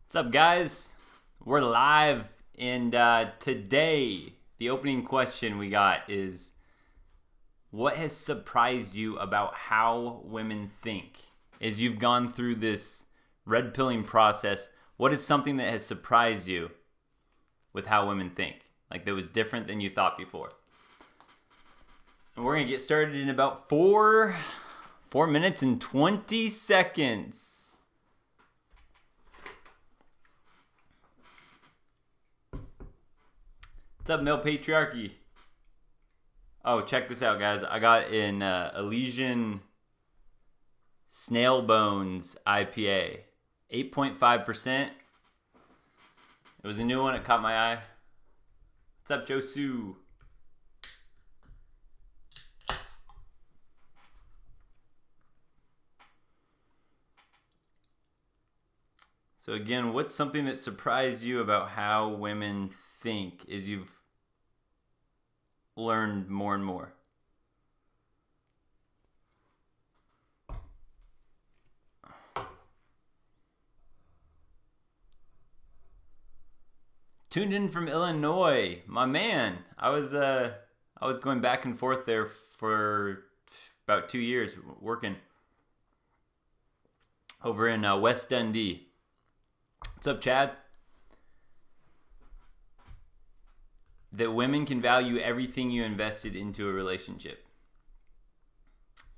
What's up, guys? We're live, and today the opening question we got is, what has surprised you about how women think? As you've gone through this red pilling process, what is something that has surprised you with how women think? Like that was different than you thought before. And we're gonna get started in about 4 minutes and 20 seconds. What's up, male patriarchy? Oh, check this out, guys. I got an Elysian Snail Bones IPA. 8.5%. It was a new one. It caught my eye. What's up, Josu? So again, what's something that surprised you about how women think as you've learned more and more? Tuned in from Illinois, my man. I was going back and forth there for about 2 years working over in West Dundee. What's up, Chad? That women can value everything you invested into a relationship.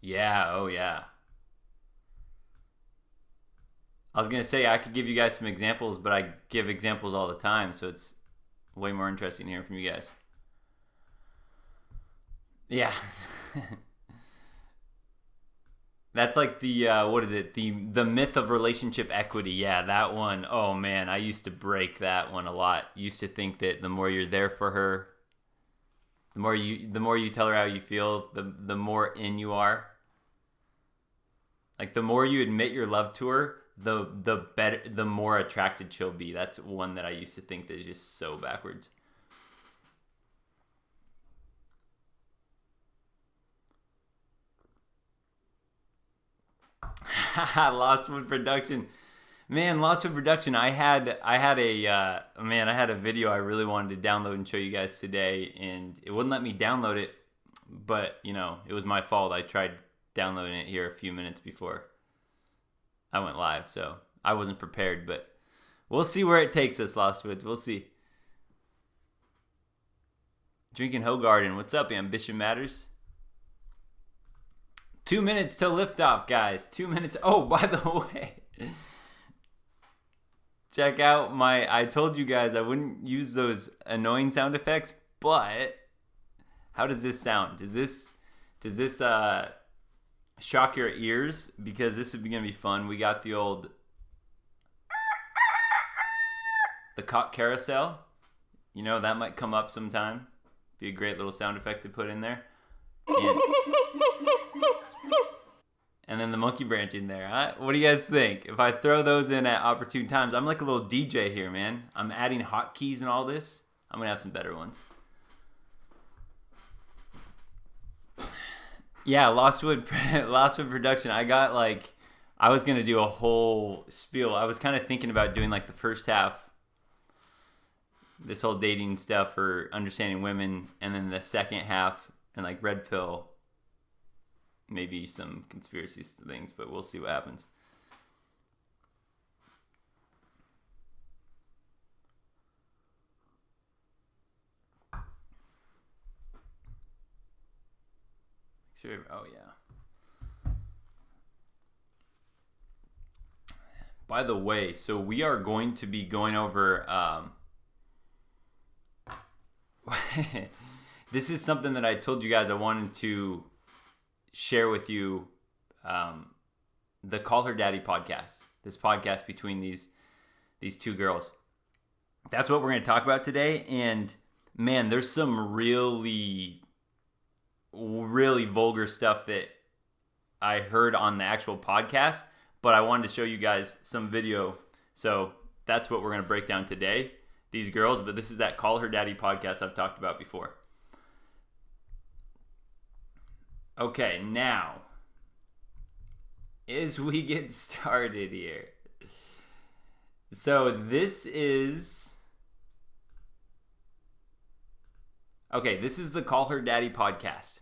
Yeah, oh yeah. I was going to say I could give you guys some examples, but I give examples all the time, so it's way more interesting hearing from you guys. Yeah. That's like the, what is it? The myth of relationship equity. Yeah, that one. Oh man, I used to break that one a lot. Used to think that the more you're there for her, the more you tell her how you feel, the more in you are. Like the more you admit your love to her, the better, the more attracted she'll be. That's one that I used to think that is just so backwards. Lost Wood Production, man. Lost Wood Production. I had a video I really wanted to download and show you guys today, and it wouldn't let me download it. But you know, it was my fault. I tried downloading it here a few minutes before I went live, so I wasn't prepared. But we'll see where it takes us, Lost Woods. We'll see. Drinking Hogarden. What's up, Ambition Matters? 2 minutes till liftoff, guys. 2 minutes. Oh, by the way, check out I told you guys I wouldn't use those annoying sound effects, but how does this sound? Does this shock your ears? Because this is gonna be fun. We got the cock carousel. You know, that might come up sometime. Be a great little sound effect to put in there. And then the monkey branch in there, huh? What do you guys think? If I throw those in at opportune times, I'm like a little DJ here, man. I'm adding hotkeys and all this. I'm gonna have some better ones. Yeah, Lost Wood Production. I was gonna do a whole spiel. I was kind of thinking about doing like the first half, this whole dating stuff for understanding women, and then the second half and like red pill. Maybe some conspiracy things, but we'll see what happens. Sure. Oh yeah. By the way, so we are going to be going over. This is something that I told you guys I wanted to share with you, the Call Her Daddy podcast. This podcast between these two girls. That's what we're going to talk about today. And man, there's some really, really vulgar stuff that I heard on the actual podcast, but I wanted to show you guys some video. So that's what we're going to break down today. These girls, but this is that Call Her Daddy podcast I've talked about before. Okay, now, as we get started here, So this is... Okay, this is the Call Her Daddy podcast.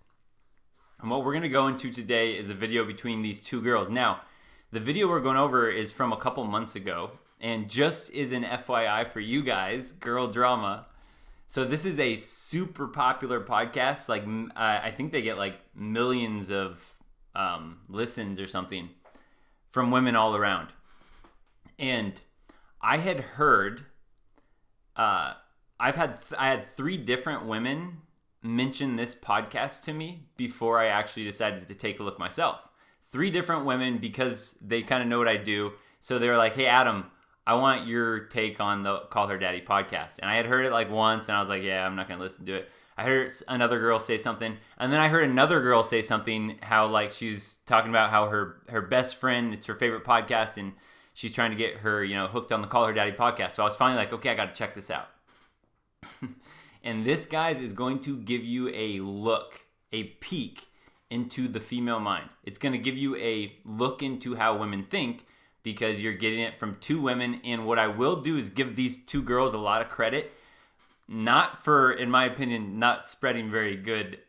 And what we're going to go into today is a video between these two girls. Now, the video we're going over is from a couple months ago. And just as an FYI for you guys, Girl Drama. So this is a super popular podcast. Like, I think they get like millions of listens or something from women all around. And I had heard, I had 3 different women mention this podcast to me before I actually decided to take a look myself. 3 different women, because they kind of know what I do. So they were like, hey, Adam, I want your take on the Call Her Daddy podcast. And I had heard it like once, and I was like, yeah, I'm not going to listen to it. I heard another girl say something, and then I heard another girl say something, how like she's talking about how her best friend, it's her favorite podcast, and she's trying to get her, hooked on the Call Her Daddy podcast. So I was finally like, okay, I got to check this out. And this, guys, is going to give you a peek into the female mind. It's going to give you a look into how women think, because you're getting it from 2 women. And what I will do is give these 2 girls a lot of credit, not for, in my opinion, not spreading very good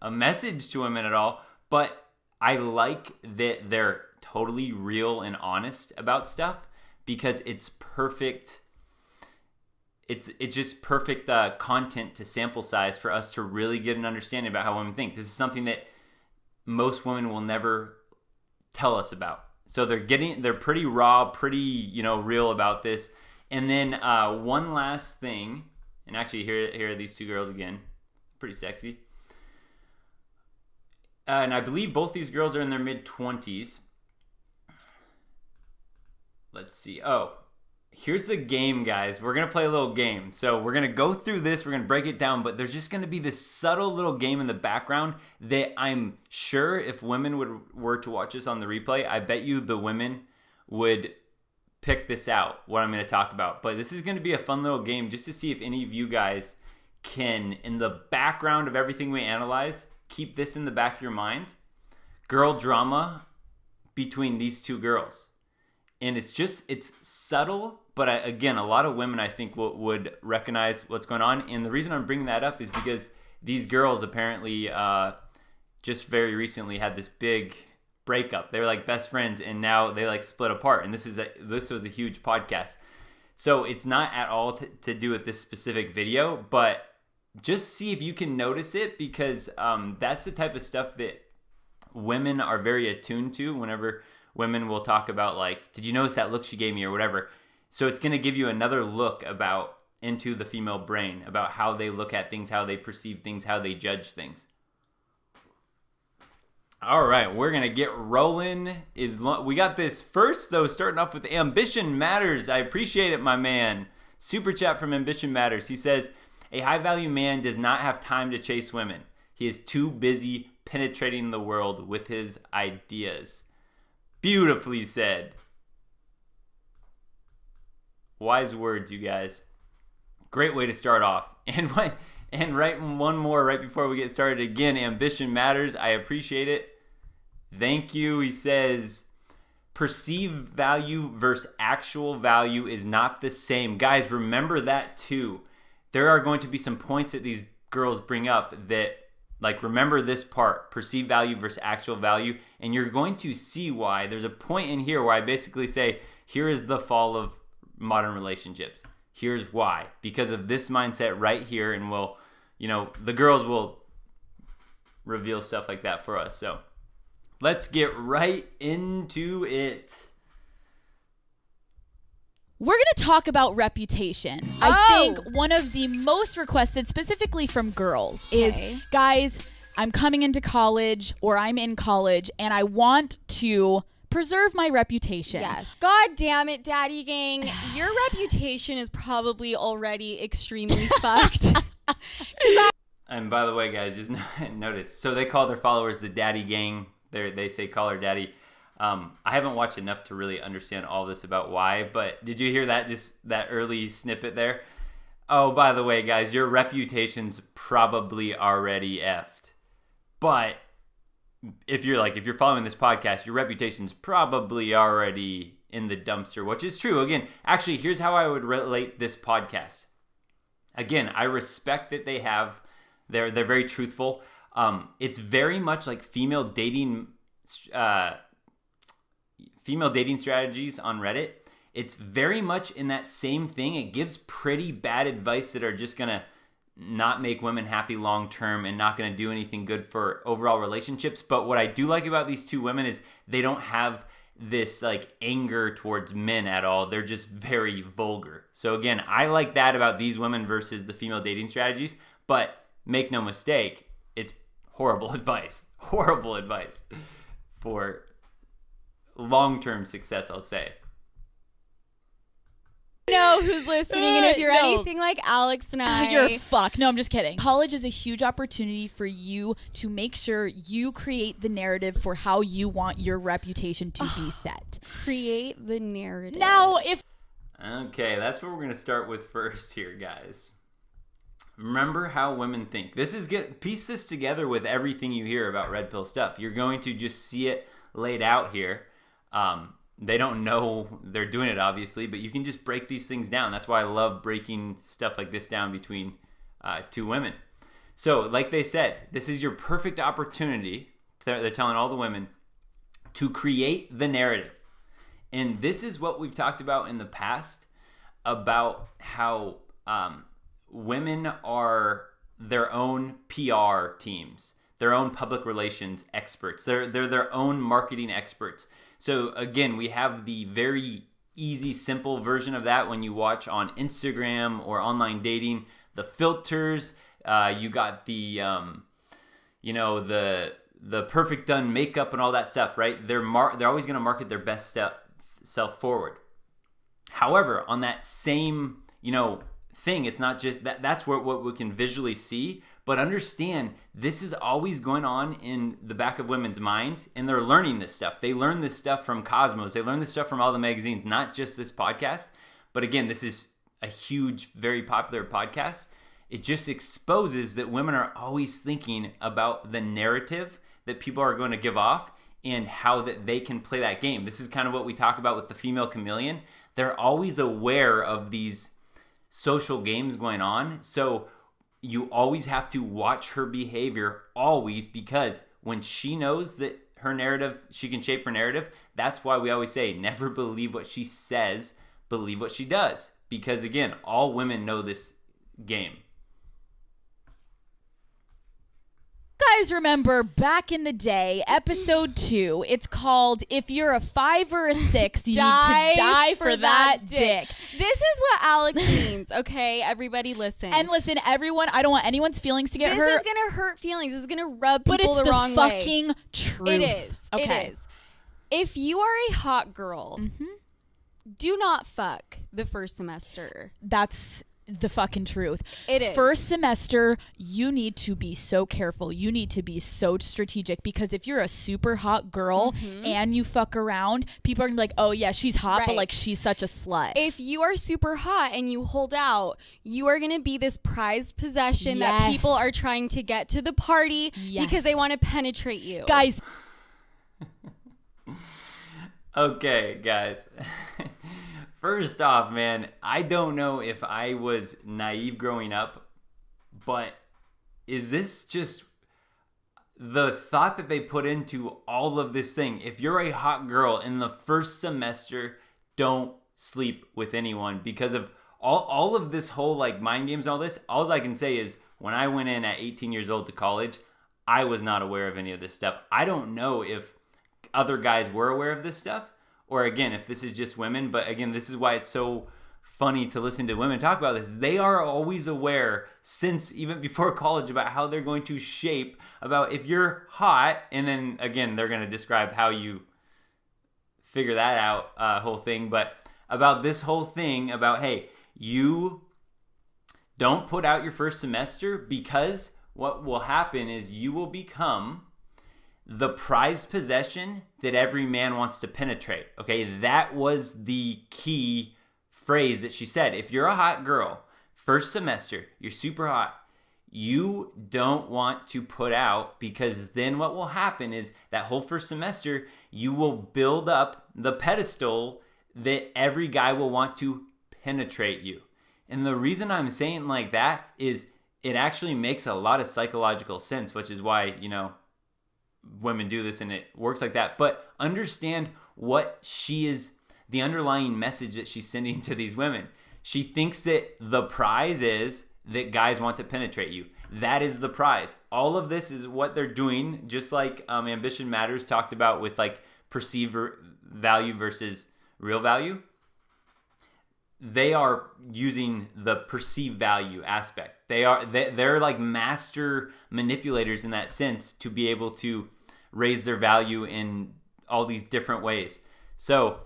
a message to women at all, but I like that they're totally real and honest about stuff, because it's perfect. It's just perfect content to sample size for us to really get an understanding about how women think. This is something that most women will never tell us about. So they're pretty raw, pretty, real about this. And then one last thing, and actually here are these 2 girls again, pretty sexy. And I believe both these girls are in their mid-20s. Let's see. Oh, here's the game, guys. We're going to play a little game. So we're going to go through this. We're going to break it down. But there's just going to be this subtle little game in the background that I'm sure if women were to watch this on the replay, I bet you the women would pick this out, what I'm going to talk about. But this is going to be a fun little game just to see if any of you guys can, in the background of everything we analyze, keep this in the back of your mind. Girl drama between these 2 girls. And it's subtle, but again, a lot of women I think would recognize what's going on. And the reason I'm bringing that up is because these girls apparently just very recently had this big breakup. They were like best friends, and now they like split apart. And this was a huge podcast. So it's not at all to do with this specific video, but just see if you can notice it, because that's the type of stuff that women are very attuned to whenever women will talk about, like, did you notice that look she gave me or whatever. So it's going to give you another look into the female brain, about how they look at things, how they perceive things, how they judge things. All right, we're going to get rolling. We got this first, though, starting off with Ambition Matters. I appreciate it, my man. Super chat from Ambition Matters. He says, a high-value man does not have time to chase women. He is too busy penetrating the world with his ideas. Beautifully said. Wise words, you guys. Great way to start off. And right one more right before we get started. Again, ambition matters. I appreciate it. Thank you. He says, perceived value versus actual value is not the same. Guys, remember that too. There are going to be some points that these girls bring up that, like, remember this part, perceived value versus actual value, and you're going to see why. There's a point in here where I basically say, here is the fall of modern relationships. Here's why. Because of this mindset right here, and the girls will reveal stuff like that for us. So let's get right into it. We're going to talk about reputation. I think one of the most requested, specifically from girls, is, guys, I'm coming into college, or I'm in college, and I want to preserve my reputation. Yes. God damn it, Daddy Gang. Your reputation is probably already extremely fucked. And by the way, guys, just notice. So they call their followers the Daddy Gang. They say call her Daddy. I haven't watched enough to really understand all this about why, but did you hear that? Just that early snippet there? Oh, by the way, guys, your reputation's probably already effed. But if you're following this podcast, your reputation's probably already in the dumpster, which is true. Again, actually, here's how I would relate this podcast. Again, I respect that they're very truthful. It's very much like female dating strategies on Reddit. It's very much in that same thing. It gives pretty bad advice that are just gonna not make women happy long term and not gonna do anything good for overall relationships. But what I do like about these two women is they don't have this like anger towards men at all. They're just very vulgar. So again, I like that about these women versus the female dating strategies. But make no mistake, it's horrible advice for long-term success, I'll say. Know who's listening, and if you're anything like Alex and I, you're fucked. No, I'm just kidding. College is a huge opportunity for you to make sure you create the narrative for how you want your reputation to be set. Create the narrative. Now, Okay, that's what we're going to start with first here, guys. Remember how women think. Piece this together with everything you hear about red pill stuff. You're going to just see it laid out here. They don't know they're doing it, obviously, but you can just break these things down. That's why I love breaking stuff like this down between two women. So, like they said, this is your perfect opportunity, they're telling all the women, to create the narrative. And this is what we've talked about in the past about how women are their own PR teams, their own public relations experts. They're their own marketing experts. So again, we have the very easy, simple version of that when you watch on Instagram or online dating. The filters, you got the perfect done makeup and all that stuff, right? They're always going to market their best self forward. However, on that same thing, it's not just that. That's what we can visually see. But understand, this is always going on in the back of women's mind, and they're learning this stuff. They learn this stuff from Cosmos. They learn this stuff from all the magazines, not just this podcast. But again, this is a huge, very popular podcast. It just exposes that women are always thinking about the narrative that people are going to give off and how that they can play that game. This is kind of what we talk about with the female chameleon. They're always aware of these social games going on. So you always have to watch her behavior, always, because when she knows that her narrative, she can shape her narrative. That's why we always say, never believe what she says, believe what she does. Because again, all women know this game. guys remember back in the day, episode 2, it's called If You're a 5 or a 6, you need to die for that dick. This is what Alex means, okay? Everybody listen. And listen, everyone, I don't want anyone's feelings to get hurt. This is going to hurt feelings. This is going to rub people the wrong way. But it's the fucking truth. It is. Okay. It is. If you are a hot girl, do not fuck the first semester. That's the fucking truth. It is. First semester, you need to be so careful. You need to be so strategic, because if you're a super hot girl and you fuck around, people are gonna be like, oh yeah, she's hot, but like she's such a slut. If you are super hot and you hold out, you are gonna be this prized possession that people are trying to get to the party because they want to penetrate you. Guys. Okay, guys. First off, man, I don't know if I was naive growing up, but is this just the thought that they put into all of this thing? If you're a hot girl in the first semester, don't sleep with anyone, because of all of this whole like mind games and all this. All I can say is when I went in at 18 years old to college, I was not aware of any of this stuff. I don't know if other guys were aware of this stuff, or again, if this is just women. But again, this is why it's so funny to listen to women talk about this. They are always aware, since even before college, about how they're going to shape, about if you're hot, and then again, they're going to describe how you figure that out, whole thing. But about this whole thing about, hey, you don't put out your first semester, because what will happen is you will become the prized possession that every man wants to penetrate. Okay, that was the key phrase that she said. If you're a hot girl, first semester, you're super hot, you don't want to put out, because then what will happen is that whole first semester, you will build up the pedestal that every guy will want to penetrate you. And the reason I'm saying like that is it actually makes a lot of psychological sense, which is why, women do this and it works like that. But understand what the underlying message that she's sending to these women. She thinks that the prize is that guys want to penetrate you. That is the prize. All of this is what they're doing, just like Ambition Matters talked about with like perceived value versus real value. They are using the perceived value aspect. They're like master manipulators in that sense to be able to raise their value in all these different ways. So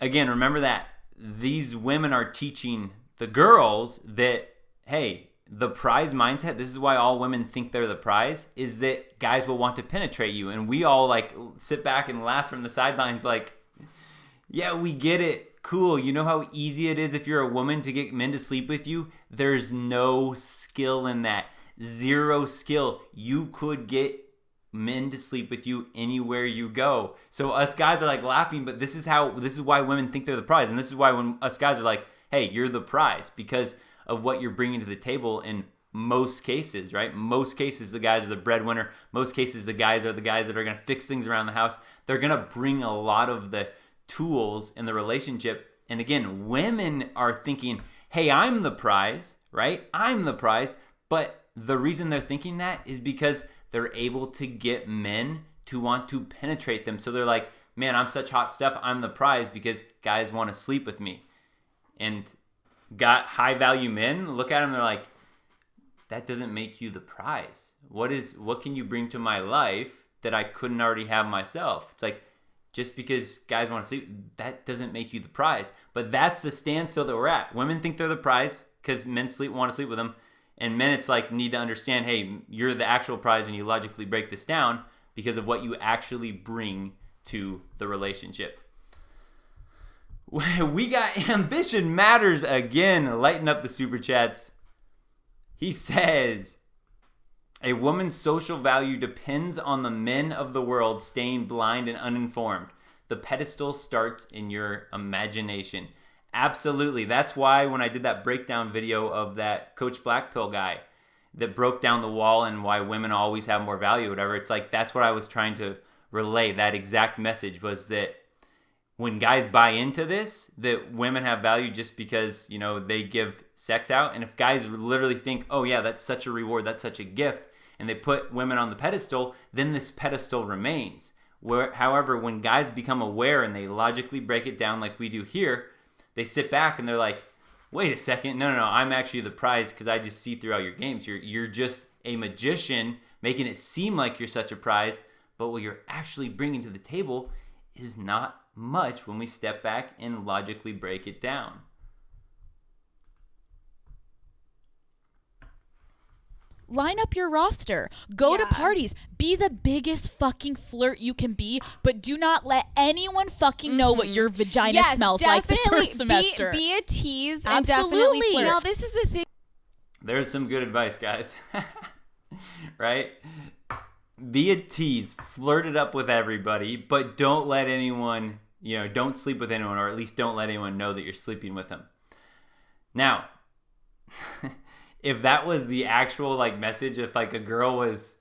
again, remember that these women are teaching the girls that, hey, the prize mindset, this is why all women think they're the prize, is that guys will want to penetrate you. And we all like sit back and laugh from the sidelines like, yeah, we get it. Cool. You know how easy it is if you're a woman to get men to sleep with you? There's no skill in that. Zero skill. You could get men to sleep with you anywhere you go. So us guys are like laughing, but this is why women think they're the prize. And this is why when us guys are like, hey, you're the prize because of what you're bringing to the table in most cases, right? Most cases, the guys are the breadwinner. Most cases, the guys are the guys that are going to fix things around the house. They're going to bring a lot of the tools in the relationship. And again, women are thinking, hey, I'm the prize, right? I'm the prize. But the reason they're thinking that is because they're able to get men to want to penetrate them. So they're like, man, I'm such hot stuff. I'm the prize because guys want to sleep with me. And got high value men look at them, they're like, that doesn't make you the prize. What can you bring to my life that I couldn't already have myself? It's like, just because guys want to sleep, that doesn't make you the prize. But that's the standstill that we're at. Women think they're the prize because men want to sleep with them. And men, it's like, need to understand, hey, you're the actual prize when you logically break this down because of what you actually bring to the relationship. We got Ambition Matters again, lighten up the super chats. He says, a woman's social value depends on the men of the world staying blind and uninformed. The pedestal starts in your imagination. Absolutely. That's why when I did that breakdown video of that Coach Blackpill guy that broke down the wall and why women always have more value, whatever, it's like that's what I was trying to relay. That exact message was that when guys buy into this, that women have value just because, they give sex out. And if guys literally think, oh yeah, that's such a reward, that's such a gift, and they put women on the pedestal, then this pedestal remains. However, when guys become aware and they logically break it down like we do here, they sit back and they're like, wait a second, no, I'm actually the prize because I just see through all your games. You're just a magician making it seem like you're such a prize, but what you're actually bringing to the table is not much when we step back and logically break it down. Line up your roster. Go to parties. Be the biggest fucking flirt you can be, but do not let anyone fucking know what your vagina smells like the first semester. Be a tease. Absolutely. And definitely flirt. Now, this is the thing. There's some good advice, guys. Right? Be a tease. Flirt it up with everybody, but don't let anyone, don't sleep with anyone, or at least don't let anyone know that you're sleeping with them. Now, if that was the actual message, if a girl was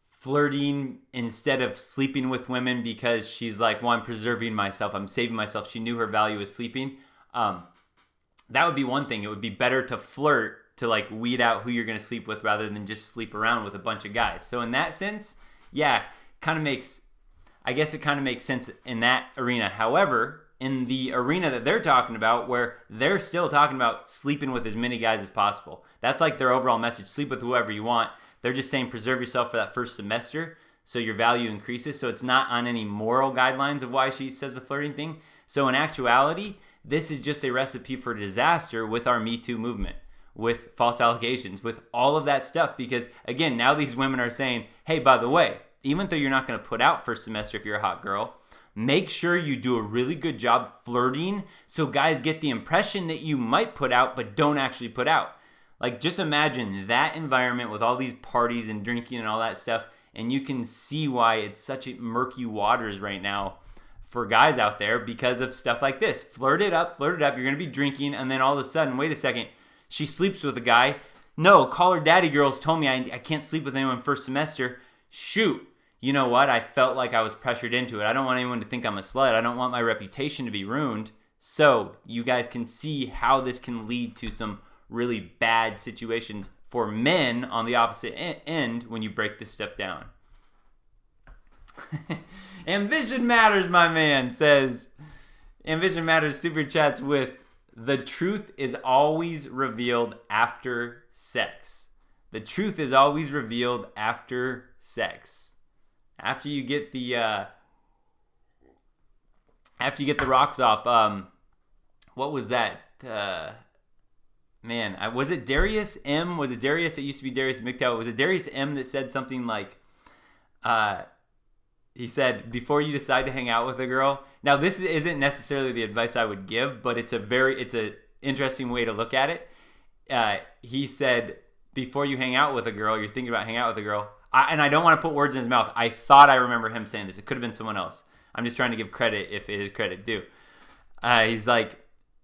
flirting instead of sleeping with women because she's like, well, I'm preserving myself, I'm saving myself, she knew her value was sleeping, that would be one thing. It would be better to flirt to weed out who you're going to sleep with rather than just sleep around with a bunch of guys. So in that sense, yeah, it makes sense in that arena. However, in the arena that they're talking about, where they're still talking about sleeping with as many guys as possible, that's their overall message. Sleep with whoever you want. They're just saying preserve yourself for that first semester so your value increases. So it's not on any moral guidelines of why she says the flirting thing. So in actuality, this is just a recipe for disaster with our Me Too movement, with false allegations, with all of that stuff. Because again, now these women are saying, hey, by the way, even though you're not going to put out first semester if you're a hot girl, make sure you do a really good job flirting so guys get the impression that you might put out but don't actually put out. Just imagine that environment with all these parties and drinking and all that stuff, and you can see why it's such murky waters right now for guys out there because of stuff like this. Flirt it up. You're going to be drinking, and then all of a sudden, wait a second, she sleeps with a guy. No, call her daddy girls told me I can't sleep with anyone first semester. Shoot. You know what? I felt like I was pressured into it. I don't want anyone to think I'm a slut. I don't want my reputation to be ruined. So you guys can see how this can lead to some really bad situations for men on the opposite end when you break this stuff down. Ambition Matters, my man, says, Ambition Matters super chats with, the truth is always revealed after sex. The truth is always revealed after sex. After you get the rocks off. What was that? Was it Darius M? Was it Darius? It used to be Darius McTow. Was it Darius M that said something like, he said, before you decide to hang out with a girl. Now, this isn't necessarily the advice I would give, but it's a interesting way to look at it. He said, before you hang out with a girl, you're thinking about hanging out with a girl. And I don't want to put words in his mouth. I thought I remember him saying this. It could have been someone else. I'm just trying to give credit if it is credit due. He's like,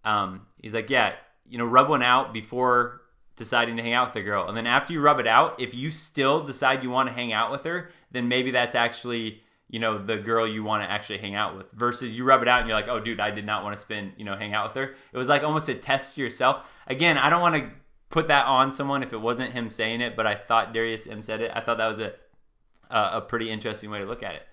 yeah, rub one out before deciding to hang out with a girl. And then after you rub it out, if you still decide you want to hang out with her, then maybe that's actually, the girl you want to actually hang out with, versus you rub it out and you're like, oh dude, I did not want to hang out with her. It was like almost a test to yourself. Again, I don't want to put that on someone if it wasn't him saying it, but I thought Darius M said it. I thought that was a pretty interesting way to look at it.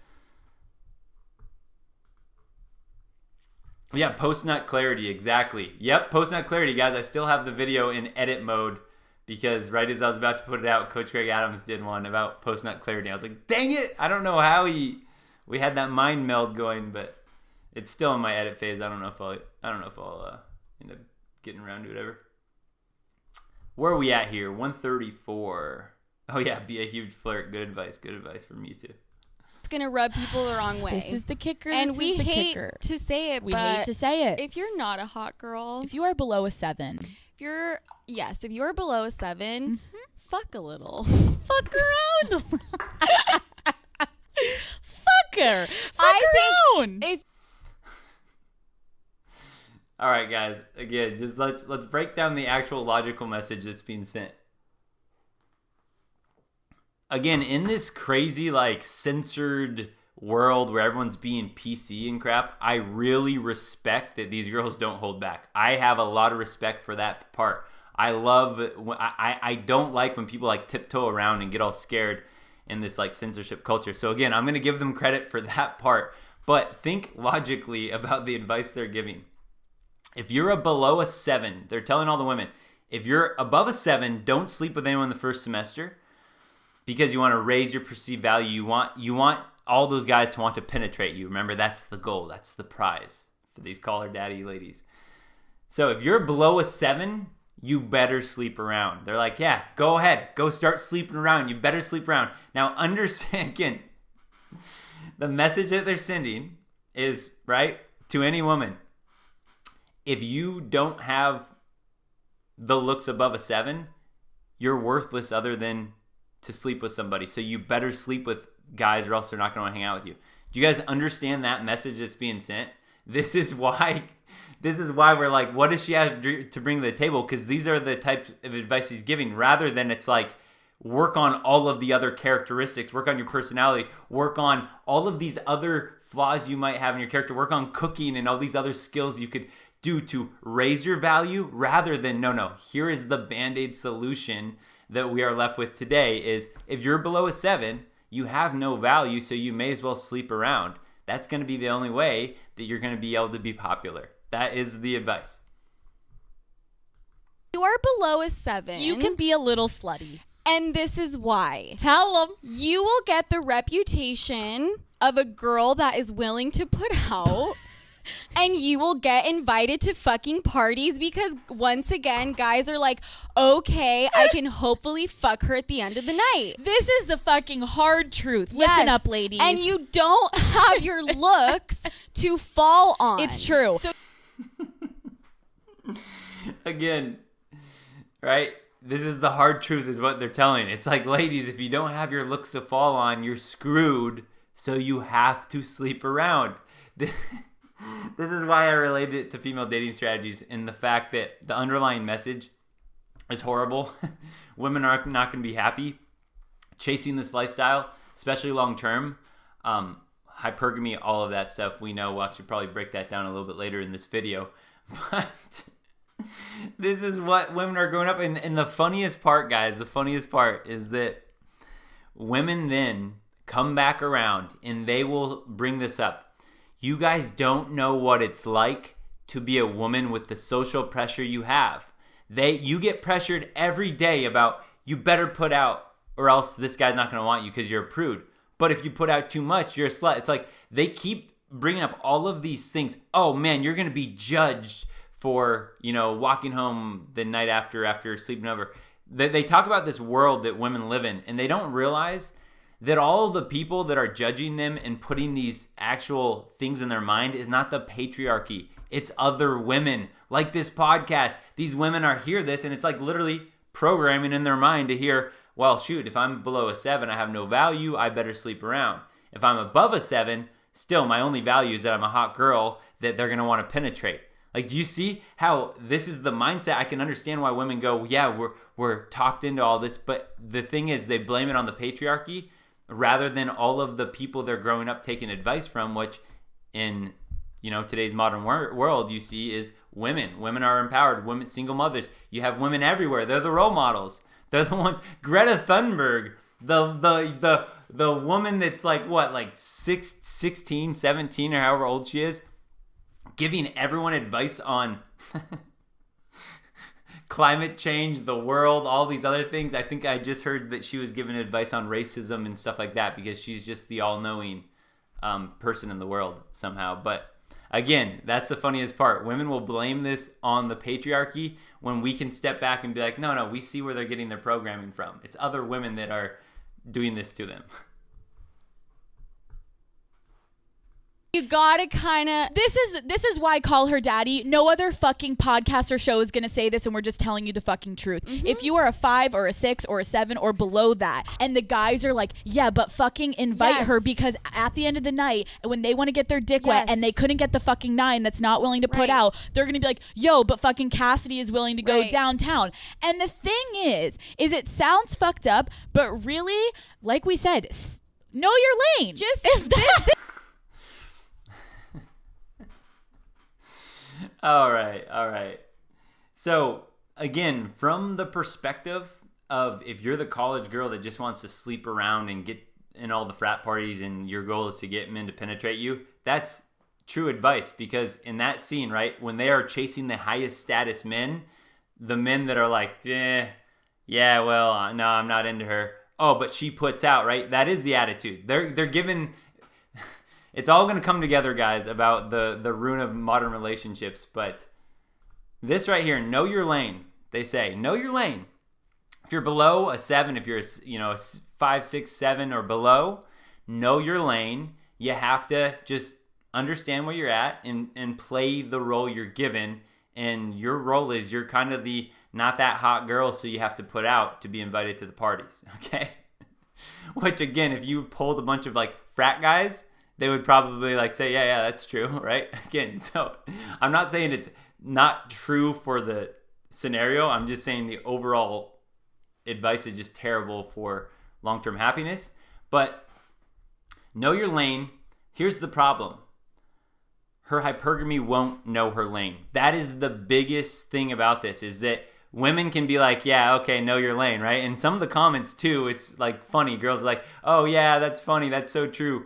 Yeah, PostNut Clarity, exactly. Yep, PostNut Clarity, guys. I still have the video in edit mode because right as I was about to put it out, Coach Greg Adams did one about PostNut Clarity. I was like, dang it! I don't know how we had that mind meld going, but it's still in my edit phase. I don't know if I'll end up getting around to it ever. Where are we at here? 134. Oh yeah, be a huge flirt. Good advice from you too. Gonna rub people the wrong way. This is the kicker. And we hate to say it, if you're not a hot girl, if you are below a 7, if you're below a 7, fuck a little. Fuck around a little. Fuck her. All right, guys. Again, just let's break down the actual logical message that's being sent. Again, in this crazy, censored world where everyone's being PC and crap, I really respect that these girls don't hold back. I have a lot of respect for that part. I don't like when people, tiptoe around and get all scared in this, censorship culture. So, again, I'm going to give them credit for that part. But think logically about the advice they're giving. If you're below a 7, they're telling all the women, if you're above a 7, don't sleep with anyone the first semester. Because you want to raise your perceived value. You want all those guys to want to penetrate you. Remember, that's the goal. That's the prize for these call her daddy ladies. So if you're below a 7, you better sleep around. They're like, yeah, go ahead. Go start sleeping around. You better sleep around. Now, understand, again, the message that they're sending is, right, to any woman. If you don't have the looks above a 7, you're worthless other than to sleep with somebody. So you better sleep with guys or else they're not going to hang out with you. Do you guys understand that message that's being sent? This is why we're like, what does she have to bring to the table? Because these are the types of advice he's giving, rather than it's work on all of the other characteristics, work on your personality, work on all of these other flaws you might have in your character, work on cooking and all these other skills you could do to raise your value, rather than, no, here is the Band-Aid solution that we are left with today is, if you're below a 7, you have no value, so you may as well sleep around. That's going to be the only way that you're going to be able to be popular. That is the advice. You are below a 7. You can be a little slutty. And this is why. Tell them. You will get the reputation of a girl that is willing to put out. And you will get invited to fucking parties because, once again, guys are like, okay, I can hopefully fuck her at the end of the night. This is the fucking hard truth. Yes. Listen up, ladies. And you don't have your looks to fall on. It's true. So again, right? This is the hard truth is what they're telling. It's like, ladies, if you don't have your looks to fall on, you're screwed. So you have to sleep around. this is why I related it to female dating strategies, in the fact that the underlying message is horrible. Women are not going to be happy chasing this lifestyle, especially long term. Hypergamy, all of that stuff we know. We'll actually probably break that down a little bit later in this video. But this is what women are growing up in. And the funniest part, guys, the funniest part is that women then come back around and they will bring this up. You guys don't know what it's like to be a woman with the social pressure you have. You get pressured every day about, you better put out or else this guy's not going to want you because you're a prude. But if you put out too much, you're a slut. It's like they keep bringing up all of these things. Oh man, you're going to be judged for, walking home the night after sleeping over. They talk about this world that women live in, and they don't realize that all the people that are judging them and putting these actual things in their mind is not the patriarchy. It's other women, like this podcast. These women hear this, and it's like literally programming in their mind to hear, well, shoot, if I'm below a 7, I have no value, I better sleep around. If I'm above a 7, still my only value is that I'm a hot girl that they're going to want to penetrate. Like, do you see how this is the mindset? I can understand why women go, yeah, we're talked into all this, but the thing is they blame it on the patriarchy rather than all of the people they're growing up taking advice from, which in today's modern world you see is women. Women are empowered. Women, single mothers. You have women everywhere. They're the role models. They're the ones. Greta Thunberg, the woman that's like 16, 17 or however old she is, giving everyone advice on climate change, the world, all these other things. I think I just heard that she was giving advice on racism and stuff like that because she's just the all-knowing person in the world somehow. But again, that's the funniest part. Women will blame this on the patriarchy when we can step back and be like, no, we see where they're getting their programming from. It's other women that are doing this to them. You gotta kind of. This is why Call Her Daddy. No other fucking podcast or show is gonna say this, and we're just telling you the fucking truth. Mm-hmm. If you are a 5 or a 6 or a 7 or below that, and the guys are like, yeah, but fucking invite her, because at the end of the night, when they want to get their dick wet and they couldn't get the fucking 9 that's not willing to put out, they're gonna be like, yo, but fucking Cassidy is willing to go downtown. And the thing is it sounds fucked up, but really, like we said, know your lane. Just All right. So, again, from the perspective of if you're the college girl that just wants to sleep around and get in all the frat parties and your goal is to get men to penetrate you, that's true advice, because in that scene, right, when they are chasing the highest status men, the men that are like, no, I'm not into her. Oh, but she puts out, right? That is the attitude. They're given... It's all going to come together, guys, about the ruin of modern relationships. But this right here, know your lane. They say, know your lane. If you're below a 7, if you're a 5, 6, 7 or below, know your lane. You have to just understand where you're at and play the role you're given. And your role is you're kind of the not that hot girl, so you have to put out to be invited to the parties, okay? Which, again, if you pulled a bunch of frat guys, they would probably say, yeah, that's true, right? Again, so I'm not saying it's not true for the scenario. I'm just saying the overall advice is just terrible for long-term happiness. But know your lane. Here's the problem. Her hypergamy won't know her lane. That is the biggest thing about this, is that women can be like, yeah, okay, know your lane, right? And some of the comments too, it's funny. Girls are like, oh yeah, that's funny. That's so true.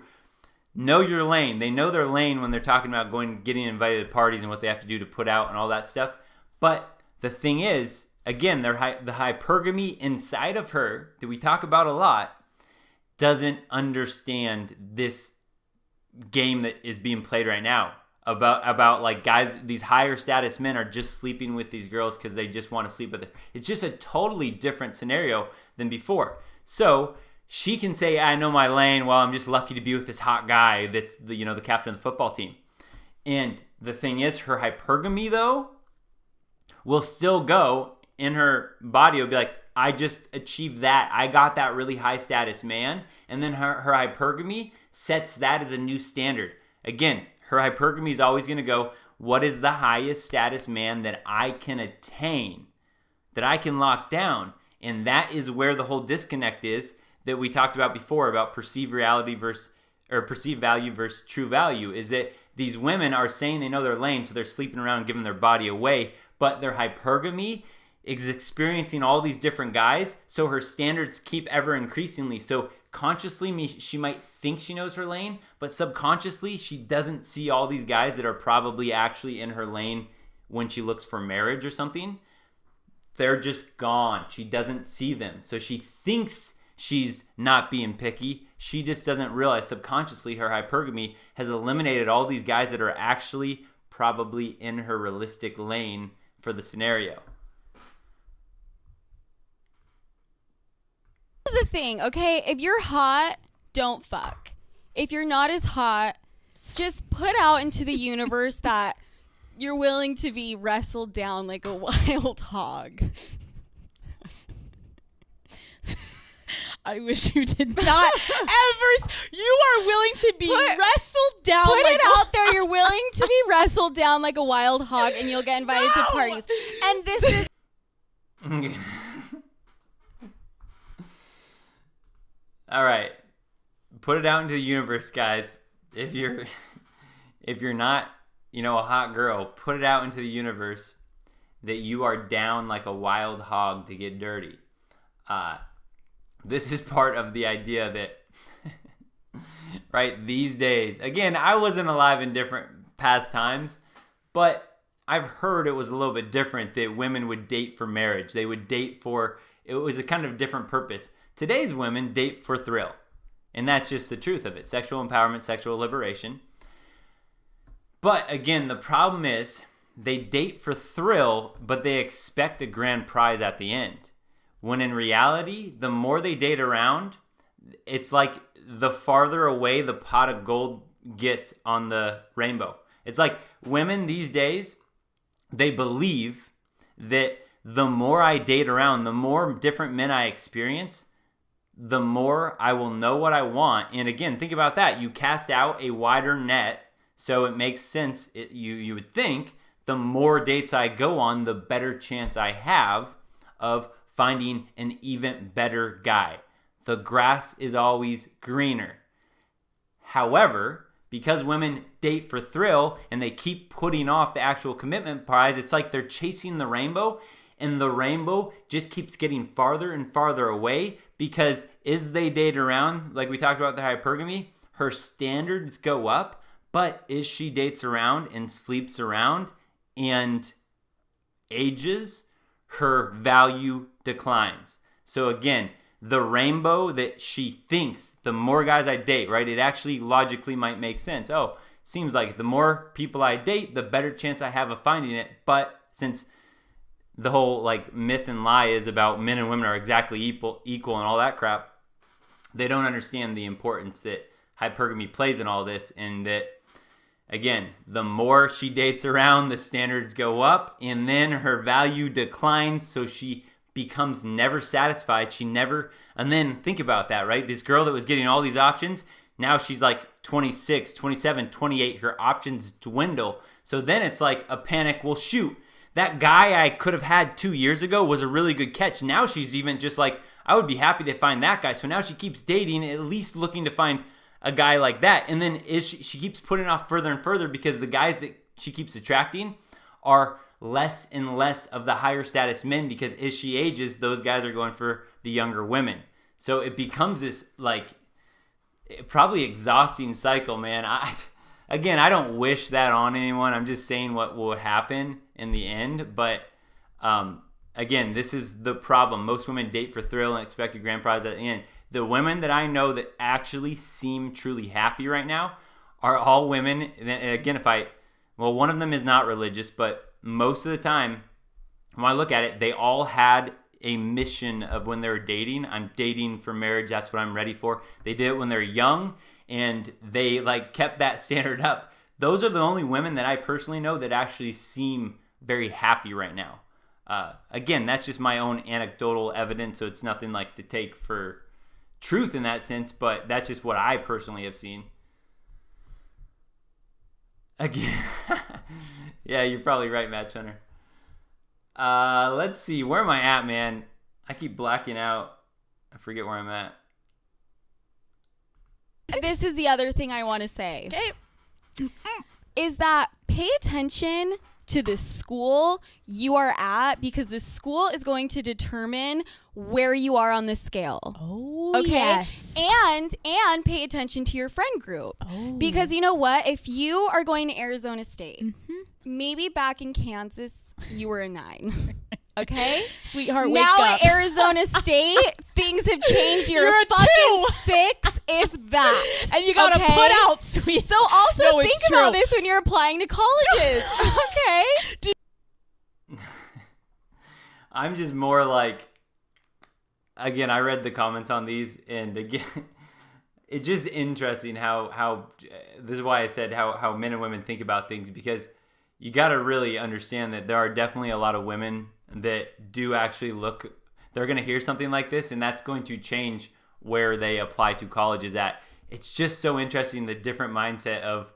Know your lane. They know their lane when they're talking about getting invited to parties and what they have to do to put out and all that stuff. But the thing is, again, the hypergamy inside of her that we talk about a lot doesn't understand this game that is being played right now about guys, these higher status men are just sleeping with these girls because they just want to sleep with them. It's just a totally different scenario than before. So she can say, I know my lane. Well, I'm just lucky to be with this hot guy that's the captain of the football team. And the thing is, her hypergamy, though, will still go in her body. Will be like, I just achieved that. I got that really high status man. And then her hypergamy sets that as a new standard. Again, Her hypergamy is always going to go, what is the highest status man that I can attain, that I can lock down? And that is where the whole disconnect is that we talked about before, about perceived reality versus, or perceived value versus true value, is that these women are saying they know their lane, so they're sleeping around giving their body away, but their hypergamy is experiencing all these different guys, so her standards keep ever increasingly. So consciously, she might think she knows her lane, but subconsciously, she doesn't see all these guys that are probably actually in her lane when she looks for marriage or something. They're just gone. She doesn't see them. So she thinks she's not being picky. She just doesn't realize subconsciously her hypergamy has eliminated all these guys that are actually probably in her realistic lane for the scenario. This is the thing, okay? If you're hot, don't fuck. If you're not as hot, just put out into the universe that you're willing to be wrestled down like a wild hog. I wish you did not ever. You are willing to be wrestled down. Put like it out there. You're willing to be wrestled down like a wild hog, and you'll get invited to parties. And this is. All right, put it out into the universe, guys. If you're not, a hot girl, put it out into the universe that you are down like a wild hog to get dirty. This is part of the idea that, right, these days, again, I wasn't alive in different past times, but I've heard it was a little bit different, that women would date for marriage. They would date for, it was a kind of different purpose. Today's women date for thrill, and that's just the truth of it. Sexual empowerment, sexual liberation. But again, the problem is they date for thrill, but they expect a grand prize at the end. When in reality, the more they date around, it's like the farther away the pot of gold gets on the rainbow. It's like women these days, they believe that the more I date around, the more different men I experience, the more I will know what I want. And again, think about that. You cast out a wider net, so it makes sense. You would think the more dates I go on, the better chance I have of finding an even better guy. The grass is always greener. However, because women date for thrill and they keep putting off the actual commitment prize, it's like they're chasing the rainbow, and the rainbow just keeps getting farther and farther away, because as they date around, like we talked about the hypergamy, her standards go up, but as she dates around and sleeps around and ages, her value declines. So again, the rainbow that she thinks, the more guys I date, right? It actually logically might make sense. Oh, seems like the more people I date, the better chance I have of finding it. But since the whole like myth and lie is about men and women are exactly equal and all that crap, they don't understand the importance that hypergamy plays in all this, and that again, the more she dates around, the standards go up, and then her value declines, so she becomes never satisfied. And then think about that, right? This girl that was getting all these options, now she's like 26, 27, 28, her options dwindle. So then it's like a panic. Well, shoot, that guy I could have had 2 years ago was a really good catch. Now she's even just like, I would be happy to find that guy. So now she keeps dating, at least looking to find a guy like that. And then she keeps putting off further and further, because the guys that she keeps attracting are less and less of the higher status men, because as she ages, those guys are going for the younger women. So it becomes this like probably exhausting cycle, man. I don't wish that on anyone. I'm just saying what will happen in the end. But again, this is the problem. Most women date for thrill and expect a grand prize at the end. The women that I know that actually seem truly happy right now are all women. And again, one of them is not religious, but most of the time, when I look at it, they all had a mission of when they were dating. I'm dating for marriage. That's what I'm ready for. They did it when they're young, and they like kept that standard up. Those are the only women that I personally know that actually seem very happy right now. Again, that's just my own anecdotal evidence, so it's nothing like to take for truth in that sense, but that's just what I personally have seen. Again. Yeah, you're probably right, Matt Hunter. Let's see. Where am I at, man? I keep blacking out. I forget where I'm at. This is the other thing I want to say. Okay. Is that pay attention to the school you are at, because the school is going to determine where you are on the scale. Oh, okay. yes. And pay attention to your friend group. Oh. Because you know what? If you are going to Arizona State, maybe back in Kansas, you were a 9. Okay? Sweetheart, wake now up. at Arizona State, things have changed. You're a fucking 2. 6, if that. And you gotta put out, sweet. So also No, think it's about true. this when you're applying to colleges. Okay? I'm just more like, again, I read the comments on these, and again, it's just interesting how this is why I said how men and women think about things, because you got to really understand that there are definitely a lot of women that do actually look, they're going to hear something like this, and that's going to change where they apply to colleges at. It's just so interesting, the different mindset of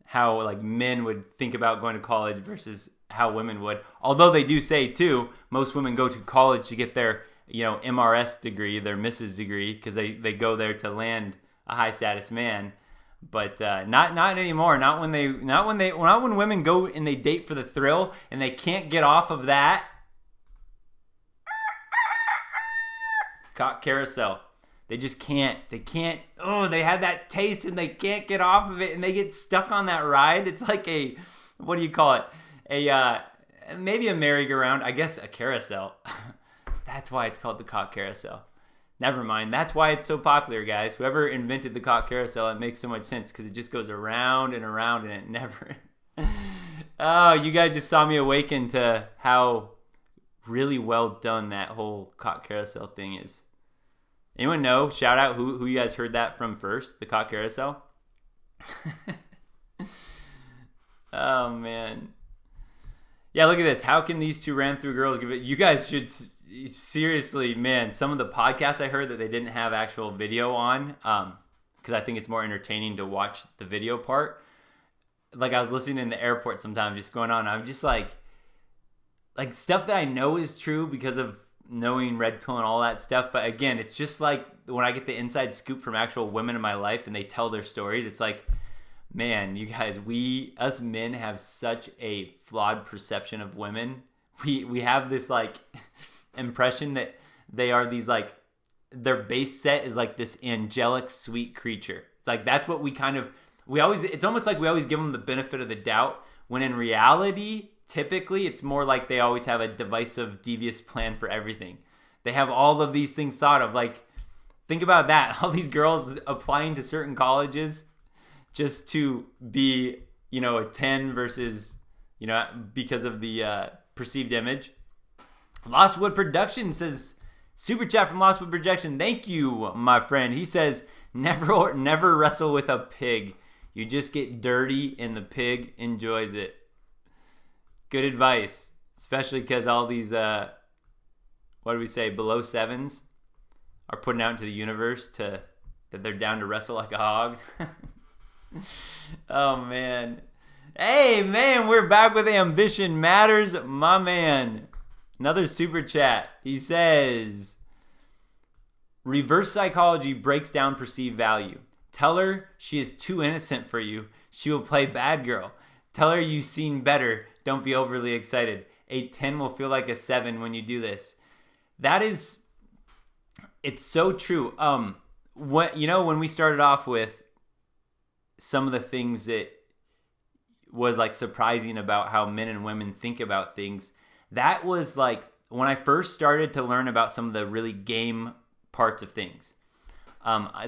how like men would think about going to college versus how women would. Although they do say too, most women go to college to get their, MRS degree, their Mrs. degree, because they go there to land a high status man. But not anymore. Not when women go and they date for the thrill and they can't get off of that. Cock carousel. They just can't. They can't. Oh, they had that taste and they can't get off of it, and they get stuck on that ride. It's like a, what do you call it? Maybe a merry-go-round. I guess a carousel. That's why it's called the cock carousel. Never mind. That's why it's so popular, guys. Whoever invented the cock carousel, it makes so much sense because it just goes around and around and it never... Oh, you guys just saw me awaken to how really well done that whole cock carousel thing is. Anyone know? Shout out who you guys heard that from first, the cock carousel. Oh, man. Yeah, look at this. How can these two ran through girls give it? You guys should seriously, man, some of the podcasts I heard that they didn't have actual video on, because I think it's more entertaining to watch the video part. Like I was listening in the airport sometimes just going on. I'm just like stuff that I know is true because of knowing Red Pill and all that stuff. But again, it's just like when I get the inside scoop from actual women in my life and they tell their stories, it's like, man, you guys, us men have such a flawed perception of women. We have this like impression that they are these like, their base set is like this angelic sweet creature. It's like that's what it's almost like we always give them the benefit of the doubt, when in reality, typically it's more like they always have a divisive, devious plan for everything. They have all of these things thought of. Like, think about that. All these girls applying to certain colleges just to be, a 10 versus, because of the perceived image. Lost Wood Production says, super chat from Lost Wood Production. Thank you, my friend. He says, never wrestle with a pig. You just get dirty and the pig enjoys it. Good advice, especially because all these, what do we say, below 7s are putting out into the universe that they're down to wrestle like a hog. Oh, man. Hey, man, we're back with Ambition Matters, my man. Another super chat. He says, reverse psychology breaks down perceived value. Tell her she is too innocent for you. She will play bad girl. Tell her you've seen better. Don't be overly excited. A 10 will feel like a 7 when you do this. It's so true. When we started off with some of the things that was like surprising about how men and women think about things, that was like when I first started to learn about some of the really game parts of things.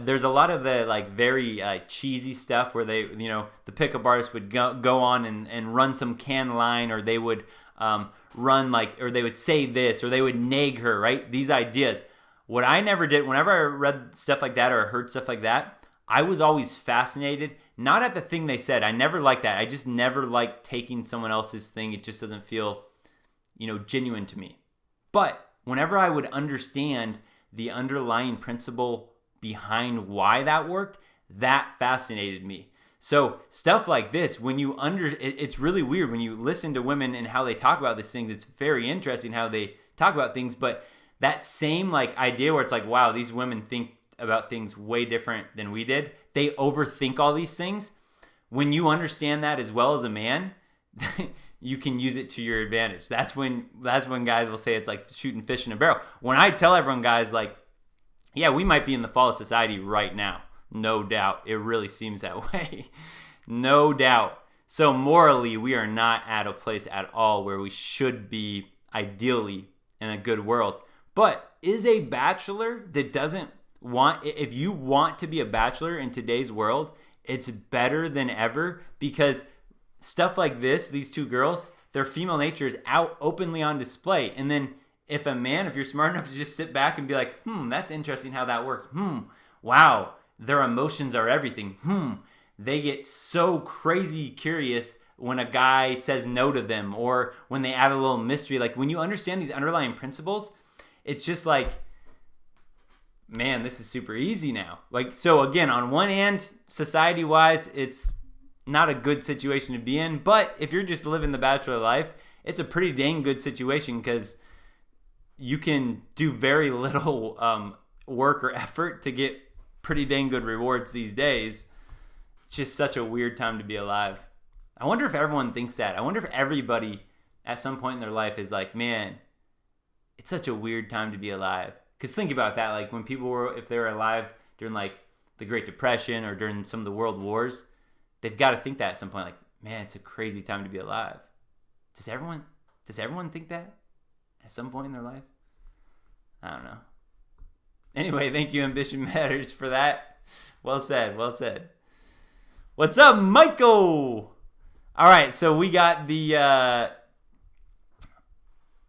There's a lot of the like very cheesy stuff where they, the pickup artist would go on and run some can line, or they would or they would say this, or they would nag her, right? These ideas. What I never did, whenever I read stuff like that or heard stuff like that, I was always fascinated, not at the thing they said. I never liked that. I just never liked taking someone else's thing. It just doesn't feel, genuine to me. But whenever I would understand the underlying principle behind why that worked, that fascinated me. So stuff like this, when you it's really weird when you listen to women and how they talk about these things. It's very interesting how they talk about things, but that same like idea where it's like, wow, these women think about things way different than we did. They overthink all these things. When you understand that as well as a man, you can use it to your advantage. That's when guys will say it's like shooting fish in a barrel. When I tell everyone, guys, like, yeah, we might be in the fall of society right now. No doubt. It really seems that way. No doubt. So morally, we are not at a place at all where we should be ideally in a good world. But is a bachelor that doesn't want, if you want to be a bachelor in today's world, it's better than ever, because stuff like this, these two girls, their female nature is out openly on display. And then if you're smart enough to just sit back and be like, that's interesting how that works. Wow, their emotions are everything. They get so crazy curious when a guy says no to them, or when they add a little mystery. Like, when you understand these underlying principles, it's just like, man, this is super easy now. Like, so again, on one hand, society-wise, it's not a good situation to be in. But if you're just living the bachelor life, it's a pretty dang good situation, because you can do very little work or effort to get pretty dang good rewards these days. It's just such a weird time to be alive. I wonder if everyone thinks that. I wonder if everybody at some point in their life is like, man, it's such a weird time to be alive. Because think about that, like when people were, if they were alive during like the Great Depression or during some of the world wars, they've got to think that at some point, like, man, it's a crazy time to be alive. Does everyone think that at some point in their life? I don't know. Anyway, thank you, Ambition Matters, for that. Well said, well said. What's up, Michael? All right, so we got the,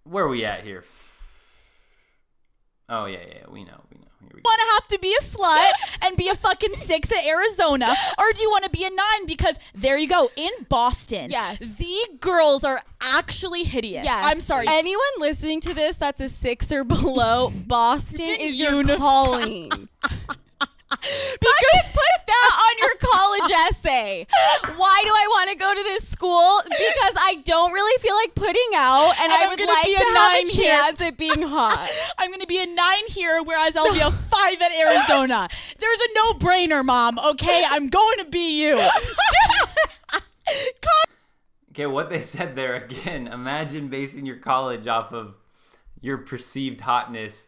where are we at here? Oh, yeah, we know. Here we go. Want to have to be a slut and be a fucking 6 at Arizona, or do you want to be a 9? Because there you go, in Boston, yes, the girls are actually hideous. Yes. I'm sorry. Anyone listening to this that's a 6 or below, Boston is your calling. Because put that on your college essay. Why do I want to go to this school? Because I don't really feel like putting out, and I would like to have a chance at being hot. I'm going to be a 9 here, whereas I'll be a 5 at Arizona. There's a no-brainer, Mom, okay? I'm going to be you. Okay, what they said there, again, imagine basing your college off of your perceived hotness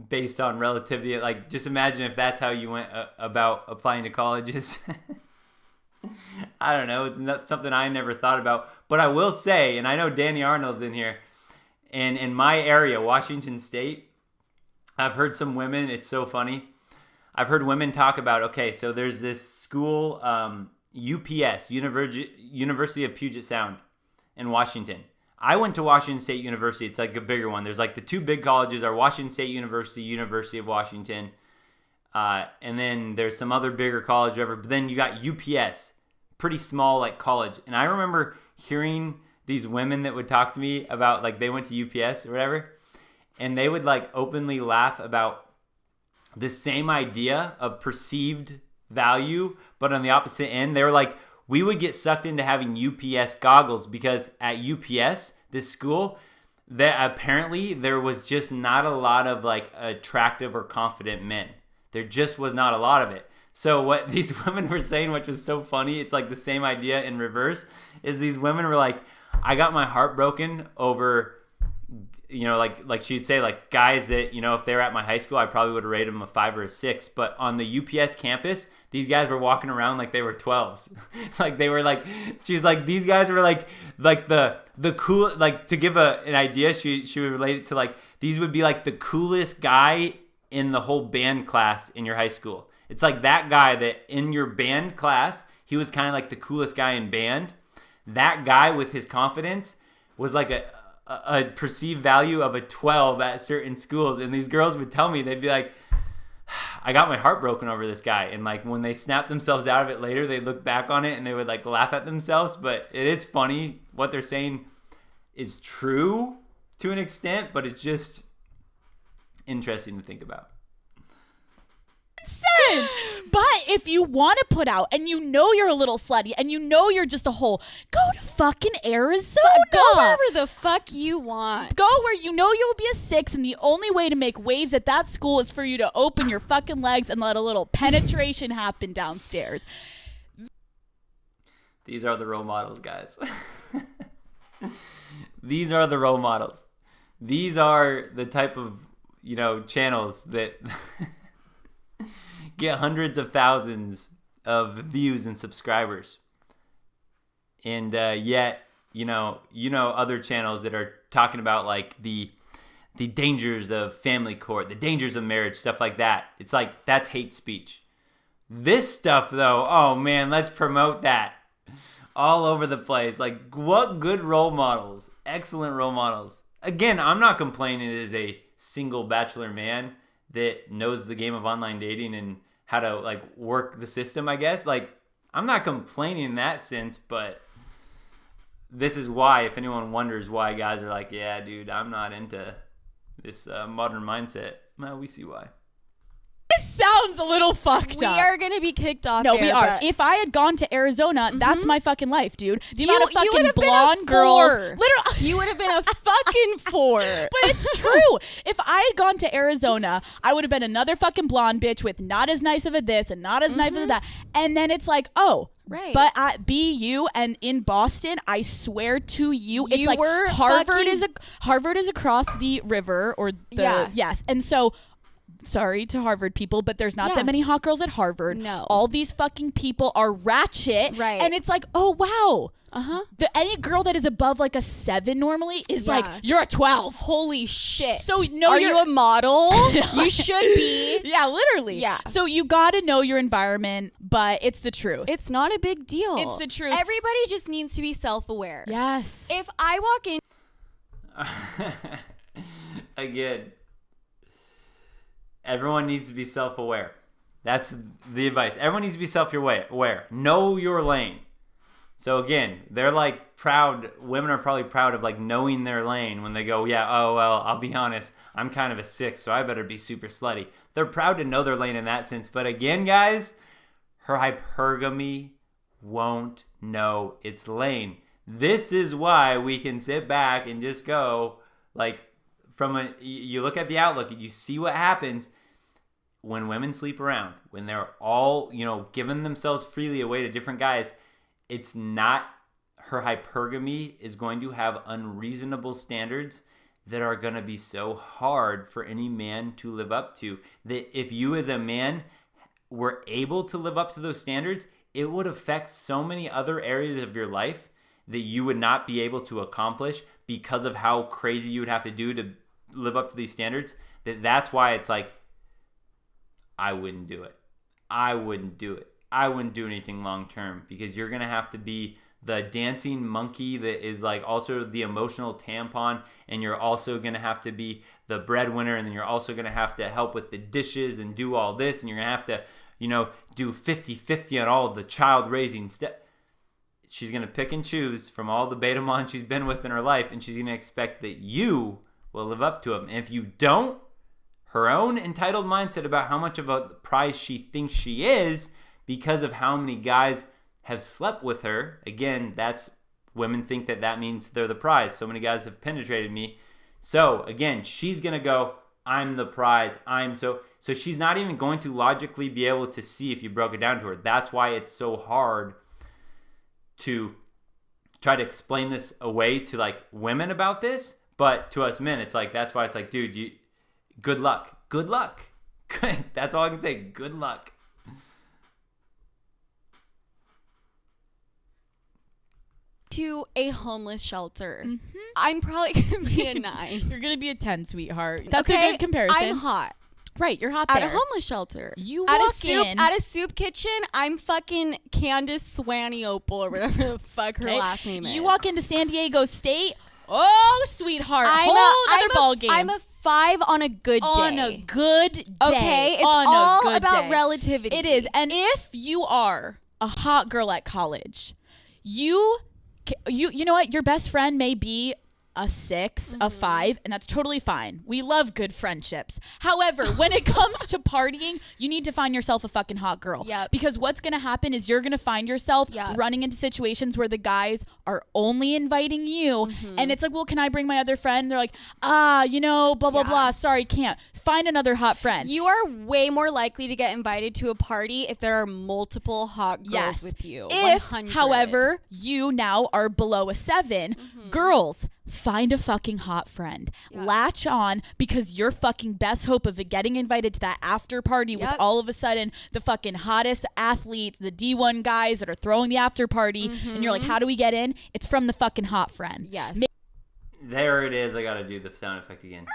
based on relativity. Like, just imagine if that's how you went about applying to colleges. I don't know. It's not something I never thought about. But I will say, and I know Danny Arnold's in here, and in my area, Washington State, I've heard some women, it's so funny. I've heard women talk about, okay, so there's this school, UPS, University of Puget Sound in Washington. I went to Washington State University. It's like a bigger one. There's like the two big colleges are Washington State University, University of Washington. And then there's some other bigger college, whatever. But then you got UPS, pretty small like college. And I remember hearing these women that would talk to me about like they went to UPS or whatever. And they would like openly laugh about the same idea of perceived value, but on the opposite end. They were like, we would get sucked into having UPS goggles because at UPS, this school, that apparently there was just not a lot of like attractive or confident men. There just was not a lot of it. So what these women were saying, which was so funny, it's like the same idea in reverse, is these women were like, I got my heart broken over, you know, like she'd say, like guys that, you know, if they were at my high school, I probably would have rated them a 5 or a 6. But on the UPS campus, these guys were walking around like they were 12s. Like they were like, she was like, these guys were like the cool, like to give an idea, she would relate it to like, these would be like the coolest guy in the whole band class in your high school. It's like that guy that in your band class, he was kind of like the coolest guy in band. That guy with his confidence was like a perceived value of a 12 at certain schools. And these girls would tell me, they'd be like, I got my heart broken over this guy. And like when they snapped themselves out of it later, they look back on it and they would like laugh at themselves. But it is funny. What they're saying is true to an extent, but it's just interesting to think about. Sense. But if you want to put out and you know you're a little slutty and you know you're just a hole, go to fucking Arizona. Go wherever the fuck you want. Go where you know you'll be a 6 and the only way to make waves at that school is for you to open your fucking legs and let a little penetration happen downstairs. These are the role models, guys. These are the role models. These are the type of, channels that get hundreds of thousands of views and subscribers. And yet, other channels that are talking about like the dangers of family court, the dangers of marriage, stuff like that. It's like, that's hate speech. This stuff though, oh man, let's promote that all over the place. Like, what good role models, excellent role models. Again, I'm not complaining as a single bachelor man that knows the game of online dating and how to like work the system, I guess. Like, I'm not complaining in that sense, but this is why, if anyone wonders why guys are like, yeah, dude, I'm not into this modern mindset. Well, we see why. This sounds a little fucked up. We are going to be kicked off. No, there, we are. but If I had gone to Arizona, that's my fucking life, dude. The amount of you fucking would've been a blonde girls. 4. Literally. You would have been a fucking 4. But it's true. If I had gone to Arizona, I would have been another fucking blonde bitch with not as nice of a this and not as nice of a that. And then it's like, oh, right. But at BU and in Boston, I swear to you, it's You like were Harvard is across the river or the yes. And so sorry to Harvard people, but there's not that many hot girls at Harvard. No. All these fucking people are ratchet. Right. And it's like, oh, wow. Uh-huh. Any girl that is above like a 7 normally is like, you're a 12. Holy shit. So no, are you a model? You should be. Yeah, literally. Yeah. So you got to know your environment, but it's the truth. It's not a big deal. It's the truth. Everybody just needs to be self-aware. Yes. If I walk in... Again, everyone needs to be self-aware. That's the advice. Everyone needs to be self-aware. Know your lane. So again, they're like proud. Women are probably proud of like knowing their lane when they go, I'll be honest, I'm kind of a 6, so I better be super slutty. They're proud to know their lane in that sense. But again, guys, her hypergamy won't know its lane. This is why we can sit back and just go like you look at the outlook and you see what happens when women sleep around, when they're all, giving themselves freely away to different guys. It's not, her hypergamy is going to have unreasonable standards that are going to be so hard for any man to live up to, that if you as a man were able to live up to those standards, it would affect so many other areas of your life that you would not be able to accomplish because of how crazy you would have to do to live up to these standards. That's why it's like, I wouldn't do it. I wouldn't do anything long term, because you're going to have to be the dancing monkey that is like also the emotional tampon, and you're also going to have to be the breadwinner, and then you're also going to have to help with the dishes and do all this, and you're going to have to, do 50-50 on all of the child raising stuff. She's going to pick and choose from all the beta mon she's been with in her life, and she's going to expect that you will live up to them. And if you don't, her own entitled mindset about how much of a prize she thinks she is because of how many guys have slept with her. Again, that's, women think that means they're the prize. So many guys have penetrated me. So again, she's going to go, I'm the prize. So she's not even going to logically be able to see if you broke it down to her. That's why it's so hard to try to explain this away to like women about this. But to us men, it's like, that's why it's like, dude, good luck. Good luck. That's all I can say. Good luck. To a homeless shelter. I'm probably going to be a 9. You're going to be a 10, sweetheart. That's okay, a good comparison. I'm hot. Right, you're hot At there. a homeless shelter. You at walk a soup in. at a soup kitchen, I'm fucking Candace Swanniopole or whatever the fuck her last name is. You walk into San Diego State. Oh, sweetheart. I'm whole other ball game. I'm a 5 on a good day. On a good day. Okay, it's on all a good about day. relativity. It is. And if you are a hot girl at college, you know what? Your best friend may be a 6, a 5, and that's totally fine. We love good friendships. However, when it comes to partying, you need to find yourself a fucking hot girl. Yep. Because what's going to happen is you're going to find yourself running into situations where the guys are only inviting you, and it's like, well, can I bring my other friend? They're like, blah, blah, blah. Sorry, can't. Find another hot friend. You are way more likely to get invited to a party if there are multiple hot girls with you. If, 100. however, you now are below a 7, girls, find a fucking hot friend. Latch on, because your fucking best hope of getting invited to that after party with all of a sudden the fucking hottest athletes, the D1 guys that are throwing the after party, and you're like, how do we get in? It's from the fucking hot friend. Yes. There it is. I got to do the sound effect again.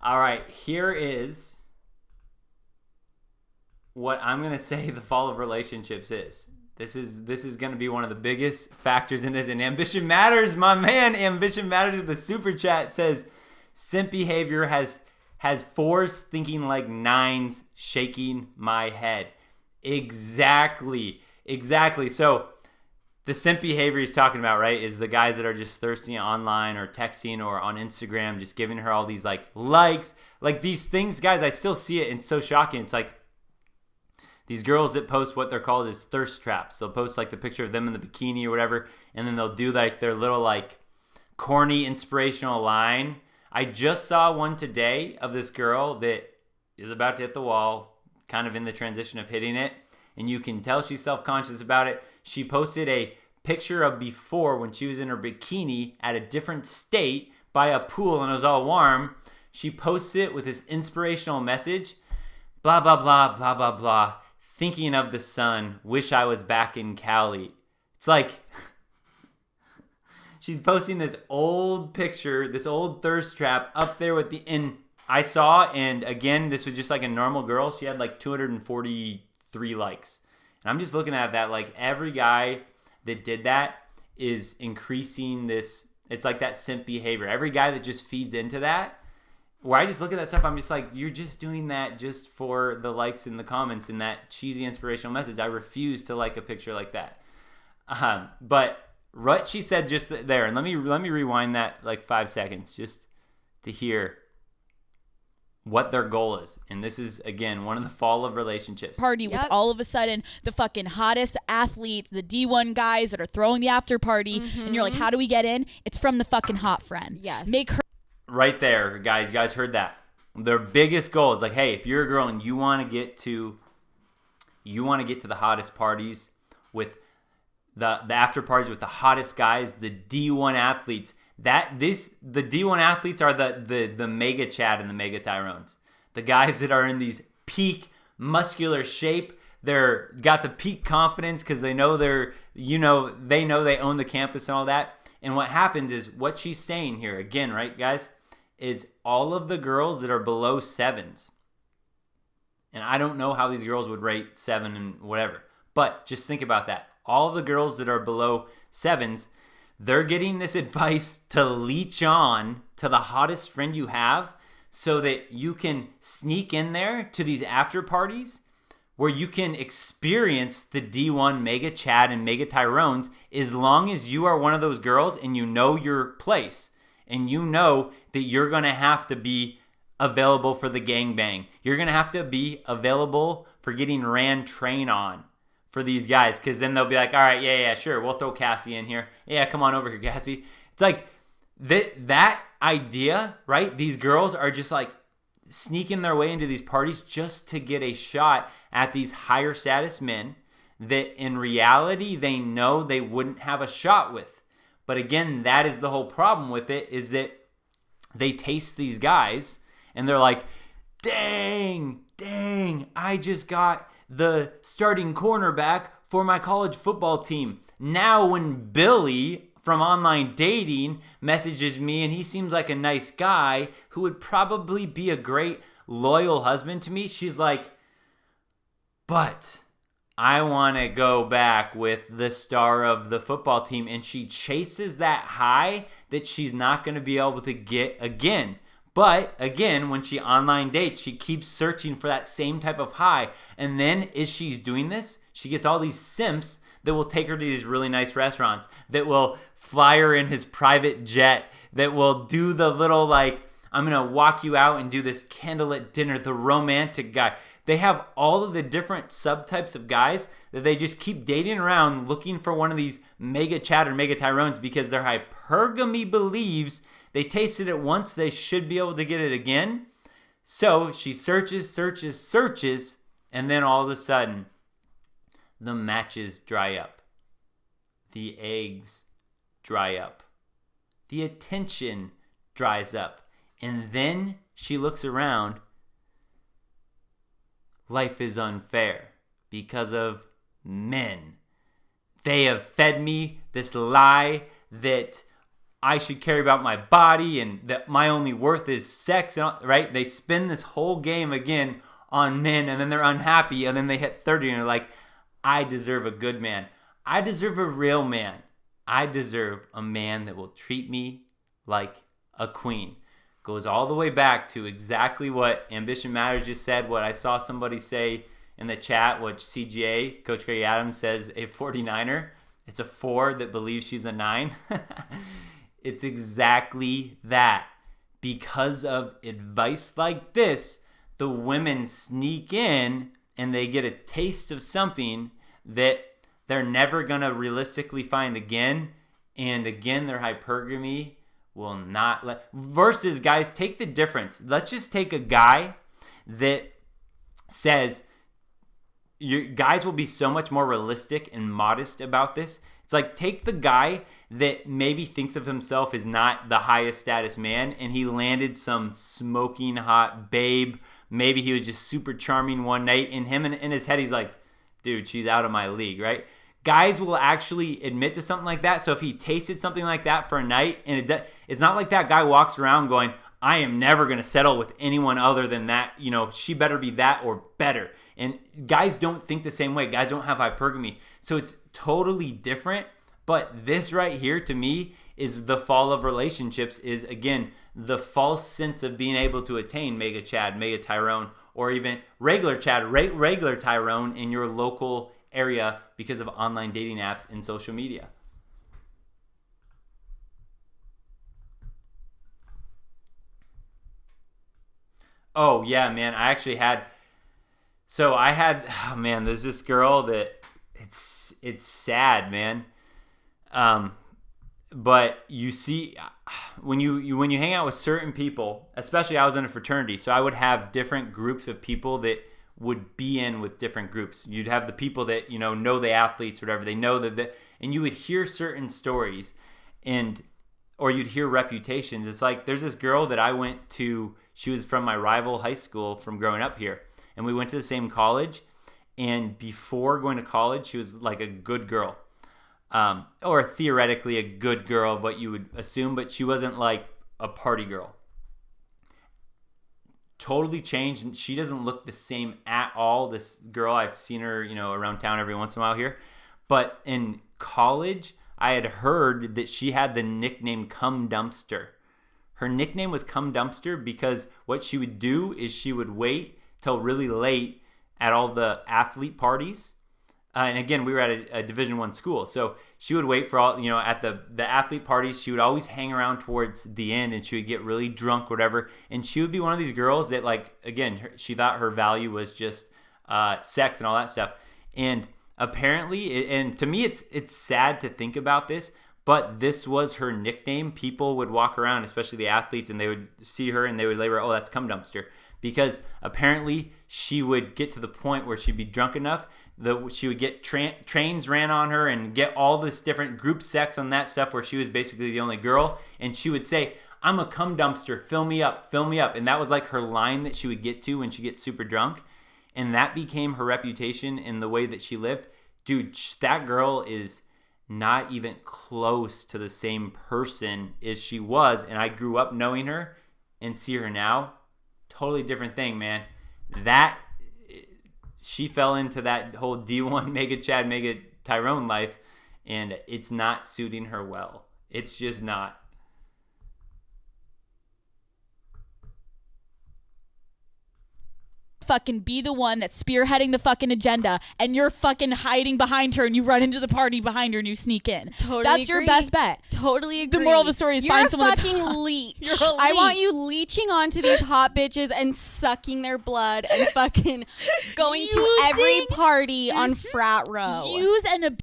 All right, here is what I'm going to say the fall of relationships is. This is going to be one of the biggest factors in this. And Ambition Matters, my man, Ambition Matters with the super chat says, simp behavior has 4s thinking like 9s, shaking my head. Exactly. So the simp behavior he's talking about, right, is the guys that are just thirsty online or texting or on Instagram, just giving her all these likes. Like these things, guys, I still see it. And it's so shocking. It's like, these girls that post what they're called is thirst traps. They'll post like the picture of them in the bikini or whatever, and then they'll do like their little like corny inspirational line. I just saw one today of this girl that is about to hit the wall, kind of in the transition of hitting it, and you can tell she's self-conscious about it. She posted a picture of before when she was in her bikini at a different state by a pool and it was all warm. She posts it with this inspirational message, blah, blah, blah, blah, blah, blah. Thinking of the sun, wish I was back in Cali. It's like she's posting this old picture, this old thirst trap up there with and I saw, and again, this was just like a normal girl. She had like 243 likes. And I'm just looking at that, like every guy that did that is increasing this. It's like that simp behavior. Every guy that just feeds into that, where I just look at that stuff, I'm just like, you're just doing that just for the likes in the comments and that cheesy inspirational message. I refuse to like a picture like that. But what she said just there, and let me rewind that like 5 seconds just to hear what their goal is. And this is, again, one of the fall of relationships. Party with all of a sudden the fucking hottest athletes, the D1 guys that are throwing the after party, and you're like, how do we get in? It's from the fucking hot friend. Yes. Make her. Right there, guys. You guys heard that. Their biggest goal is like, hey, if you're a girl and you want to get to the hottest parties with the after parties with the hottest guys, the D1 athletes. The D1 athletes are the mega Chad and the mega Tyrones. The guys that are in these peak muscular shape. They're got the peak confidence because they know they own the campus and all that. And what happens is what she's saying here, again, right, guys, is all of the girls that are below 7s. And I don't know how these girls would rate 7 and whatever. But just think about that. All the girls that are below 7s, they're getting this advice to leech on to the hottest friend you have so that you can sneak in there to these after parties where you can experience the D1 Mega Chad and Mega Tyrones as long as you are one of those girls and you know your place and you know that you're going to have to be available for the gangbang. You're going to have to be available for getting ran train on for these guys, because then they'll be like, all right, yeah, sure, we'll throw Cassie in here. Yeah, come on over here, Cassie. It's like that idea, right? These girls are just like sneaking their way into these parties just to get a shot at these higher status men that in reality they know they wouldn't have a shot with. But again, that is the whole problem with it, is that they taste these guys and they're like, dang, I just got the starting cornerback for my college football team. Now when Billy from online dating messages me and he seems like a nice guy who would probably be a great loyal husband to me, she's like, but I want to go back with the star of the football team. And she chases that high that she's not going to be able to get again. But again, when she online dates, she keeps searching for that same type of high. And then as she's doing this, she gets all these simps that will take her to these really nice restaurants, that will fly her in his private jet, that will do the little like, I'm going to walk you out and do this candlelit dinner, the romantic guy. They have all of the different subtypes of guys that they just keep dating around looking for one of these mega Chad or mega Tyrones because their hypergamy believes they tasted it once, they should be able to get it again. So she searches, and then all of a sudden, the matches dry up. The eggs dry up. The attention dries up. And then she looks around. Life is unfair because of men. They have fed me this lie that I should care about my body and that my only worth is sex, right? They spin this whole game again on men, and then they're unhappy, and then they hit 30 and they're like, I deserve a good man. I deserve a real man. I deserve a man that will treat me like a queen. Goes all the way back to exactly what Ambition Matters just said, what I saw somebody say in the chat, what CGA, Coach Gary Adams, says a 49er. It's a 4 that believes she's a 9. It's exactly that. Because of advice like this, the women sneak in and they get a taste of something that they're never going to realistically find again. And again, their hypergamy will not let... Versus, guys, take the difference. Let's just take a guy that says... You guys will be so much more realistic and modest about this. It's like, take the guy that maybe thinks of himself as not the highest status man, and he landed some smoking hot babe. Maybe he was just super charming one night, and him in his head, he's like, dude, she's out of my league, right? Guys will actually admit to something like that. So if he tasted something like that for a night, and it's not like that guy walks around going, I am never going to settle with anyone other than that. You know, she better be that or better. And guys don't think the same way. Guys don't have hypergamy. So it's totally different. But this right here, to me, is the fall of relationships, is, again, the false sense of being able to attain mega Chad, mega Tyrone, or even regular Chad, regular Tyrone in your local area because of online dating apps and social media. Oh, yeah, man. I actually had... So I had, oh man, there's this girl that it's sad, man. But you see, when you hang out with certain people, especially I was in a fraternity, so I would have different groups of people that would be in with different groups. You'd have the people that, you know the athletes, or whatever, they know that, and you would hear certain stories, or you'd hear reputations. It's like, there's this girl that I went to, she was from my rival high school from growing up here. And we went to the same college, and before going to college, she was like a good girl, or theoretically a good girl, what you would assume, but she wasn't like a party girl. Totally changed, and she doesn't look the same at all. This girl, I've seen her, around town every once in a while here, but in college, I had heard that she had the nickname Cum Dumpster. Her nickname was Cum Dumpster because what she would do is she would wait till really late at all the athlete parties. And again, we were at a Division I school. So she would wait for all, at the athlete parties. She would always hang around towards the end, and she would get really drunk, whatever. And she would be one of these girls that, like, again, she thought her value was just sex and all that stuff. And apparently, and to me, it's sad to think about this, but this was her nickname. People would walk around, especially the athletes, and they would see her and they would label her, oh, that's Cum Dumpster. Because apparently she would get to the point where she'd be drunk enough that she would get trains ran on her and get all this different group sex on that stuff where she was basically the only girl. And she would say, I'm a cum dumpster, fill me up, fill me up. And that was like her line that she would get to when she gets super drunk. And that became her reputation in the way that she lived. Dude, that girl is not even close to the same person as she was. And I grew up knowing her and see her now. Totally different thing, man. That she fell into that whole D1 mega Chad, mega Tyrone life, and it's not suiting her well. It's just not. fucking be the one that's spearheading the fucking agenda, and you're fucking hiding behind her, and you run into the party behind her and you sneak in. Totally That's your agree. best bet. Totally agree. The moral of the story is You're find a someone fucking that's leech. You're a I want leech. you leeching onto these hot bitches and sucking their blood and fucking going to every party on frat row. Use and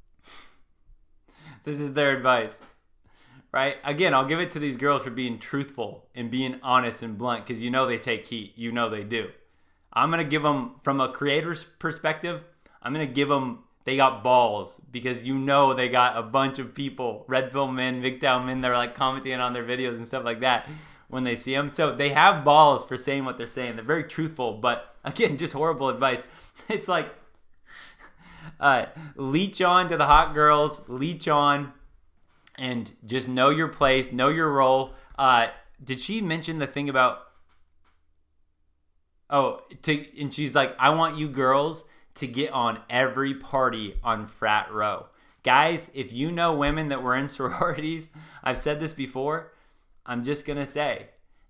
This is their advice. Right? Again, I'll give it to these girls for being truthful and being honest and blunt, because you know they take heat. You know they do. I'm going to give them, from a creator's perspective, I'm going to give them, they got balls, because you know they got a bunch of people, red pill men, MGTOW men, they're like commenting on their videos and stuff like that when they see them. So they have balls for saying what they're saying. They're very truthful, but again, just horrible advice. It's like, leech on to the hot girls, leech on, and just know your place, know your role. Did she mention the thing about, and she's like, I want you girls to get on every party on frat row. Guys, if you know women that were in sororities, I've said this before, I'm just going to say,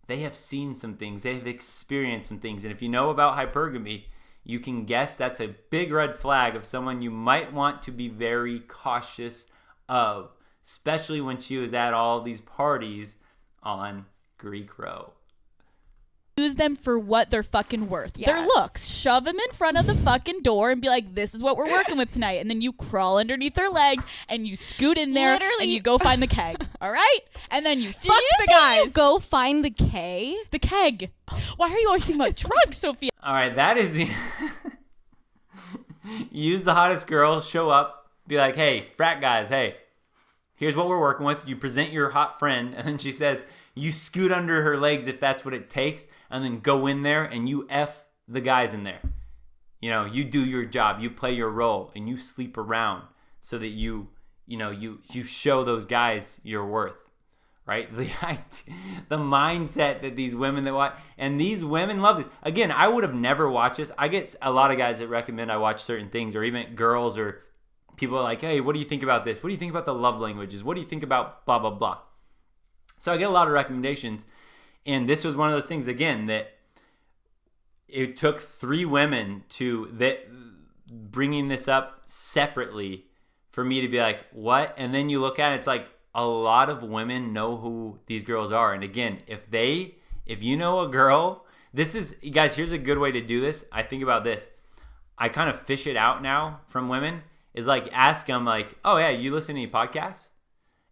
they have seen some things. They have experienced some things. And if you know about hypergamy, you can guess that's a big red flag of someone you might want to be very cautious of, especially when she was at all these parties on Greek Row. use them for what they're fucking worth. Yes. Their looks. Shove them in front of the fucking door and be like, this is what we're working with tonight. And then you crawl underneath their legs and you scoot in there and you go find the keg. All right? And then you fuck the guys. You go find the K? The keg. Why are you always thinking about drugs, Sophia? All right, that is... Use the hottest girl, show up, be like, hey, frat guys, hey, here's what we're working with. You present your hot friend, and then she says, you scoot under her legs if that's what it takes, and then go in there and you F the guys in there. You know, you do your job, you play your role, and you sleep around so that you show those guys your worth, right? The mindset that these women that watch, and these women love this. Again, I would have never watched this. I get a lot of guys that recommend I watch certain things, or even girls or people are like, hey, what do you think about this? What do you think about the love languages? What do you think about blah, blah, blah? So I get a lot of recommendations. And this was one of those things, again, that it took 3 women bringing this up separately for me to be like, what? And then you look at it, it's like a lot of women know who these girls are. And again, if you know a girl, guys, here's a good way to do this. I think about this. I kind of fish it out now from women. Is like, ask them like, oh yeah, you listen to any podcasts?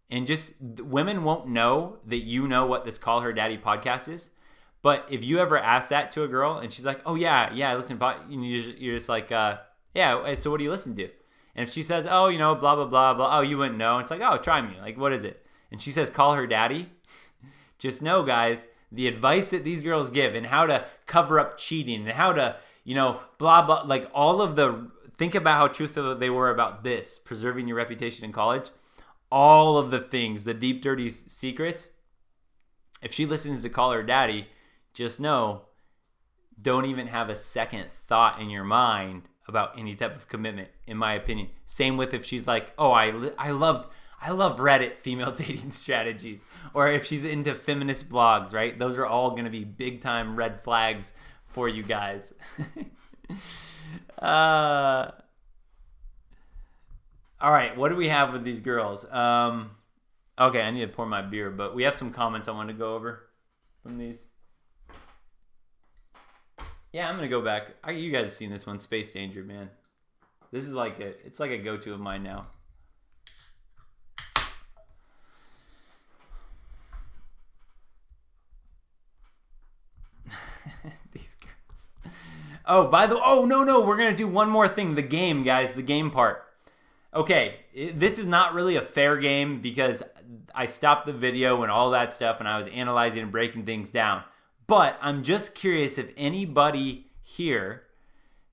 And just, women won't know that you know what this Call Her Daddy podcast is. But if you ever ask that to a girl and she's like, oh yeah, I listen to you're just like, yeah, so what do you listen to? And if she says, oh, blah, blah, blah, blah, oh, you wouldn't know. It's like, oh, try me. Like, what is it? And she says, Call Her Daddy. Just know, guys, the advice that these girls give and how to cover up cheating and how to, blah, blah, like all of think about how truthful they were about this, preserving your reputation in college. All of the things, the deep, dirty secrets. If she listens to Call Her Daddy, just know, don't even have a second thought in your mind about any type of commitment, in my opinion. Same with if she's like, oh, I love Reddit female dating strategies. Or if she's into feminist blogs, right? Those are all going to be big time red flags for you guys. All right, what do we have with these girls? Okay, I need to pour my beer, but we have some comments I want to go over from these. Yeah, I'm going to go back. You guys have seen this one, Space Danger, man. This is it's like a go-to of mine now. These girls. Oh, no, we're going to do one more thing. The game, guys, the game part. Okay, this is not really a fair game because I stopped the video and all that stuff and I was analyzing and breaking things down. But I'm just curious if anybody here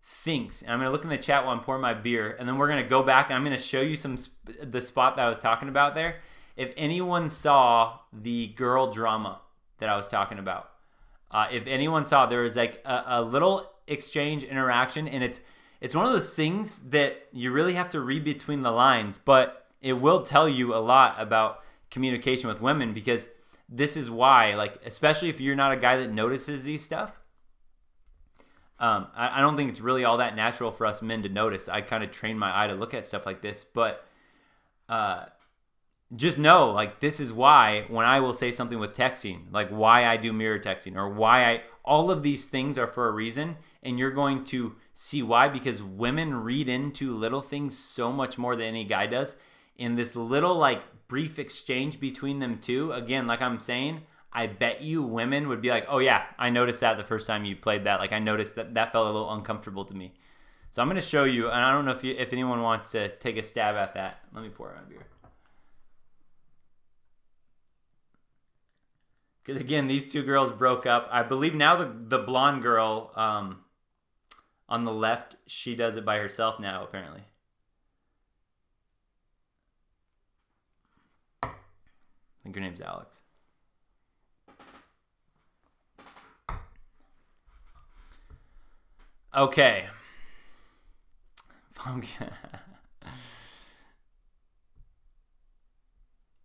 thinks, and I'm going to look in the chat while I'm pouring my beer, and then we're going to go back and I'm going to show you the spot that I was talking about there. If anyone saw the girl drama that I was talking about, if anyone saw, there was like a little exchange interaction, and it's one of those things that you really have to read between the lines, but it will tell you a lot about communication with women, because this is why, like, especially if you're not a guy that notices these stuff, I don't think it's really all that natural for us men to notice. I kind of train my eye to look at stuff like this, but just know, like, this is why when I will say something with texting, like why I do mirror texting, or all of these things are for a reason, and you're going to see why, because women read into little things so much more than any guy does. In this little, like, brief exchange between them two, again, like I'm saying, I bet you women would be like, oh yeah, I noticed that the first time you played that. Like, I noticed that felt a little uncomfortable to me. So I'm going to show you, and I don't know if anyone wants to take a stab at that. Let me pour out a beer. Because again, these two girls broke up. I believe now the blonde girl on the left, she does it by herself now, apparently. I think her name's Alex. Okay.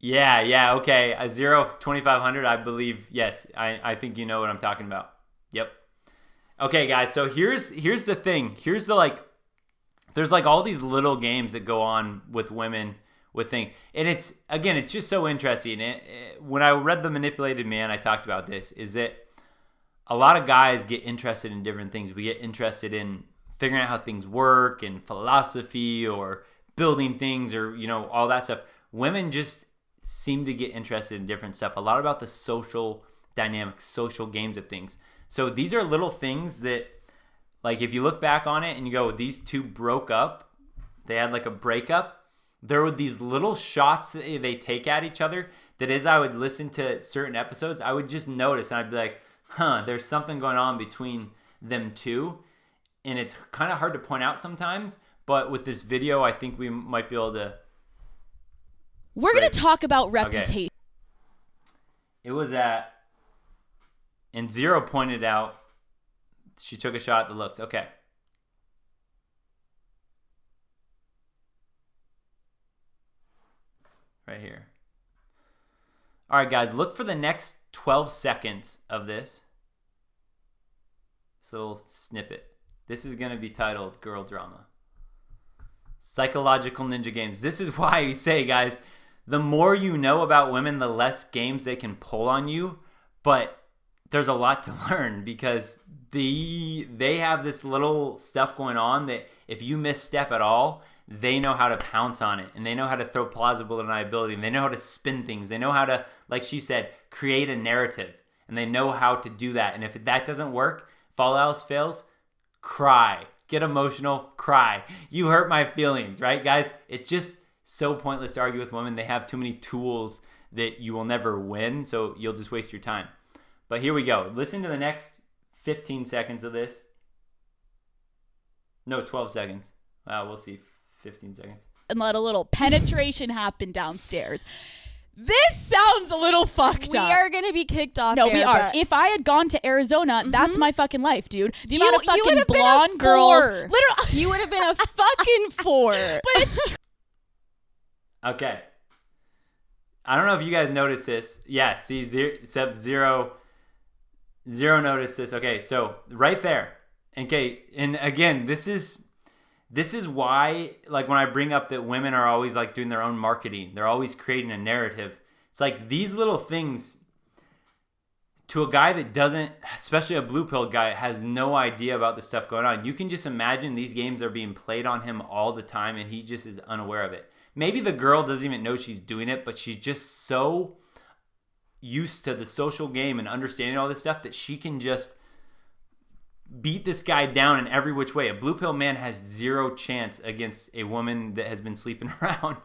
Yeah, okay. A 0 of 2,500, I believe. Yes, I think you know what I'm talking about. Yep. Okay, guys, so here's the thing. Here's the, like, there's, like, all these little games that go on with women with things. And it's just so interesting. When I read The Manipulated Man, I talked about this, is that a lot of guys get interested in different things. We get interested in figuring out how things work and philosophy or building things or, you know, all that stuff. Women just seem to get interested in different stuff. A lot about the social dynamics, social games of things. So these are little things that, like, if you look back on it and you go, these two broke up, they had like a breakup, there were these little shots that they take at each other that as I would listen to certain episodes, I would just notice and I'd be like, there's something going on between them two. And it's kind of hard to point out sometimes, but with this video, I think we might be able to. We're going to talk about reputation. Okay. It was and Zero pointed out, she took a shot at the looks. Okay. Right here. All right, guys, look for the next 12 seconds of this. This little snippet. This is going to be titled Girl Drama. Psychological Ninja Games. This is why we say, guys, the more you know about women, the less games they can pull on you. But there's a lot to learn because they have this little stuff going on that if you misstep at all, they know how to pounce on it. And they know how to throw plausible deniability. And they know how to spin things. They know how to, like she said, create a narrative. And they know how to do that. And if that doesn't work, if all else fails, cry. Get emotional, cry. You hurt my feelings, right, guys? It's just so pointless to argue with women. They have too many tools that you will never win, so you'll just waste your time. But here we go. Listen to the next 15 seconds of this. No, 12 seconds. We'll see. 15 seconds. And let a little penetration happen downstairs. This sounds a little fucked up. We are going to be kicked off. No, we are. If I had gone to Arizona, that's my fucking life, dude. The amount of fucking blonde girls. Literally. You would have been a fucking 4. But it's true. Okay. I don't know if you guys noticed this. Yeah, see, Zero noticed this. Okay, so right there. Okay, and again, this is why, like, when I bring up that women are always, like, doing their own marketing, they're always creating a narrative. It's like these little things to a guy that doesn't, especially a blue pill guy, has no idea about the stuff going on. You can just imagine these games are being played on him all the time and he just is unaware of it. Maybe the girl doesn't even know she's doing it, but she's just so used to the social game and understanding all this stuff that she can just beat this guy down in every which way. A blue pill man has zero chance against a woman that has been sleeping around.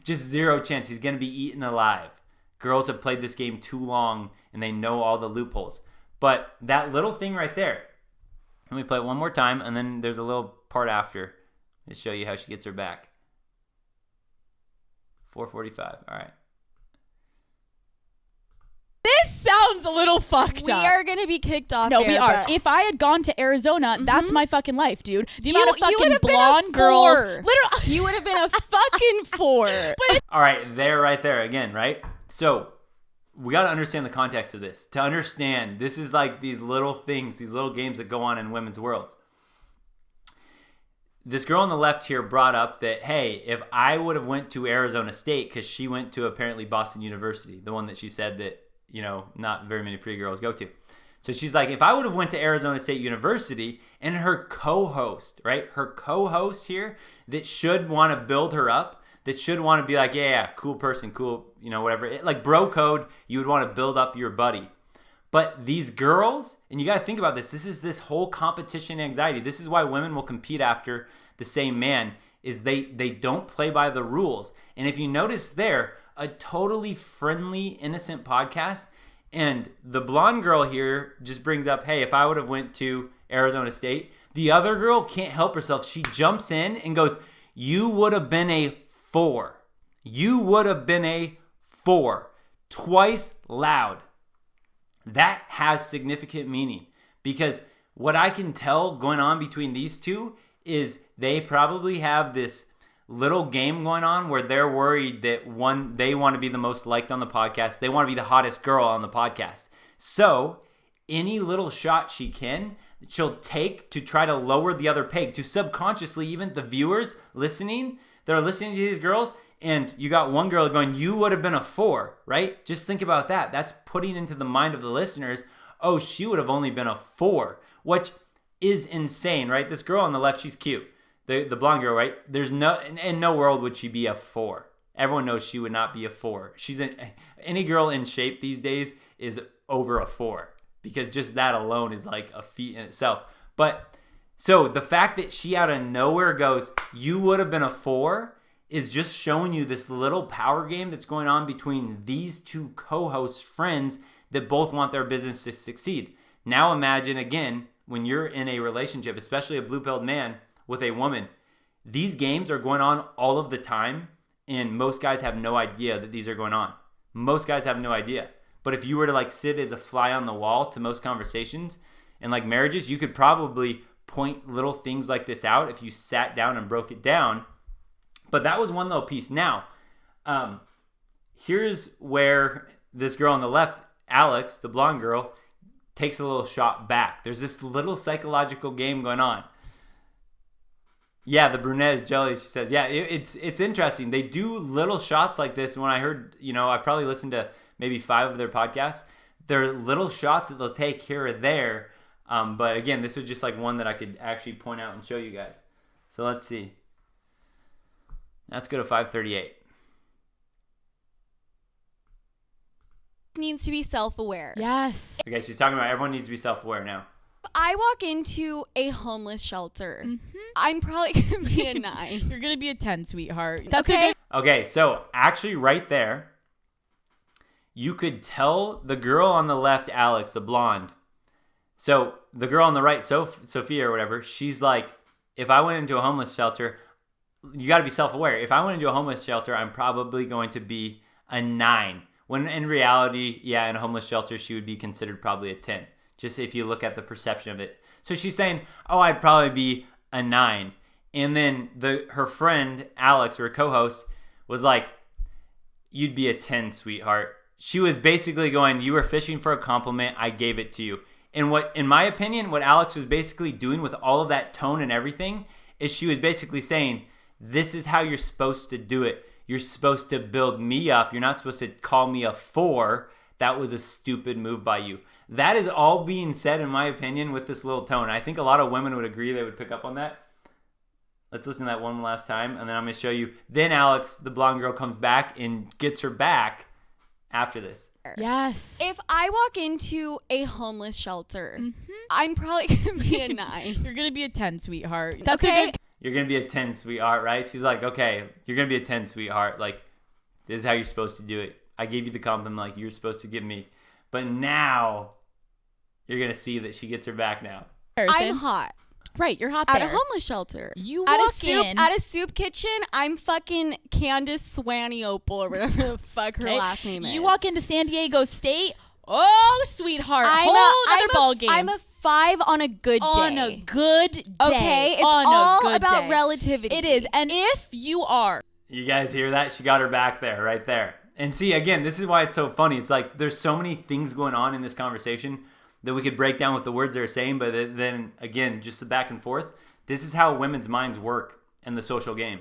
Just zero chance. He's going to be eaten alive. Girls have played this game too long and they know all the loopholes. But that little thing right there, let me play it one more time and then there's a little part after to show you how she gets her back. 4:45. All right. This sounds a little fucked up. We are going to be kicked off. No, we are. If I had gone to Arizona, that's my fucking life, dude. The amount of fucking blonde girls. Literally. You would have been a fucking 4. All right, right there again, right? So we got to understand the context of this. To understand, this is like these little things, these little games that go on in women's world. This girl on the left here brought up that, hey, if I would have went to Arizona State, because she went to apparently Boston University, the one that she said that, not very many pretty girls go to. So she's like, if I would have went to Arizona State University, and her co-host, right? Her co-host here that should want to build her up, that should want to be like, yeah, cool person, cool, whatever. Like bro code, you would want to build up your buddy. But these girls, and you got to think about this, this is this whole competition anxiety. This is why women will compete after the same man, is they don't play by the rules. And if you notice there, a totally friendly, innocent podcast, and the blonde girl here just brings up, hey, if I would have went to Arizona State, the other girl can't help herself. She jumps in and goes, you would have been a 4. You would have been a 4. Twice loud. That has significant meaning, because what I can tell going on between these two is they probably have this little game going on where they're worried that they want to be the most liked on the podcast. They want to be the hottest girl on the podcast. So any little shot she'll take to try to lower the other peg, to subconsciously, even the viewers listening, they're listening to these girls, and you got one girl going, you would have been a 4, right? Just think about that. That's putting into the mind of the listeners, oh, she would have only been a 4, which is insane, right? This girl on the left, she's cute. The blonde girl, right? There's in no world would she be a 4. Everyone knows she would not be a 4. Any girl in shape these days is over a 4, because just that alone is like a feat in itself. But so the fact that she out of nowhere goes, you would have been a 4, is just showing you this little power game that's going on between these two co-host friends that both want their business to succeed. Now imagine again, when you're in a relationship, especially a blue-pilled man with a woman, these games are going on all of the time, and most guys have no idea that these are going on. Most guys have no idea. But if you were to like sit as a fly on the wall to most conversations and like marriages, you could probably point little things like this out if you sat down and broke it down. But that was one little piece. Now, here's where this girl on the left, Alex, the blonde girl, takes a little shot back. There's this little psychological game going on. Yeah, the brunette is jelly, she says. Yeah, it's interesting. They do little shots like this. When I heard, I probably listened to maybe 5 of their podcasts. They're little shots that they'll take here or there. But again, this was just like one that I could actually point out and show you guys. So let's see. Let's go to 538. Needs to be self-aware. Yes. Okay, she's talking about everyone needs to be self-aware now. If I walk into a homeless shelter, I'm probably going to be a 9. You're going to be a 10, sweetheart. That's okay. Okay, so actually right there, you could tell the girl on the left, Alex, the blonde. So the girl on the right, Sophia or whatever, she's like, if I went into a homeless shelter, you got to be self-aware. If I went into a homeless shelter, I'm probably going to be a 9. When in reality, yeah, in a homeless shelter, she would be considered probably a 10. Just if you look at the perception of it. So she's saying, oh, I'd probably be a 9. And then her friend, Alex, her co-host, was like, you'd be a 10, sweetheart. She was basically going, you were fishing for a compliment, I gave it to you. And what, in my opinion, what Alex was basically doing with all of that tone and everything is she was basically saying, this is how you're supposed to do it. You're supposed to build me up. You're not supposed to call me a 4. That was a stupid move by you. That is all being said, in my opinion, with this little tone. I think a lot of women would agree, they would pick up on that. Let's listen to that one last time, and then I'm going to show you. Then Alex, the blonde girl, comes back and gets her back after this. Yes. If I walk into a homeless shelter, I'm probably going to be a 9. You're going to be a 10, sweetheart. That's okay. You're going to be a 10, sweetheart, right? She's like, okay, you're going to be a 10, sweetheart. Like, this is how you're supposed to do it. I gave you the compliment like you're supposed to give me. But now, you're going to see that she gets her back now. I'm hot. Right, you're hot At there. a homeless shelter. You at walk in. At a soup kitchen, I'm fucking Candace Swanny-Opal or whatever the fuck her last name is. You walk into San Diego State, oh, sweetheart, whole other ball game. I'm a 5 on a good day. On a good day. Okay, it's all about relativity. It is, and if you are. You guys hear that? She got her back there, right there. And see, again, this is why it's so funny. It's like there's so many things going on in this conversation that we could break down with the words they're saying, but then again, just the back and forth. This is how women's minds work in the social game.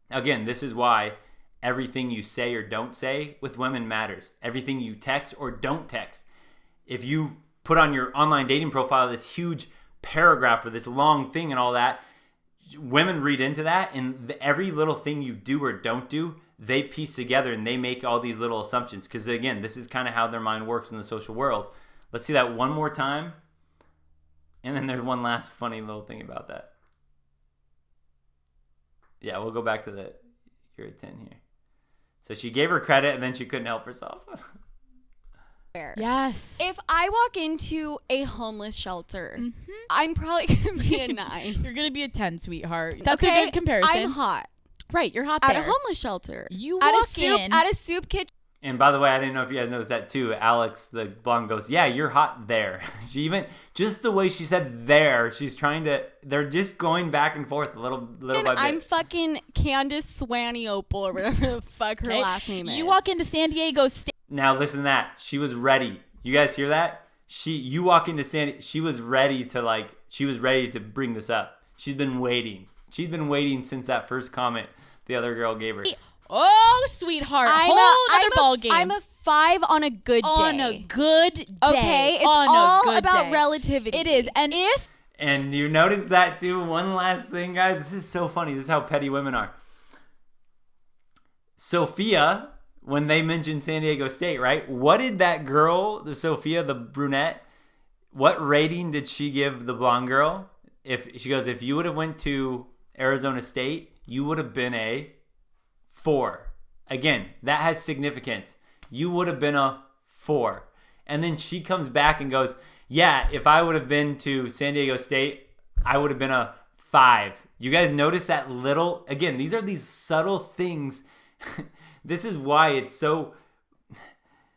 Again, this is why everything you say or don't say with women matters. Everything you text or don't text. If you put on your online dating profile this huge paragraph or this long thing and all that, women read into that, and every little thing you do or don't do, they piece together and they make all these little assumptions. Because again, this is kind of how their mind works in the social world. Let's see that one more time. And then there's one last funny little thing about that. Yeah, we'll go back to the Youre 10 here. So she gave her credit and then she couldn't help herself. Yes. If I walk into a homeless shelter, I'm probably going to be a 9. You're going to be a 10, sweetheart. That's okay? a good comparison. I'm hot. Right, you're hot At there. a homeless shelter. You at walk in. At a soup kitchen. And by the way, I didn't know if you guys noticed that too. Alex, the blonde, goes, yeah, you're hot there. She even, just the way she said there, she's trying to, they're just going back and forth little by bit. I'm fucking Candace Swanny-Opal or whatever the fuck her last name is. You walk into San Diego State. Now listen to that. She was ready. You guys hear that? You walk into she was ready to bring this up. She's been waiting. She's been waiting since that first comment the other girl gave her. Oh, sweetheart. Whole other ball game. I'm a 5 on a good day. On a good day. Okay? It's on all a good about day. relativity. It is. And you notice that too. One last thing, guys. This is so funny. This is how petty women are. Sophia, when they mentioned San Diego State, right? What did that girl, the Sophia, the brunette, what rating did she give the blonde girl? If she goes, if you would have went to Arizona State, you would have been a 4. Again, that has significance. You would have been a 4. And then she comes back and goes, yeah, if I would have been to San Diego State, I would have been a 5. You guys notice that little, again, these are these subtle things. This is why it's so,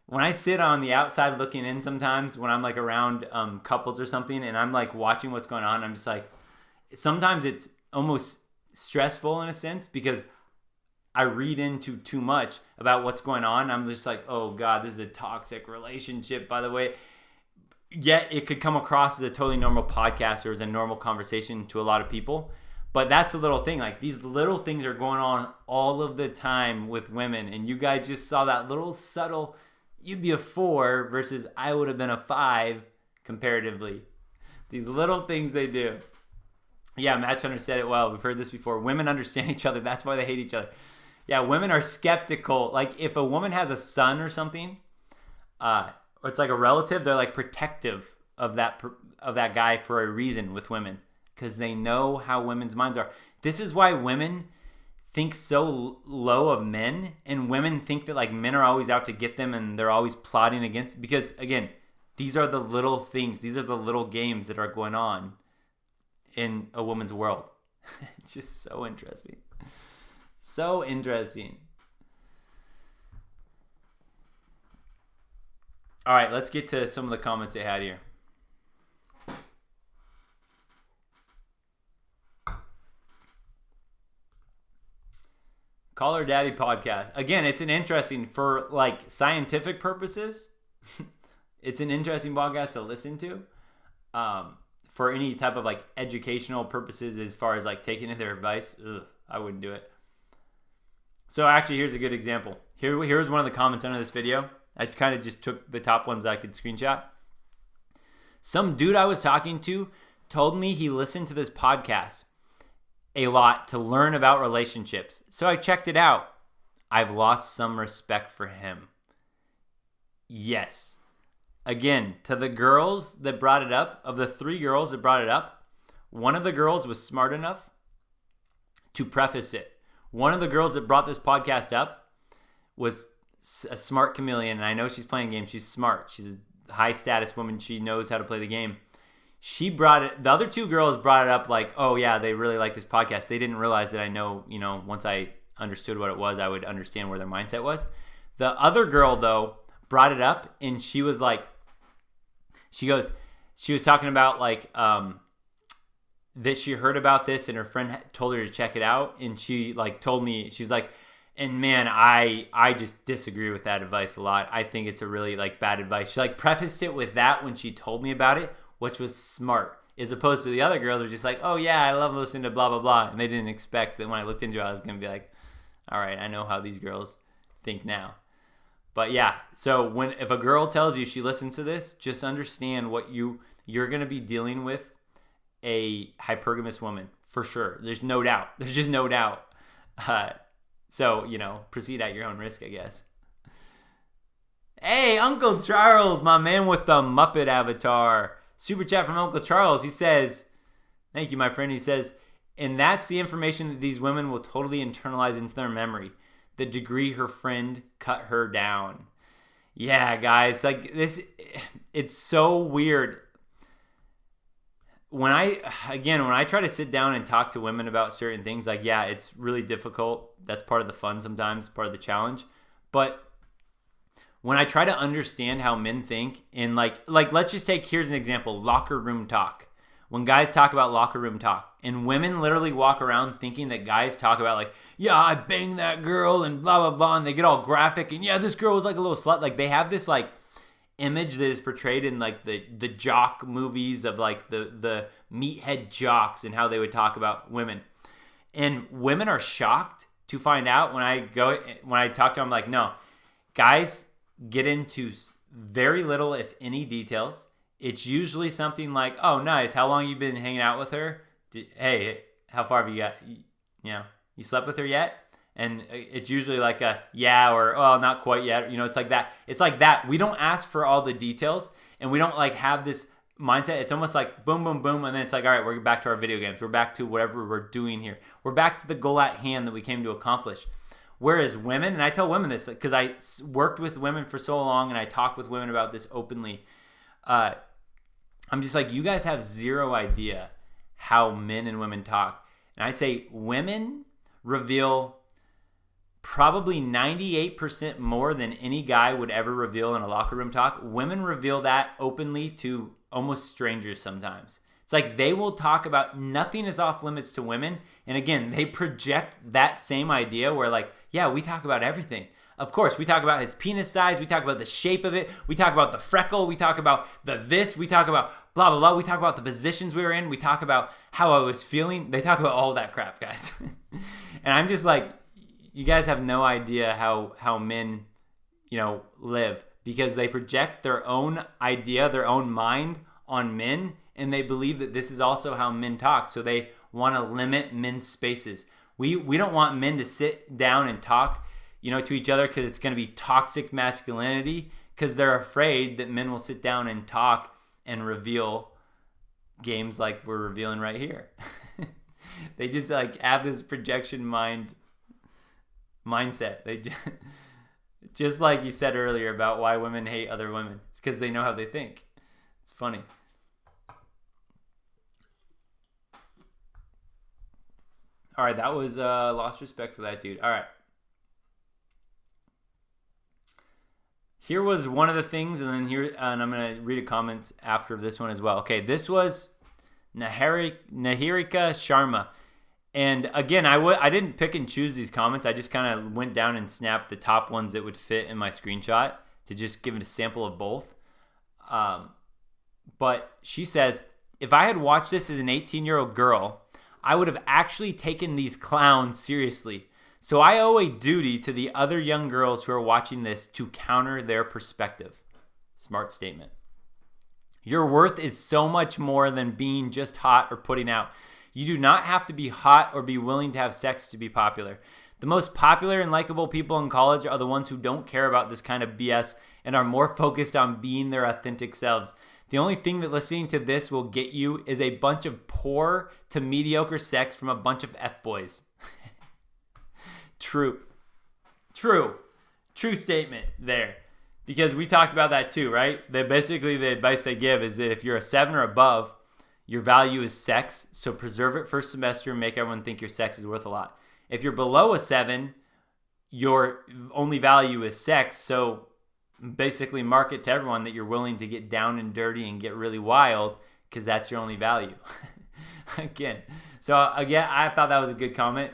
when I sit on the outside looking in sometimes, when I'm like around couples or something and I'm like watching what's going on, I'm just like, sometimes it's almost stressful in a sense because I read into too much about what's going on. I'm just like, oh God, this is a toxic relationship, by the way. Yet it could come across as a totally normal podcast or as a normal conversation to a lot of people. But that's the little thing. Like these little things are going on all of the time with women. And you guys just saw that little subtle, you'd be a 4 versus I would have been a 5 comparatively. These little things they do. Yeah, Match Hunter said it well. We've heard this before. Women understand each other. That's why they hate each other. Yeah, women are skeptical. Like if a woman has a son or something, or it's like a relative, they're like protective of that guy for a reason with women because they know how women's minds are. This is why women think so low of men, and women think that like men are always out to get them and they're always plotting against. Because again, these are the little things. These are the little games that are going on in a woman's world. It's just so interesting. So interesting. All right, let's get to some of the comments they had here. Call Her Daddy podcast. Again, it's an interesting, for like scientific purposes, it's an interesting podcast to listen to. For any type of like educational purposes, as far as like taking in their advice, I wouldn't do it. So actually, here's a good example. Here's one of the comments under this video. I kind of just took the top ones I could screenshot. Some dude I was talking to told me he listened to this podcast a lot to learn about relationships. So I checked it out. I've lost some respect for him. Yes. Again, to the girls that brought it up, of the 3 girls that brought it up, one of the girls was smart enough to preface it. One of the girls that brought this podcast up was a smart chameleon, and I know she's playing games. She's smart. She's a high status woman. She knows how to play the game. She brought it. The other 2 girls brought it up like, oh yeah, they really like this podcast. They didn't realize that I know, once I understood what it was, I would understand where their mindset was. The other girl though brought it up, and she was like, she was talking about like that she heard about this and her friend told her to check it out, and she like told me, she's like, And man, I just disagree with that advice a lot. I think it's a really like bad advice. She like prefaced it with that when she told me about it, which was smart. As opposed to the other girls are just like, oh yeah, I love listening to blah, blah, blah. And they didn't expect that when I looked into it, I was going to be like, all right, I know how these girls think now. But yeah, so if a girl tells you she listens to this, just understand what you're going to be dealing with a hypergamous woman for sure. There's no doubt. There's just no doubt. So, proceed at your own risk, I guess. Hey, Uncle Charles, my man with the Muppet avatar. Super chat from Uncle Charles. He says, thank you, my friend. He says, and that's the information that these women will totally internalize into their memory. The degree her friend cut her down. Yeah, guys, like this, it's so weird. When I try to sit down and talk to women about certain things, like, yeah, it's really difficult. That's part of the fun sometimes, part of the challenge. But when I try to understand how men think in like let's just take, here's an example, locker room talk. When guys talk about locker room talk and women literally walk around thinking that guys talk about like, yeah, I banged that girl and blah, blah, blah. And they get all graphic and yeah, this girl was like a little slut. Like they have this like image that is portrayed in like the jock movies of like the meathead jocks and how they would talk about women. And women are shocked to find out when I talk to them, like, no, guys get into very little, if any, details. It's usually something like, oh, nice, how long you been hanging out with her? Hey, how far have you got? You slept with her yet? And it's usually like a yeah, or oh, not quite yet. It's like that. It's like that. We don't ask for all the details, and we don't like have this mindset. It's almost like boom, boom, boom, and then it's like, all right, we're back to our video games. We're back to whatever we're doing here. We're back to the goal at hand that we came to accomplish. Whereas women, and I tell women this because I worked with women for so long, and I talk with women about this openly. I'm just like, you guys have zero idea how men and women talk. And I'd say women reveal probably 98% more than any guy would ever reveal in a locker room talk. Women reveal that openly to almost strangers sometimes. It's like they will talk about nothing is off limits to women. And again, they project that same idea where like, yeah, we talk about everything. Of course, we talk about his penis size. We talk about the shape of it. We talk about the freckle. We talk about the this. We talk about blah, blah, blah. We talk about the positions we were in. We talk about how I was feeling. They talk about all that crap, guys. And I'm just like, you guys have no idea how men, live, because they project their own idea, their own mind on men, and they believe that this is also how men talk. So they want to limit men's spaces. We don't want men to sit down and talk, to each other because it's going to be toxic masculinity, because they're afraid that men will sit down and talk and reveal games like we're revealing right here. They just like have this projection mindset. They just like you said earlier about why women hate other women. It's because they know how they think. It's funny. All right, that was lost respect for that dude. All right. Here was one of the things, and I'm going to read a comment after this one as well. Okay, this was Nahirika Sharma. And again, I didn't pick and choose these comments. I just kind of went down and snapped the top ones that would fit in my screenshot to just give it a sample of both. But she says, if I had watched this as an 18-year-old girl, I would have actually taken these clowns seriously. So I owe a duty to the other young girls who are watching this to counter their perspective. Smart statement. Your worth is so much more than being just hot or putting out. You do not have to be hot or be willing to have sex to be popular. The most popular and likable people in college are the ones who don't care about this kind of BS and are more focused on being their authentic selves. The only thing that listening to this will get you is a bunch of poor to mediocre sex from a bunch of F-boys. True statement there, because we talked about that too, right? That basically the advice they give is that if you're a 7 or above, your value is sex, so preserve it first semester and make everyone think your sex is worth a lot. If you're below a 7, your only value is sex, so basically market to everyone that you're willing to get down and dirty and get really wild, because that's your only value. Again, I thought that was a good comment.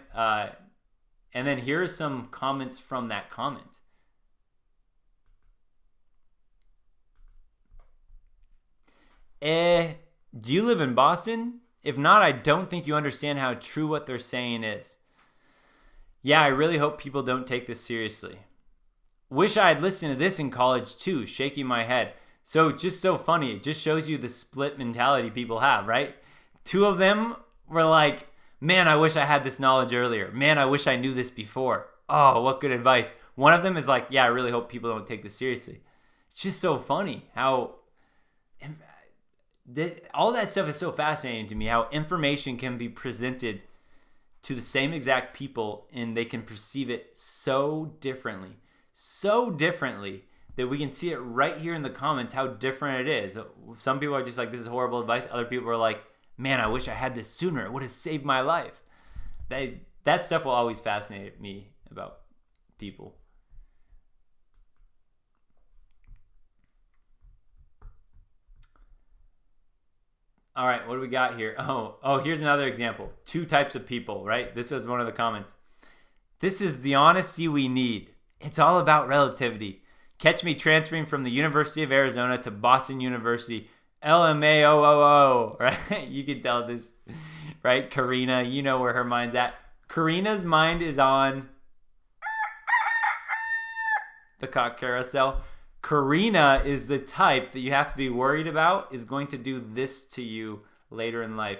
And then here are some comments from that comment. Do you live in Boston? If not, I don't think you understand how true what they're saying is. Yeah, I really hope people don't take this seriously. Wish I had listened to this in college too, shaking my head. So just so funny. It just shows you the split mentality people have, right? Two of them were like, man, I wish I had this knowledge earlier. Man, I wish I knew this before. Oh, what good advice. One of them is like, yeah, I really hope people don't take this seriously. It's just so funny how all that stuff is so fascinating to me, how information can be presented to the same exact people and they can perceive it so differently that we can see it right here in the comments how different it is. Some people are just like, this is horrible advice. Other people are like, man, I wish I had this sooner. It would have saved my life. That stuff will always fascinate me about people. All right, what do we got here? Oh, here's another example. 2 types of people, right? This was one of the comments. This is the honesty we need. It's all about relativity. Catch me transferring from the University of Arizona to Boston University. LMAOOO, right? You can tell this, right? Karina, you know where her mind's at. Karina's mind is on the cock carousel. Karina is the type that you have to be worried about is going to do this to you later in life.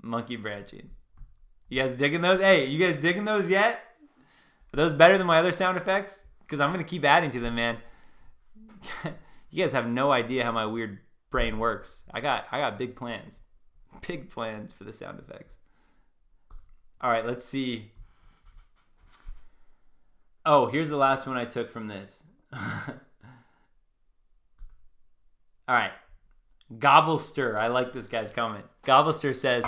Monkey branching. You guys digging those? Hey, you guys digging those yet? Are those better than my other sound effects? Because I'm going to keep adding to them, man. You guys have no idea how my weird brain works. I got big plans. Big plans for the sound effects. All right, let's see. Oh, here's the last one I took from this. All right. Gobblester. I like this guy's comment. Gobblester says,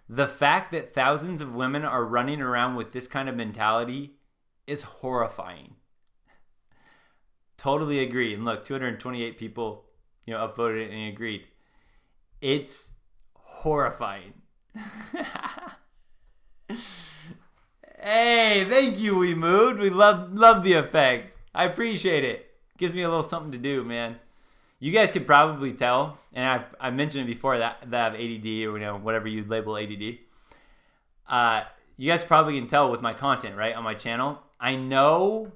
the fact that thousands of women are running around with this kind of mentality is horrifying. Totally agree. And look, 228 people, upvoted it and agreed. It's horrifying. Hey, thank you, We Moved. We love the effects. I appreciate it. Gives me a little something to do, man. You guys could probably tell, and I mentioned it before that I have ADD or whatever you label ADD. You guys probably can tell with my content, right, on my channel. I know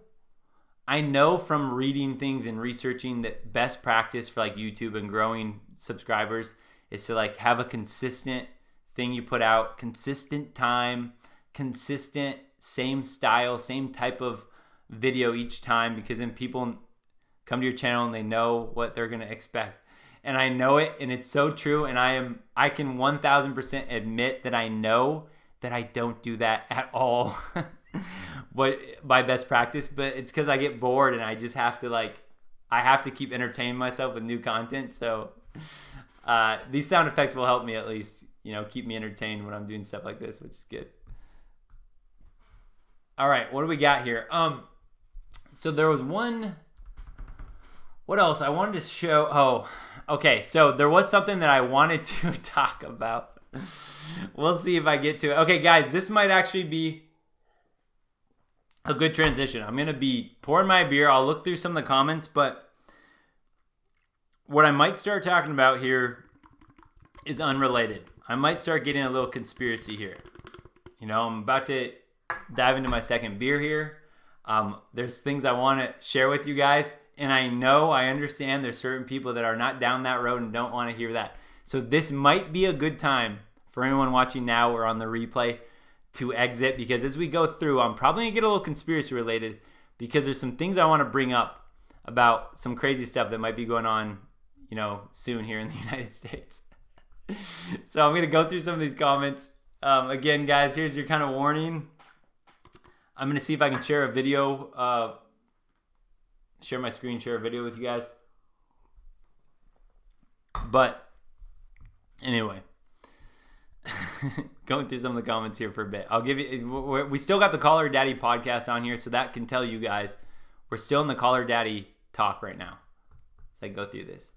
from reading things and researching that best practice for like YouTube and growing subscribers is to like have a consistent thing you put out, consistent time, consistent, same style, same type of video each time, because then people come to your channel and they know what they're going to expect. And I know it, and it's so true, and I can 1000% admit that I know that I don't do that at all. But by best practice, but it's because I get bored and I just have to I have to keep entertaining myself with new content. So these sound effects will help me at least, keep me entertained when I'm doing stuff like this, which is good. All right, what do we got here? So there was one. What else? I wanted to show. Oh, okay. So there was something that I wanted to talk about. We'll see if I get to it. Okay, guys, this might actually be a good transition. I'm going to be pouring my beer. I'll look through some of the comments, but what I might start talking about here is unrelated. I might start getting a little conspiracy here. I'm about to dive into my second beer here. There's things I want to share with you guys, and I understand there's certain people that are not down that road and don't want to hear that. So this might be a good time for anyone watching now or on the replay to exit, because as we go through, I'm probably going to get a little conspiracy related, because there's some things I want to bring up about some crazy stuff that might be going on, soon here in the United States. So I'm going to go through some of these comments. Again, guys, here's your kind of warning. I'm going to see if I can share a video, share my screen, share a video with you guys. But anyway, going through some of the comments here for a bit. I'll give you, we still got the Caller Daddy podcast on here, so that can tell you guys we're still in the Caller Daddy talk right now as I go through this.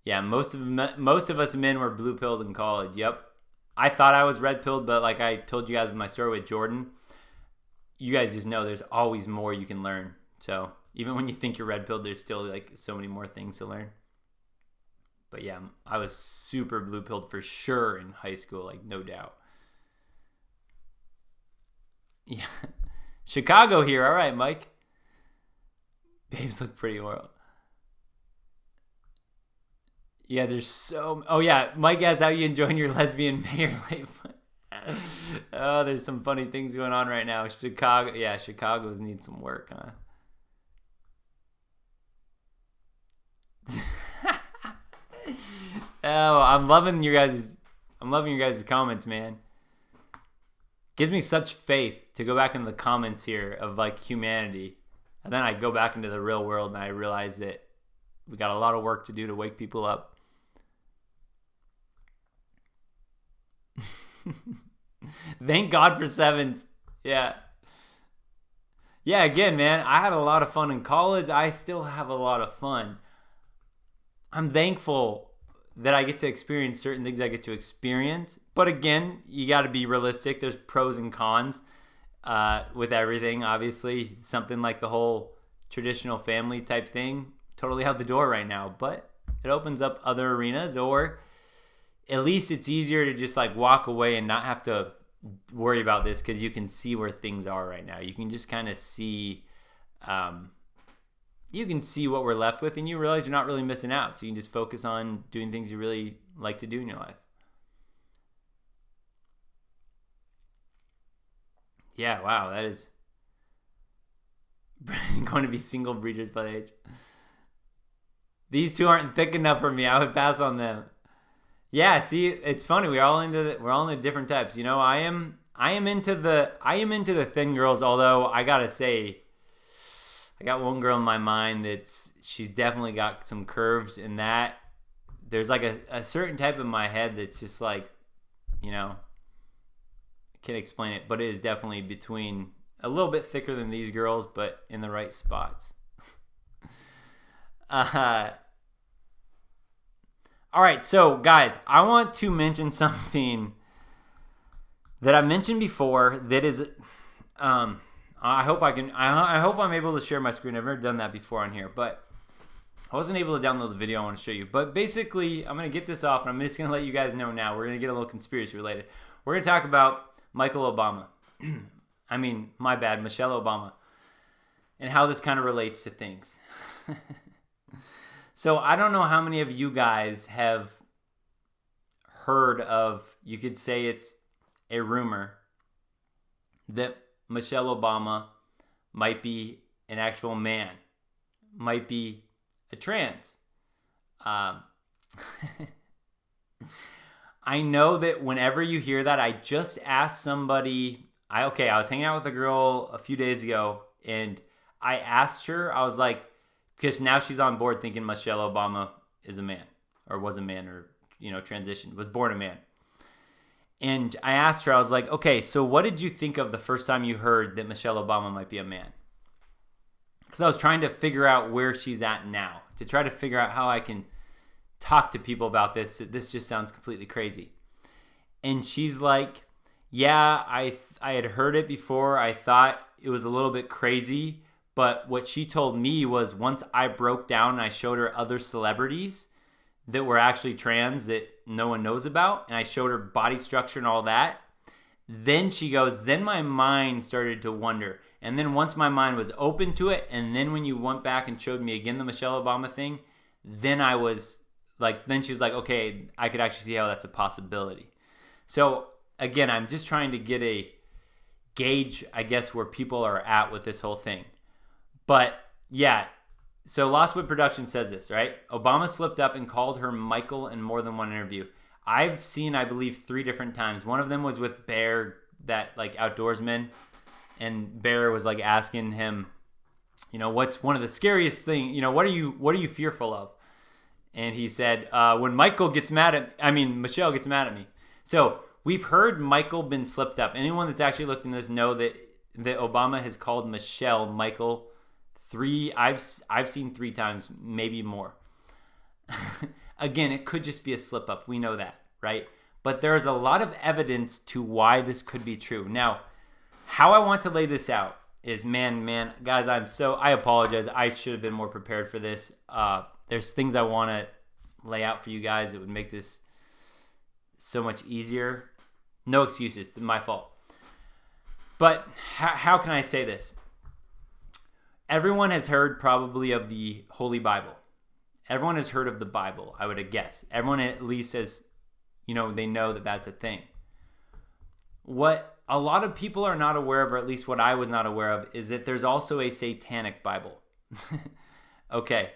Yeah, most of us men were blue-pilled in college. Yep. I thought I was red pilled, but like I told you guys in my story with Jordan, you guys just know there's always more you can learn. So even when you think you're red pilled, there's still like so many more things to learn. But yeah, I was super blue pilled for sure in high school, like no doubt. Yeah. Chicago here. All right, Mike. Babes look pretty well. Yeah, there's so... Oh, yeah. Mike asks how you enjoying your lesbian mayor life. Oh, there's some funny things going on right now. Chicago. Yeah, Chicago's need some work, huh? Oh, I'm loving your guys' comments, man. Gives me such faith to go back into the comments here of like humanity. And then I go back into the real world and I realize that we got a lot of work to do to wake people up. Thank God for sevens. Yeah. Yeah, again, man, I had a lot of fun in college. I still have a lot of fun. I'm thankful that I get to experience certain things I get to experience. But again, you got to be realistic. There's pros and cons with everything. Obviously, something like the whole traditional family type thing, totally out the door right now. But it opens up other arenas, or at least it's easier to just like walk away and not have to worry about this because you can see where things are right now. You can just kind of see... you can see what we're left with, and you realize you're not really missing out. So you can just focus on doing things you really like to do in your life. Yeah, wow, that is going to be single breeders by the age. These two aren't thick enough for me. I would pass on them. Yeah, see, it's funny. We're all into the different types. You know, I am into the thin girls. Although I gotta say, I got one girl in my mind she's definitely got some curves in that. There's like a certain type in my head that's just like, you know, I can't explain it, but it is definitely between a little bit thicker than these girls, but in the right spots. All right, so guys, I want to mention something that I mentioned before that is, I hope I'm able to share my screen. I've never done that before on here, but I wasn't able to download the video I want to show you. But basically, I'm going to get this off, and I'm just going to let you guys know now. We're going to get a little conspiracy related. We're going to talk about Michael Obama. I mean, my bad, Michelle Obama, and how this kind of relates to things. So I don't know how many of you guys have heard of, you could say it's a rumor, that Michelle Obama might be an actual man, might be a trans. I know that whenever you hear that, I just asked somebody, I was hanging out with a girl a few days ago, and I asked her, I was like, because now she's on board thinking Michelle Obama is a man, or was a man, or, you know, transitioned, was born a man. And I asked her, I was like, okay, so what did you think of the first time you heard that Michelle Obama might be a man? Because I was trying to figure out where she's at now, to try to figure out how I can talk to people about this. This just sounds completely crazy. And she's like, yeah, I had heard it before. I thought it was a little bit crazy. But what she told me was once I broke down and I showed her other celebrities that were actually trans that no one knows about, and I showed her body structure and all that, then she goes, then my mind started to wonder. And then once my mind was open to it, and then when you went back and showed me again the Michelle Obama thing, then I was like, then she was like, okay, I could actually see how that's a possibility. So again, I'm just trying to get a gauge, I guess, where people are at with this whole thing. But yeah, so Lostwood Production says this, right? Obama slipped up and called her Michael in more than one interview. I've seen, I believe, 3 different times. One of them was with Bear, that like outdoorsman, and Bear was like asking him, you know, what's one of the scariest things, you know, what are you fearful of? And he said, when Michelle gets mad at me. So we've heard Michael been slipped up. Anyone that's actually looked into this know that Obama has called Michelle Michael 3. I've seen 3 times, maybe more. Again, it could just be a slip up. We know that, right? but there is a lot of evidence to why this could be true. Now, how I want to lay this out is, guys, I apologize. I should have been more prepared for this. There's things I want to lay out for you guys that would make this so much easier. No excuses. It's my fault. But how can I say this? Everyone has heard probably of the Holy Bible. Everyone has heard of the Bible, I would guess. Everyone at least has, they know that that's a thing. What a lot of people are not aware of, or at least what I was not aware of, is that there's also a satanic Bible. Okay.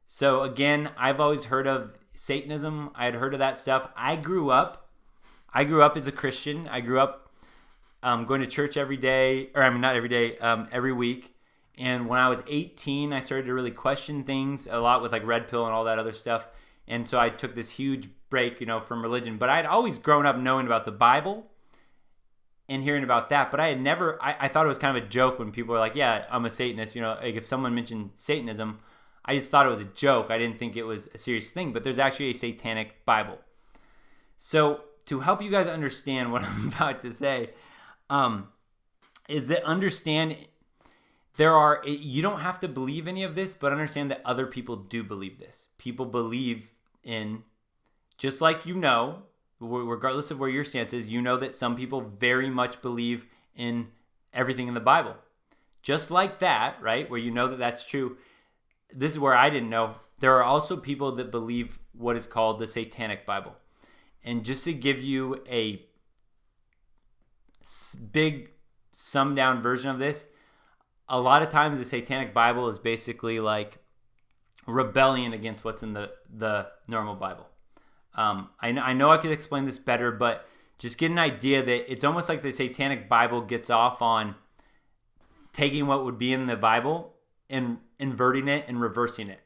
So again, I've always heard of Satanism. I had heard of that stuff. I grew up as a Christian. I grew up going to church every day, not every day, every week. And when I was 18, I started to really question things a lot with like red pill and all that other stuff. And so I took this huge break, from religion. But I had always grown up knowing about the Bible and hearing about that. But I had never, I thought it was kind of a joke when people were like, yeah, I'm a Satanist. Like if someone mentioned Satanism, I just thought it was a joke. I didn't think it was a serious thing. But there's actually a satanic Bible. So to help you guys understand what I'm about to say, is that understand you don't have to believe any of this, but understand that other people do believe this. People believe in, just like regardless of where your stance is, that some people very much believe in everything in the Bible. Just like that, right, where that that's true. This is where I didn't know. There are also people that believe what is called the Satanic Bible. And just to give you a big summed down version of this, a lot of times the Satanic Bible is basically like rebellion against what's in the normal Bible. I know I could explain this better, but just get an idea that it's almost like the Satanic Bible gets off on taking what would be in the Bible and inverting it and reversing it.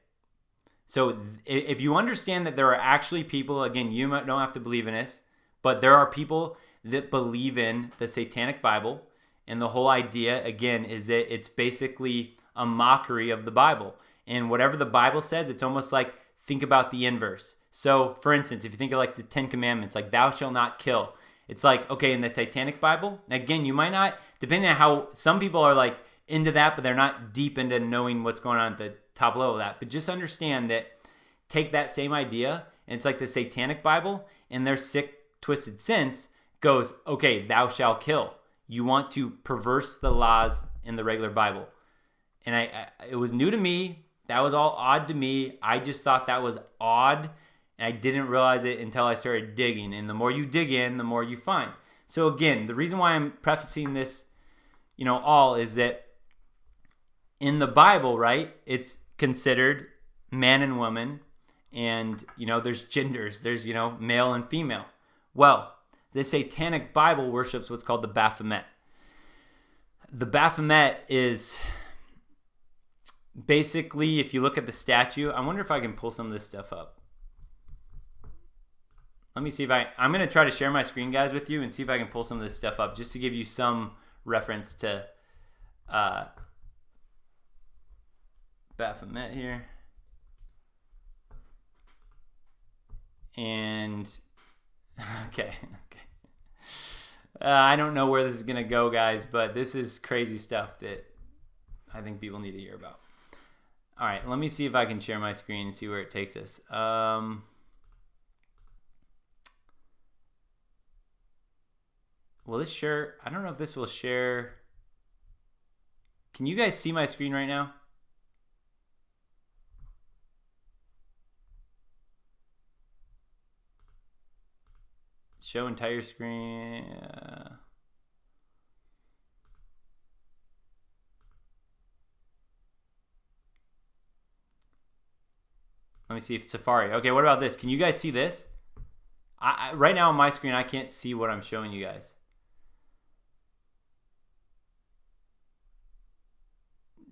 So if you understand that there are actually people, again, you don't have to believe in this, but there are people that believe in the Satanic Bible. And the whole idea, again, is that it's basically a mockery of the Bible. And whatever the Bible says, it's almost like, think about the inverse. So, for instance, if you think of like the 10 Commandments, like thou shalt not kill. It's like, okay, in the Satanic Bible, and again, you might not, depending on how, some people are like into that, but they're not deep into knowing what's going on at the top level of that. But just understand that, take that same idea, and it's like the Satanic Bible, and their sick, twisted sense goes, okay, thou shalt kill. You want to perverse the laws in the regular Bible. And it was new to me. That was all odd to me. I just thought that was odd. And I didn't realize it until I started digging. And the more you dig in, the more you find. So again, the reason why I'm prefacing this, all is that in the Bible, right, it's considered man and woman. And, there's genders. There's, male and female. Well, the Satanic Bible worships what's called the Baphomet. The Baphomet is basically, if you look at the statue, I wonder if I can pull some of this stuff up. Let me see if I'm going to try to share my screen, guys, with you and see if I can pull some of this stuff up just to give you some reference to Baphomet here. And, okay. I don't know where this is going to go, guys, but this is crazy stuff that I think people need to hear about. All right, let me see if I can share my screen and see where it takes us. Will this share? I don't know if this will share. Can you guys see my screen right now? Show entire screen. Let me see if Safari. Okay, what about this? Can you guys see this? Right now on my screen, I can't see what I'm showing you guys.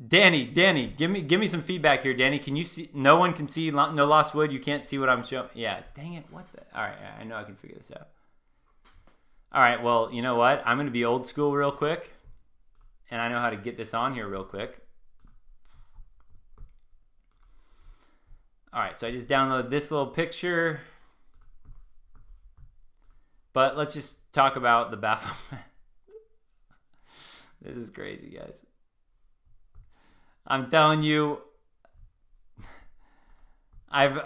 Danny, give me some feedback here, Danny. Can you see? No one can see. No Lost Wood. You can't see what I'm showing. Yeah, dang it. What the? All right, I know I can figure this out. All right, well, you know what? I'm going to be old school real quick, and I know how to get this on here real quick. All right, so I just downloaded this little picture. But let's just talk about the Baphomet. This is crazy, guys. I'm telling you, I've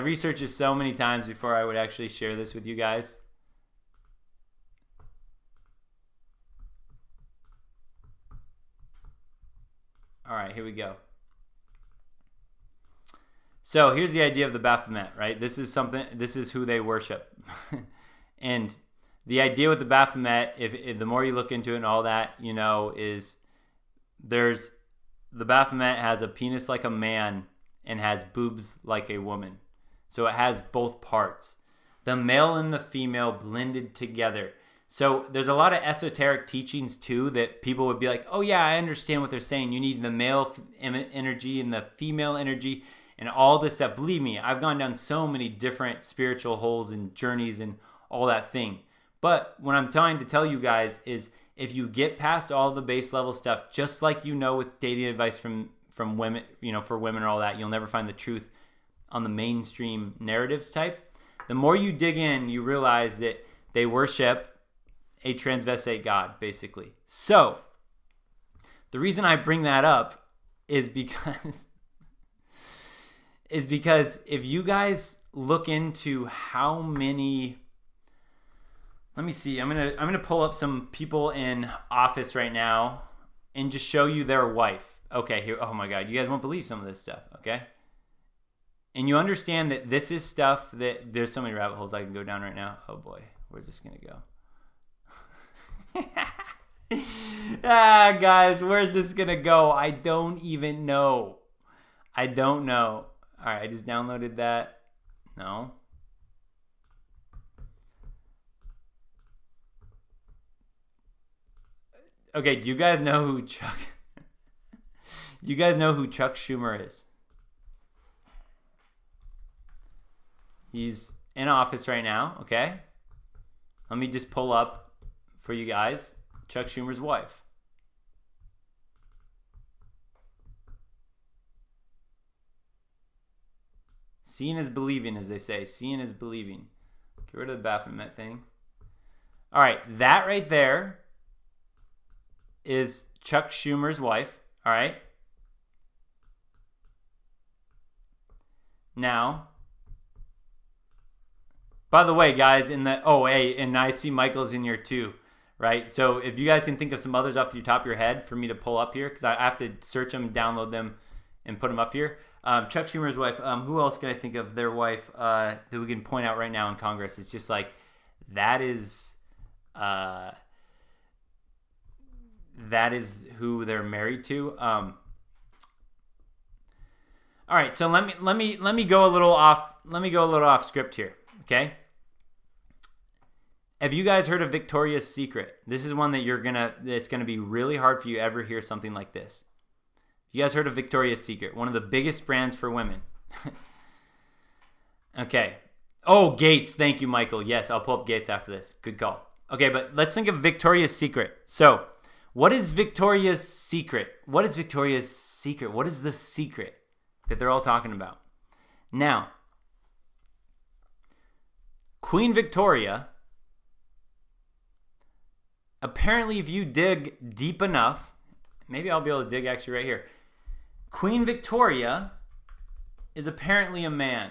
researched this so many times before I would actually share this with you guys. All right, here we go. So here's the idea of the Baphomet, right? This is who they worship. And the idea with the Baphomet, if the more you look into it and all that, you know, is the Baphomet has a penis like a man and has boobs like a woman. So it has both parts. The male and the female blended together. So there's a lot of esoteric teachings too that people would be like, oh yeah, I understand what they're saying. You need the male energy and the female energy and all this stuff. Believe me, I've gone down so many different spiritual holes and journeys and all that thing. But what I'm trying to tell you guys is if you get past all the base level stuff, just like you know with dating advice from women, you know, for women or all that, you'll never find the truth on the mainstream narratives type. The more you dig in, you realize that they worship a transvestite god, basically. So the reason I bring that up is because if you guys look into how many, let me see, I'm gonna pull up some people in office right now and just show you their wife. Okay, here, oh my God, you guys won't believe some of this stuff, okay? And you understand that this is stuff that there's so many rabbit holes I can go down right now. Oh boy, where's this gonna go? Guys, where's this gonna go? I don't even know. I don't know. All right, I just downloaded that. No. Okay, do you guys know who Chuck? Do you guys know who Chuck Schumer is? He's in office right now, okay? Let me just pull up for you guys Chuck Schumer's wife. Seeing is believing, as they say. Seeing is believing. Get rid of the Baphomet thing. All right, that right there is Chuck Schumer's wife. All right. Now, by the way, guys, and I see Michael's in here too, right? So if you guys can think of some others off the top of your head for me to pull up here, because I have to search them, download them, and put them up here. Chuck Schumer's wife. Who else can I think of? Their wife that we can point out right now in Congress. It's just like that is who they're married to. All right, so let me go a little off. Let me go a little off script here. Okay. Have you guys heard of Victoria's Secret? This is one that it's gonna be really hard for you to ever hear something like this. You guys heard of Victoria's Secret? One of the biggest brands for women. Okay. Oh, Gates. Thank you, Michael. Yes, I'll pull up Gates after this. Good call. Okay, but let's think of Victoria's Secret. So, what is Victoria's Secret? What is Victoria's Secret? What is the secret that they're all talking about? Now, Queen Victoria, apparently if you dig deep enough, maybe I'll be able to dig actually right here. Queen Victoria is apparently a man.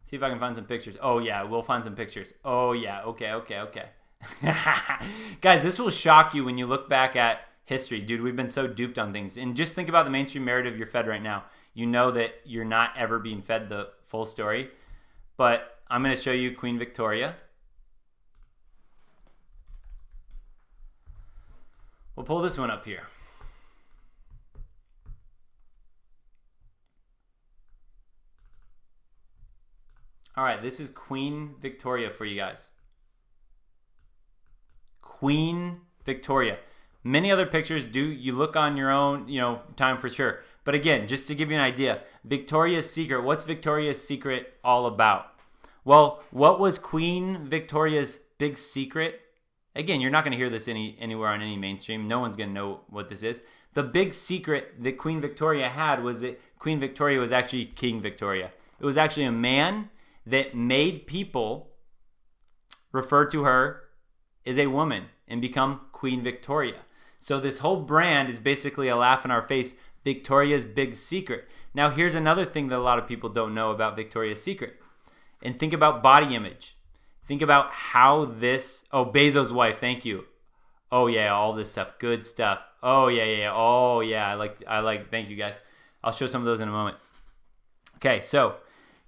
See if I can find some pictures. Oh yeah, we'll find some pictures. Oh yeah, okay. Guys, this will shock you when you look back at history. Dude, we've been so duped on things. And just think about the mainstream narrative you're fed right now. You know that you're not ever being fed the full story. But I'm going to show you Queen Victoria. We'll pull this one up here. All right, this is Queen Victoria for you guys. Queen Victoria. Many other pictures you look on your own, time for sure. But again, just to give you an idea, Victoria's Secret, what's Victoria's Secret all about? Well, what was Queen Victoria's big secret? Again, you're not going to hear this anywhere on any mainstream. No one's going to know what this is. The big secret that Queen Victoria had was that Queen Victoria was actually King Victoria. It was actually a man that made people refer to her as a woman and become Queen Victoria. So this whole brand is basically a laugh in our face, Victoria's big secret. Now here's another thing that a lot of people don't know about Victoria's Secret. And think about body image. Think about how this, Bezos' wife, thank you. Oh yeah, all this stuff, good stuff. Oh yeah. Oh yeah, I like, thank you guys. I'll show some of those in a moment. Okay, so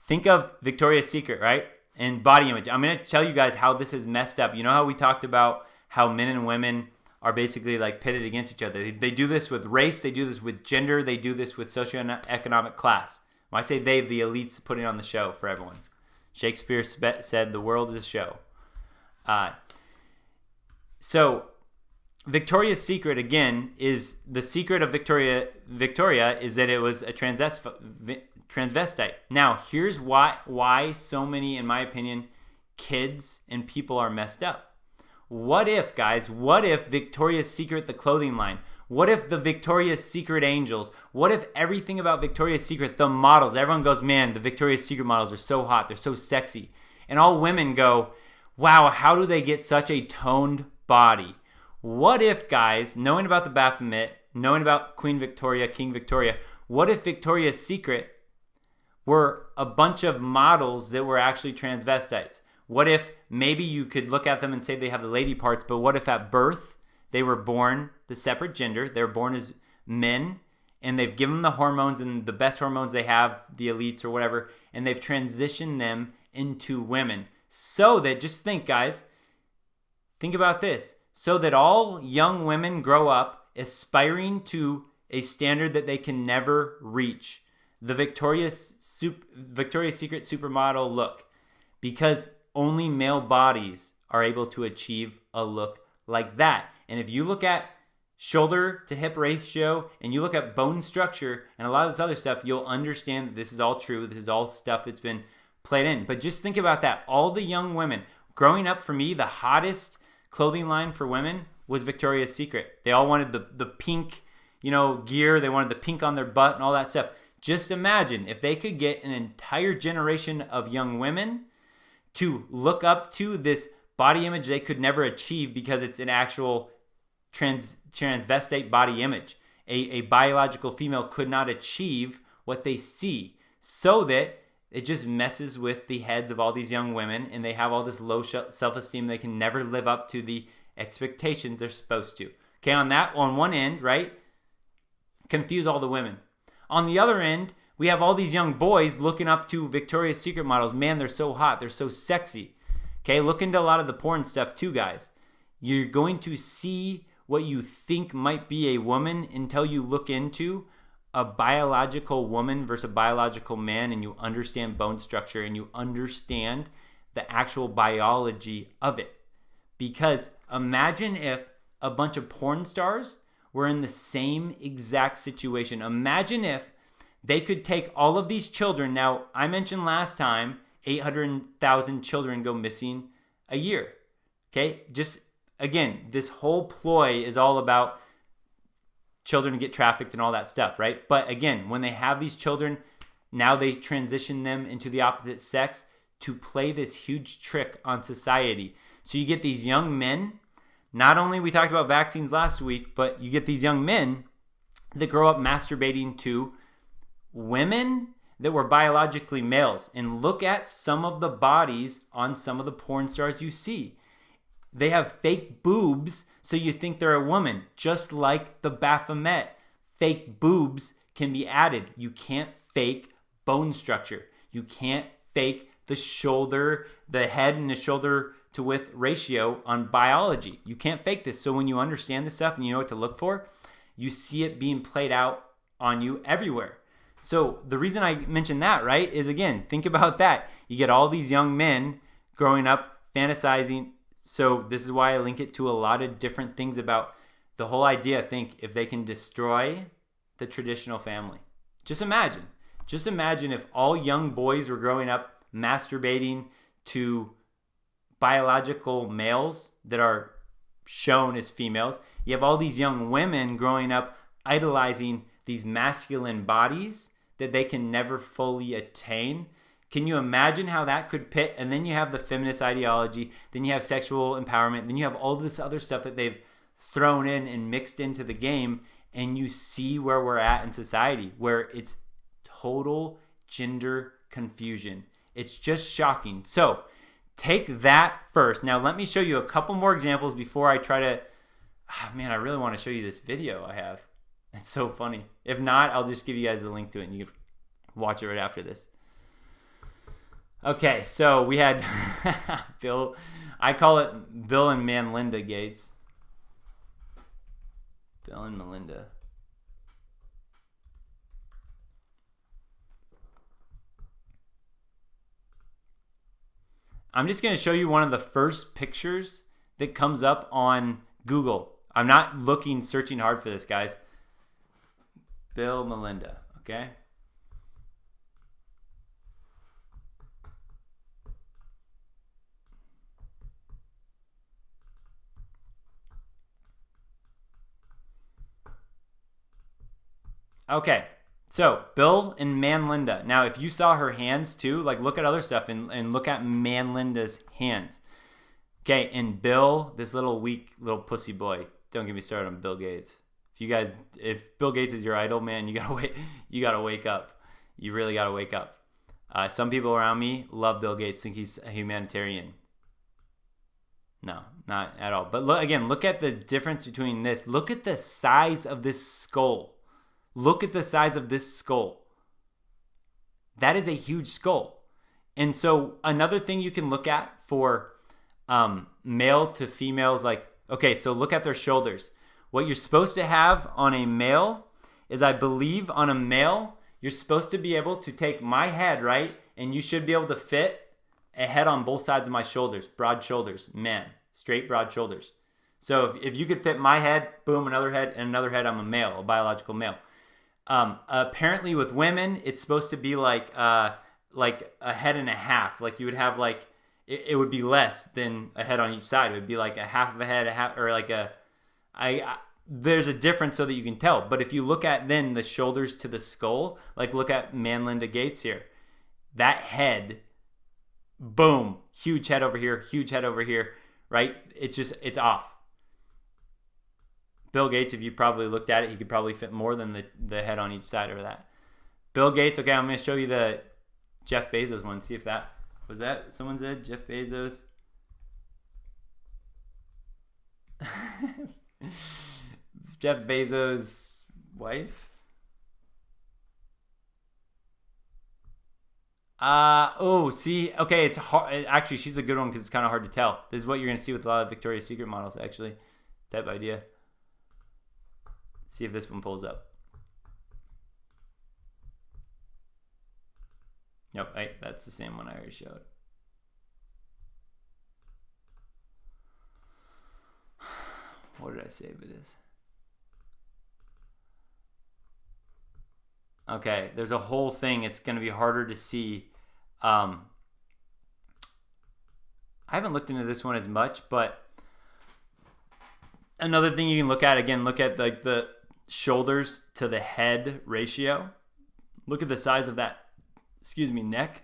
think of Victoria's Secret, right? And body image. I'm going to tell you guys how this is messed up. You know how we talked about how men and women are basically like pitted against each other. They do this with race. They do this with gender. They do this with socioeconomic class. When I say they, the elites putting on the show for everyone. Shakespeare said the world is a show. So Victoria's Secret, again, is the secret of Victoria is that it was a transvestite. Now, here's why so many, in my opinion, kids and people are messed up. What if Victoria's Secret, the clothing line, what if the Victoria's Secret angels, what if everything about Victoria's Secret, the models, everyone goes, man, the Victoria's Secret models are so hot, they're so sexy. And all women go, wow, how do they get such a toned body? What if, guys, knowing about the Baphomet, knowing about Queen Victoria, King Victoria, what if Victoria's Secret were a bunch of models that were actually transvestites? What if maybe you could look at them and say they have the lady parts, but what if at birth they were born the separate gender, they were born as men, and they've given them the hormones and the best hormones they have, the elites or whatever, and they've transitioned them into women. So that, just think, guys, think about this, so that all young women grow up aspiring to a standard that they can never reach. The Victoria's Secret supermodel look. Because only male bodies are able to achieve a look like that. And if you look at shoulder to hip ratio and you look at bone structure and a lot of this other stuff, you'll understand that this is all true. This is all stuff that's been played in. But just think about that. All the young women growing up, for me, the hottest clothing line for women was Victoria's Secret. They all wanted the pink, gear. They wanted the pink on their butt and all that stuff. Just imagine if they could get an entire generation of young women to look up to this body image they could never achieve because it's an actual transvestite body image. A biological female could not achieve what they see, so that it just messes with the heads of all these young women and they have all this low self-esteem. They can never live up to the expectations they're supposed to. Okay, on one end, right? Confuse all the women. On the other end, we have all these young boys looking up to Victoria's Secret models. Man, they're so hot. They're so sexy. Okay, look into a lot of the porn stuff too, guys. You're going to see what you think might be a woman until you look into a biological woman versus a biological man, and you understand bone structure and you understand the actual biology of it. Because imagine if a bunch of porn stars were in the same exact situation. Imagine if they could take all of these children. Now, I mentioned last time, 800,000 children go missing a year. Okay? Just, again, this whole ploy is all about children get trafficked and all that stuff, right? But again, when they have these children, now they transition them into the opposite sex to play this huge trick on society. So you get these young men, not only we talked about vaccines last week, but you get these young men that grow up masturbating to women that were biologically males. And look at some of the bodies on some of the porn stars you see. They have fake boobs, so you think they're a woman, just like the Baphomet. Fake boobs can be added. You can't fake bone structure. You can't fake the shoulder, the head and the shoulder to width ratio on biology. You can't fake this. So when you understand this stuff and you know what to look for, you see it being played out on you everywhere. So the reason I mention that, right, is again, think about that. You get all these young men growing up fantasizing. So this is why I link it to a lot of different things about the whole idea. Think if they can destroy the traditional family. Just imagine if all young boys were growing up masturbating to biological males that are shown as females. You have all these young women growing up idolizing these masculine bodies that they can never fully attain. Can you imagine how that could pit? And then you have the feminist ideology, then you have sexual empowerment, then you have all this other stuff that they've thrown in and mixed into the game, and you see where we're at in society, where it's total gender confusion. It's just shocking. So take that first. Now let me show you a couple more examples before I try to, man, I really want to show you this video I have. It's so funny. If not, I'll just give you guys the link to it and you can watch it right after this. Okay, so we had Bill, I call it Bill and Melinda Gates. Bill and Melinda. I'm just going to show you one of the first pictures that comes up on Google. I'm not searching hard for this, guys. Bill, Melinda, okay? Okay, so Bill and Manlinda. Now, if you saw her hands too, like look at other stuff and look at Manlinda's hands. Okay, and Bill, this little weak little pussy boy. Don't get me started on Bill Gates. If Bill Gates is your idol, man, you gotta wake up. You really gotta wake up. Some people around me love Bill Gates, think he's a humanitarian. No, not at all. But look at the difference between this. Look at the size of this skull. Look at the size of this skull. That is a huge skull. And so another thing you can look at for male to females, like, okay, so look at their shoulders. What you're supposed to have on a male is, I believe on a male, you're supposed to be able to take my head, right? And you should be able to fit a head on both sides of my shoulders, broad shoulders, man, straight broad shoulders. So if you could fit my head, boom, another head, and another head, I'm a male, a biological male. Apparently with women, it's supposed to be like a head and a half. Like you would have like, it would be less than a head on each side. It would be like a half of a head, or like there's a difference so that you can tell. But if you look at then the shoulders to the skull, like look at Manlinda Gates here, that head, boom, huge head over here, right? It's off. Bill Gates, if you probably looked at it, he could probably fit more than the head on each side of that. Bill Gates, okay, I'm going to show you the Jeff Bezos one. See if that, was that someone said? Jeff Bezos. Jeff Bezos' wife? See, okay, it's hard. Actually, she's a good one because it's kind of hard to tell. This is what you're going to see with a lot of Victoria's Secret models, actually. Type idea. See if this one pulls up. Nope, that's the same one I already showed. What did I save it as? Okay, there's a whole thing. It's going to be harder to see. I haven't looked into this one as much, but another thing you can look at, again, look at like the shoulders to the head ratio. Look at the size of that, neck.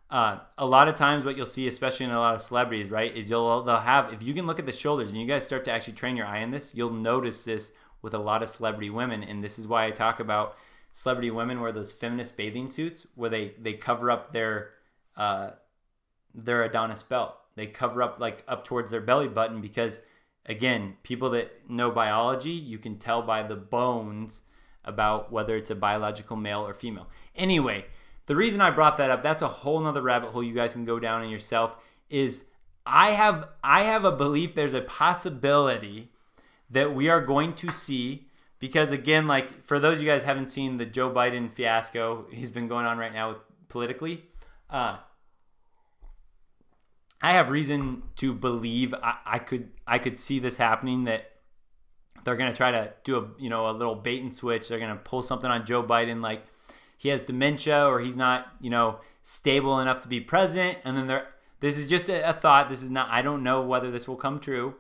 A lot of times what you'll see, especially in a lot of celebrities, right, is they'll have, if you can look at the shoulders and you guys start to actually train your eye on this, you'll notice this with a lot of celebrity women. And this is why I talk about celebrity women wear those feminist bathing suits where they cover up their Adonis belt. They cover up like up towards their belly button because, again, people that know biology, you can tell by the bones about whether it's a biological male or female. Anyway, the reason I brought that up, that's a whole nother rabbit hole you guys can go down in yourself, is I have a belief there's a possibility that we are going to see, because again, like for those of you guys who haven't seen the Joe Biden fiasco he's been going on right now politically, I have reason to believe I could see this happening, that they're going to try to do a little bait and switch. They're going to pull something on Joe Biden, like he has dementia or he's not, stable enough to be president. And then this is just a thought. This is not, I don't know whether this will come true,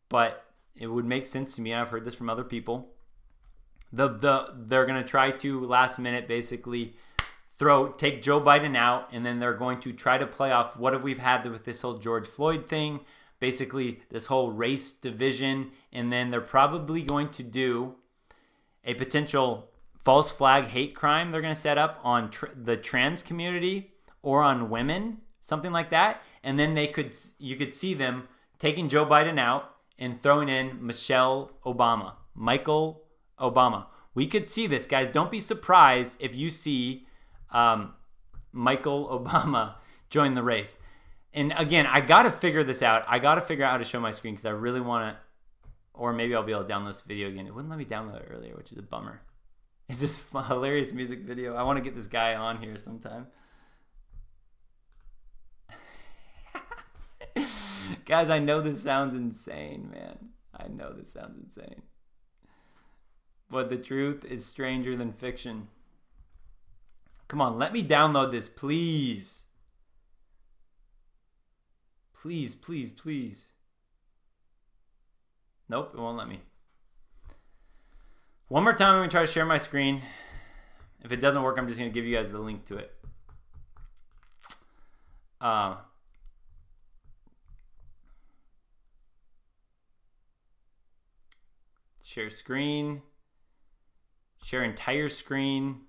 but it would make sense to me. I've heard this from other people. They're going to try to last minute basically take Joe Biden out, and then they're going to try to play off what have we've had with this whole George Floyd thing, basically this whole race division, and then they're probably going to do a potential false flag hate crime they're going to set up on the trans community or on women, something like that, and then you could see them taking Joe Biden out and throwing in Michael Obama. We could see this, guys. Don't be surprised if you see Michael Obama join the race. And again, I got to figure this out. I got to figure out how to show my screen because I really want to, or maybe I'll be able to download this video again. It wouldn't let me download it earlier, which is a bummer. It's just a hilarious music video. I want to get this guy on here sometime. Guys, I know this sounds insane, man. I know this sounds insane. But the truth is stranger than fiction. Come on, let me download this, please. Please, please, please. Nope, it won't let me. One more time, I'm going to try to share my screen. If it doesn't work, I'm just going to give you guys the link to it. Share screen. Share entire screen.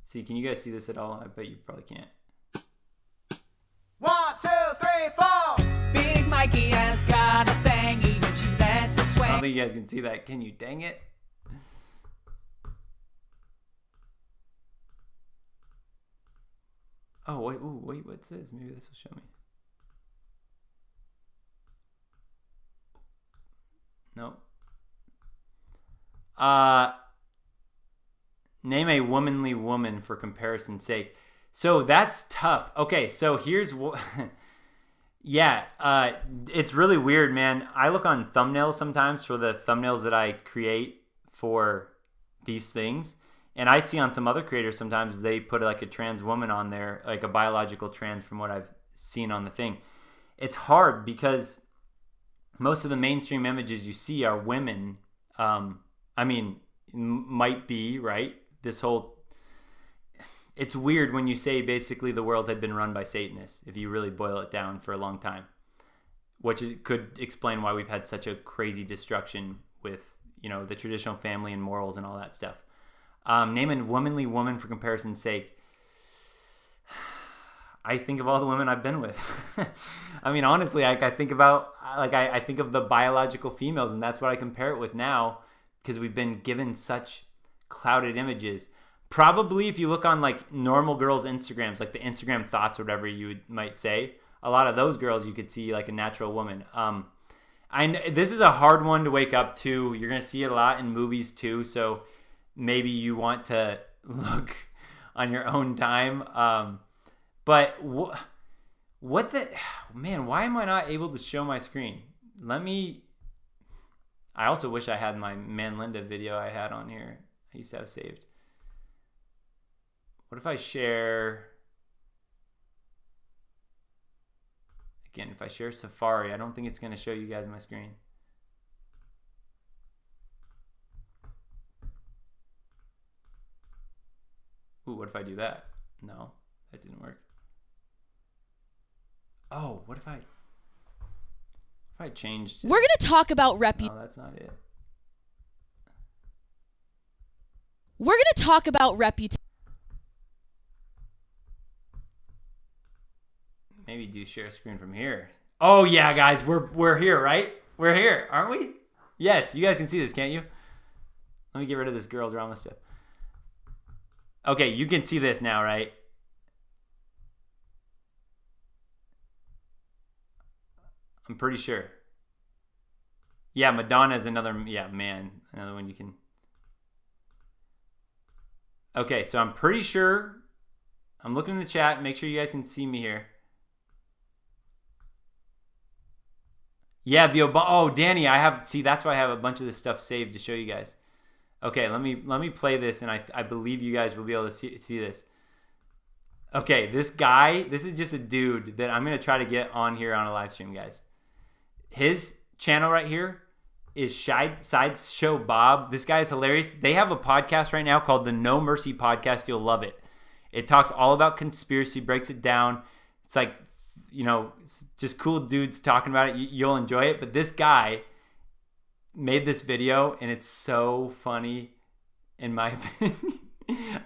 See, can you guys see this at all? I bet you probably can't. 1, 2, 3, 4. Big Mikey has got a thing. Even she lets it I swing. don't think you guys can see that. Can you? Dang it. Oh, wait. Ooh, wait. What's this? Maybe this will show me. Nope. Name a womanly woman for comparison's sake. So that's tough. Okay, so here's what. Yeah, it's really weird, man. I look on thumbnails sometimes for the thumbnails that I create for these things, and I see on some other creators sometimes they put like a trans woman on there, like a biological trans from what I've seen on the thing. It's hard because most of the mainstream images you see are women. Might be, right? This whole... It's weird when you say basically the world had been run by Satanists, if you really boil it down for a long time, which could explain why we've had such a crazy destruction with, the traditional family and morals and all that stuff. Name a womanly woman for comparison's sake. I think of all the women I've been with. I mean, honestly, I think about, I think of the biological females, and that's what I compare it with now, because we've been given such clouded images. Probably if you look on like normal girls' Instagrams, like the Instagram thoughts or whatever you might say, a lot of those girls you could see like a natural woman. This is a hard one to wake up to. You're going to see it a lot in movies too, so maybe you want to look on your own time. But what the... Man, why am I not able to show my screen? I also wish I had my Man Linda video I had on here. I used to have saved. What if I share... Again, if I share Safari, I don't think it's going to show you guys my screen. Ooh, what if I do that? No, that didn't work. Oh, what if I changed... We're going to talk about reputation. No, that's not it. We're going to talk about reputation. Maybe do share screen from here. Oh yeah, guys, we're here, right? We're here, aren't we? Yes, you guys can see this, can't you? Let me get rid of this girl drama stuff. Okay, you can see this now, right? I'm pretty sure. Yeah, Madonna's another, another one you can. Okay, so I'm pretty sure. I'm looking in the chat. Make sure you guys can see me here. Yeah, the Obama. Oh, Danny, that's why I have a bunch of this stuff saved to show you guys. Okay, let me play this, and I believe you guys will be able to see this. Okay, this guy, this is just a dude that I'm going to try to get on here on a live stream, guys. His channel right here is Sideshow Bob. This guy is hilarious. They have a podcast right now called the No Mercy Podcast. You'll love it. It talks all about conspiracy, breaks it down. It's like, it's just cool dudes talking about it. You'll enjoy it. But this guy made this video, and it's so funny, in my opinion.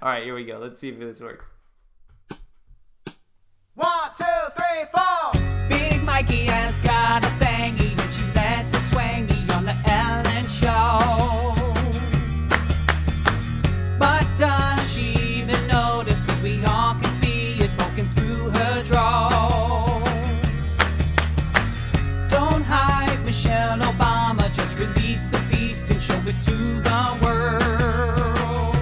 All right, here we go. Let's see if this works. 1, 2, 3, 4. Big Mikey has got a thingy, and she lets it swingy on the Ellen Show. But does she even notice? 'Cause we all can see it poking through her draw. Don't hide Michelle Obama, just release the beast and show it to the world.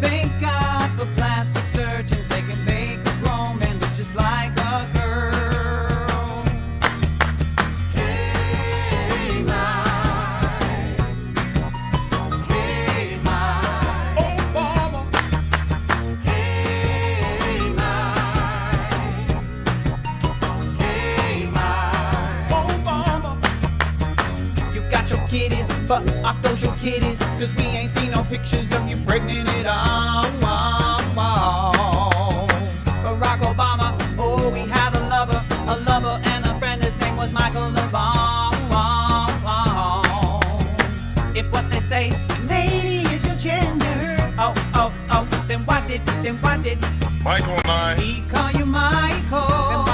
Thank God for plastic surgeons, they can make a grown man look just like a girl. Hey, my Obama. Hey, my Obama. You got your kitties, but off those your kitties, 'cause we ain't seen no pictures of you pregnant at all. Barack Obama, oh, we had a lover and a friend, his name was Michael Obama. If what they say, lady, is your gender, oh, then why did Michael and I. he call you Michael? Then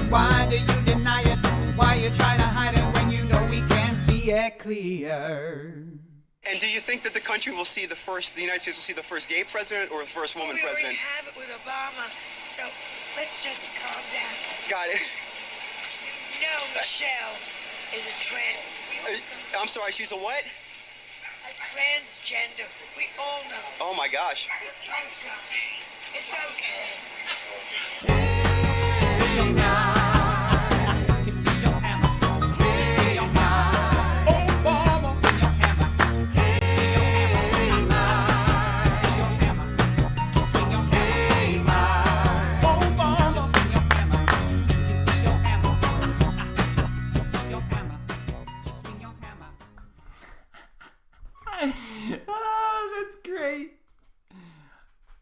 why do you deny it? Why you try to hide it when you know we can see it clear? And do you think that the country will see the United States will see the first gay president or the first woman We already president? have it with Obama, so let's just calm down. Got it. You know Michelle is a I'm sorry, she's a what? a transgender. We all know. Oh my gosh. Oh gosh, it's okay. Oh, that's great.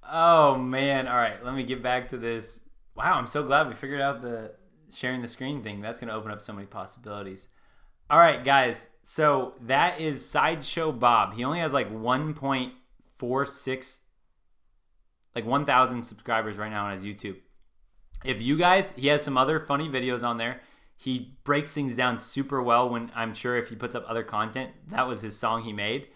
Oh man. All right, let me get back to this. Wow, I'm so glad we figured out the sharing the screen thing. That's going to open up so many possibilities. All right, guys. So that is Sideshow Bob. He only has like 1.46, like 1,000 subscribers right now on his YouTube. If you guys, he has some other funny videos on there. He breaks things down super well when I'm sure if he puts up other content. That was his song he made.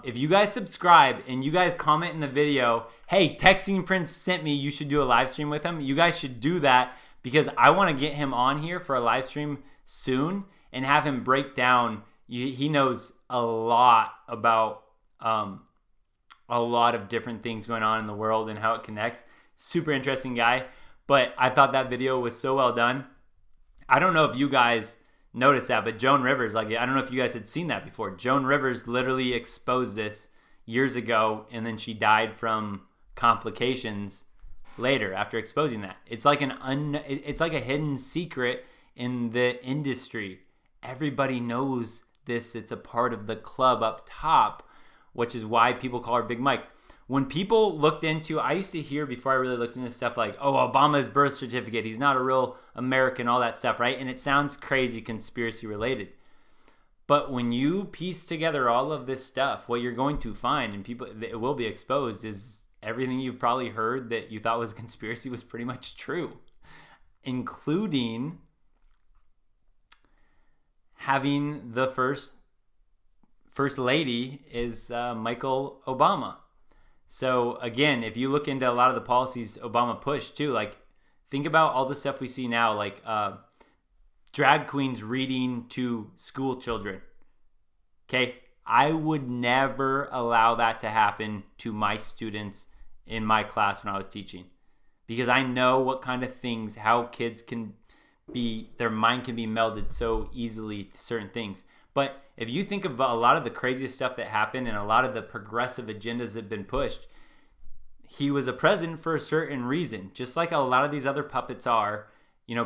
If you guys subscribe and you guys comment in the video, hey, Texting Prince sent me, you should do a live stream with him. You guys should do that because I want to get him on here for a live stream soon and have him break down. He knows a lot about a lot of different things going on in the world and how it connects. Super interesting guy. But I thought that video was so well done. I don't know if you guys noticed that, but Joan Rivers, like, I don't know if you guys had seen that before. Joan Rivers literally exposed this years ago, and then she died from complications later after exposing that. It's like it's like a hidden secret in the industry. Everybody knows this. It's a part of the club up top, which is why people call her Big Mike. When people looked into, I used to hear before I really looked into stuff like, oh, Obama's birth certificate, he's not a real American, all that stuff, right? And it sounds crazy conspiracy related. But when you piece together all of this stuff, what you're going to find, and people, it will be exposed, is everything you've probably heard that you thought was a conspiracy was pretty much true, including having the first lady is Michael Obama. So again, if you look into a lot of the policies Obama pushed too, like think about all the stuff we see now, like drag queens reading to school children. Okay, I would never allow that to happen to my students in my class when I was teaching, because I know what kind of things, how kids can be, their mind can be melded so easily to certain things. But if you think of a lot of the craziest stuff that happened and a lot of the progressive agendas that have been pushed, he was a president for a certain reason, just like a lot of these other puppets are,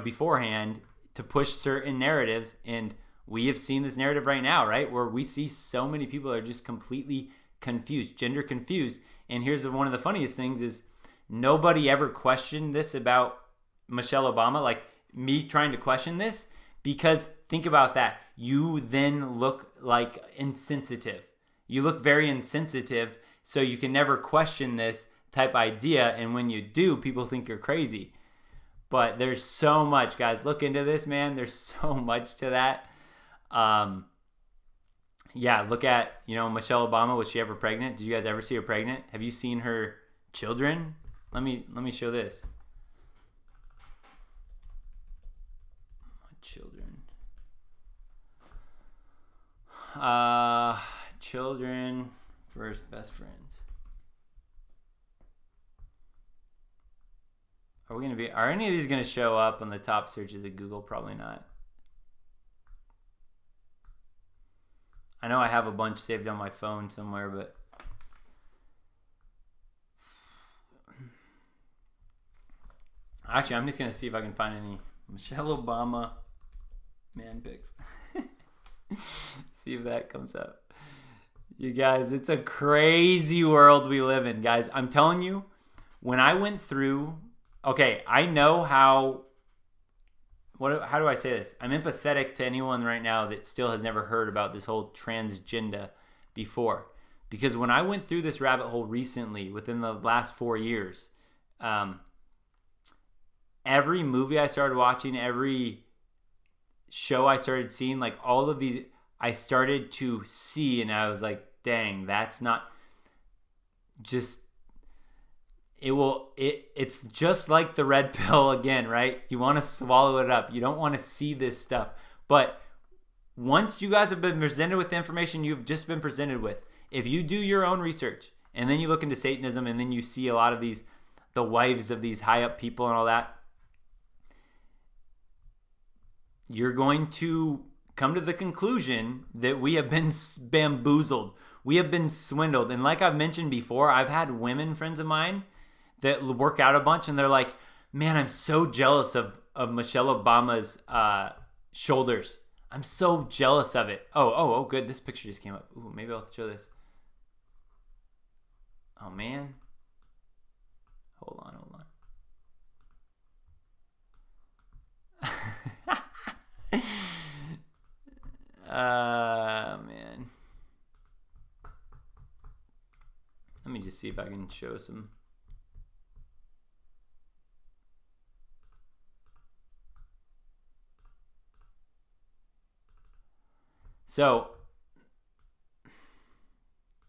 beforehand, to push certain narratives. And we have seen this narrative right now, right? Where we see so many people are just completely confused, gender confused. And here's one of the funniest things is nobody ever questioned this about Michelle Obama, like me trying to question this, because think about that. You then look like insensitive. You look very insensitive, so you can never question this type idea. And when you do, people think you're crazy. But there's so much, guys. Look into this, man. There's so much to that. Yeah, look at, Michelle Obama. Was she ever pregnant? Did you guys ever see her pregnant? Have you seen her children? Let me show this. Children. Children versus best friends. Are any of these gonna show up on the top searches at Google? Probably not. I know I have a bunch saved on my phone somewhere, but actually, I'm just gonna see if I can find any Michelle Obama man pics. See if that comes up. You guys, it's a crazy world we live in, guys. I'm telling you, when I went through, okay, I know how do I say this? I'm empathetic to anyone right now that still has never heard about this whole transgender before. Because when I went through this rabbit hole recently, within the last 4 years, every movie I started watching, every show I started seeing, like all of these, I started to see, and I was like, dang, that's not just, it's just like the red pill again, right? You want to swallow it up. You don't want to see this stuff. But once you guys have been presented with the information you've just been presented with, if you do your own research, and then you look into Satanism, and then you see a lot of these, the wives of these high up people and all that, you're going to come to the conclusion that we have been bamboozled. We have been swindled. And like I've mentioned before, I've had women friends of mine that work out a bunch, and they're like, man, I'm so jealous of Michelle Obama's shoulders. I'm so jealous of it. Oh, good. This picture just came up. Ooh, maybe I'll show this. Oh, man. Hold on. Man. Let me just see if I can show some. So,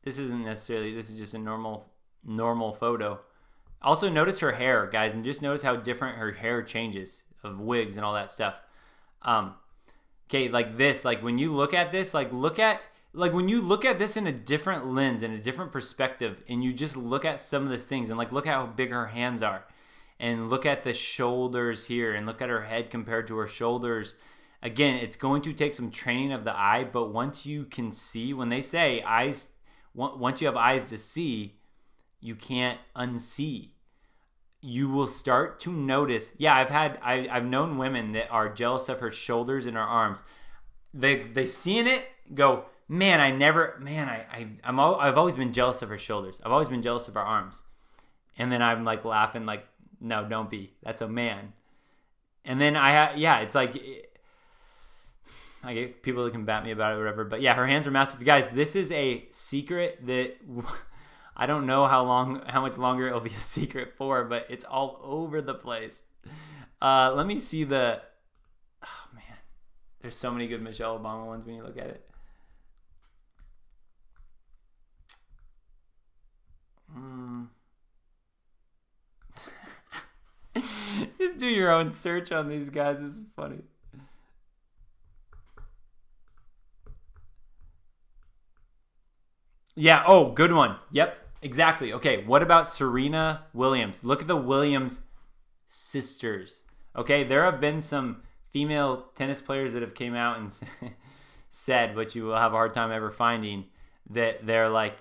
this is just a normal photo. Also, notice her hair, guys, and just notice how different her hair changes of wigs and all that stuff. Okay, like this, like when you look at this, when you look at this in a different lens, in a different perspective, and you just look at some of these things, and like look at how big her hands are, and look at the shoulders here, and look at her head compared to her shoulders. Again, it's going to take some training of the eye, but once you can see, when they say eyes, once you have eyes to see, you can't unsee. You will start to notice. Yeah, I've known women that are jealous of her shoulders and her arms. They see in it, go, man, I've always been jealous of her shoulders. I've always been jealous of her arms. And then I'm like laughing, like, no, don't be. That's a man. And then it's like, I get people that can bat me about it or whatever. But yeah, her hands are massive. Guys, this is a secret that I don't know how much longer it'll be a secret for, but it's all over the place. Let me see oh man, there's so many good Michelle Obama ones when you look at it. Just do your own search on these guys. It's funny. Yeah. Oh, good one. Yep. Exactly. Okay. What about Serena Williams? Look at the Williams sisters. Okay. There have been some female tennis players that have came out and said, which you will have a hard time ever finding, that they're like,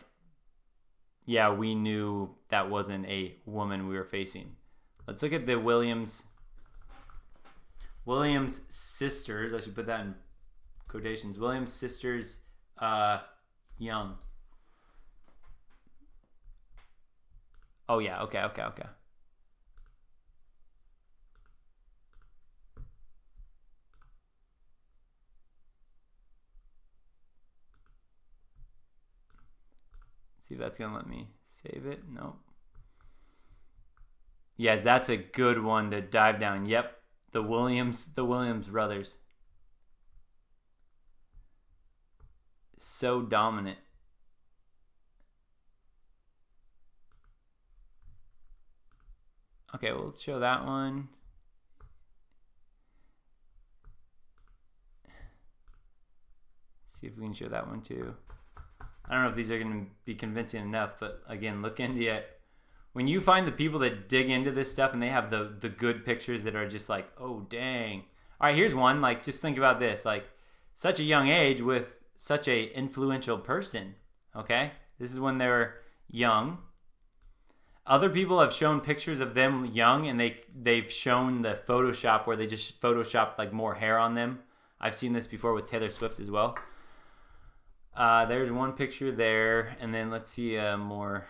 yeah, we knew that wasn't a woman we were facing. Let's look at the Williams sisters. I should put that in quotations. Williams sisters, young. Oh yeah, okay. See if that's gonna let me save it. Nope. Yes, that's a good one to dive down. Yep, the Williams brothers. So dominant. Okay, well, let's show that one. See if we can show that one too. I don't know if these are going to be convincing enough, but again, look into it. When you find the people that dig into this stuff and they have the good pictures that are just like, oh, dang. All right, here's one. Like, just think about this. Like, such a young age with such a influential person, okay? This is when they were young. Other people have shown pictures of them young, and they've shown the Photoshop where they just Photoshopped like more hair on them. I've seen this before with Taylor Swift as well. There's one picture there, and then let's see a more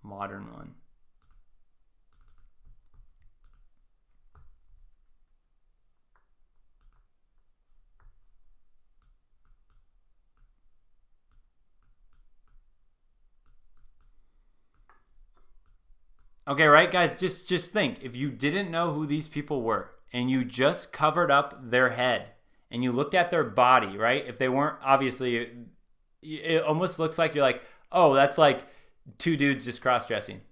modern one. Okay, right, guys, just think. If you didn't know who these people were and you just covered up their head and you looked at their body, right? If they weren't, obviously, it almost looks like you're like, oh, that's like two dudes just cross-dressing.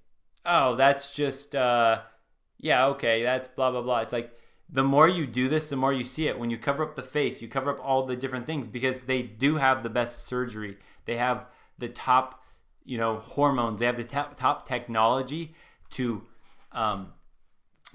Oh, that's just, yeah, okay, that's blah, blah, blah. It's like the more you do this, the more you see it. When you cover up the face, you cover up all the different things because they do have the best surgery. They have the top, hormones. They have the top technology to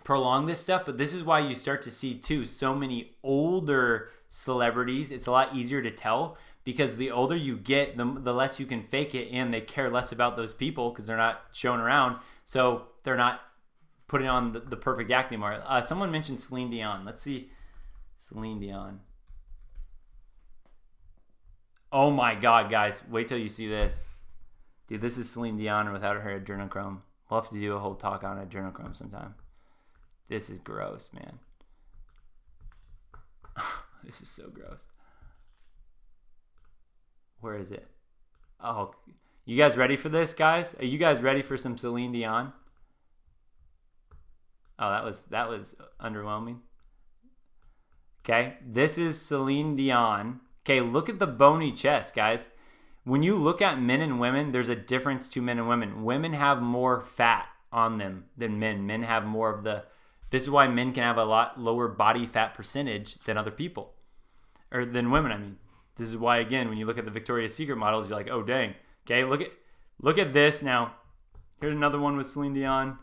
prolong this stuff. But this is why you start to see, too, so many older celebrities. It's a lot easier to tell because the older you get, the less you can fake it, and they care less about those people because they're not shown around. So they're not putting on the perfect act anymore. Someone mentioned Celine Dion. Let's see Celine Dion. Oh my God, guys. Wait till you see this. Dude, this is Celine Dion without her adrenochrome. We'll have to do a whole talk on adrenochrome sometime. This is gross, man. This is so gross. Where is it? Oh, you guys ready for this, guys? Are you guys ready for some Celine Dion? Oh, that was underwhelming. Okay, this is Celine Dion. Okay, look at the bony chest, guys. When you look at men and women, there's a difference to men and women. Women have more fat on them than men. Men have more of the... This is why men can have a lot lower body fat percentage than other people. Or than women, I mean. This is why, again, when you look at the Victoria's Secret models, you're like, oh, dang. Okay, look at this now. Here's another one with Celine Dion.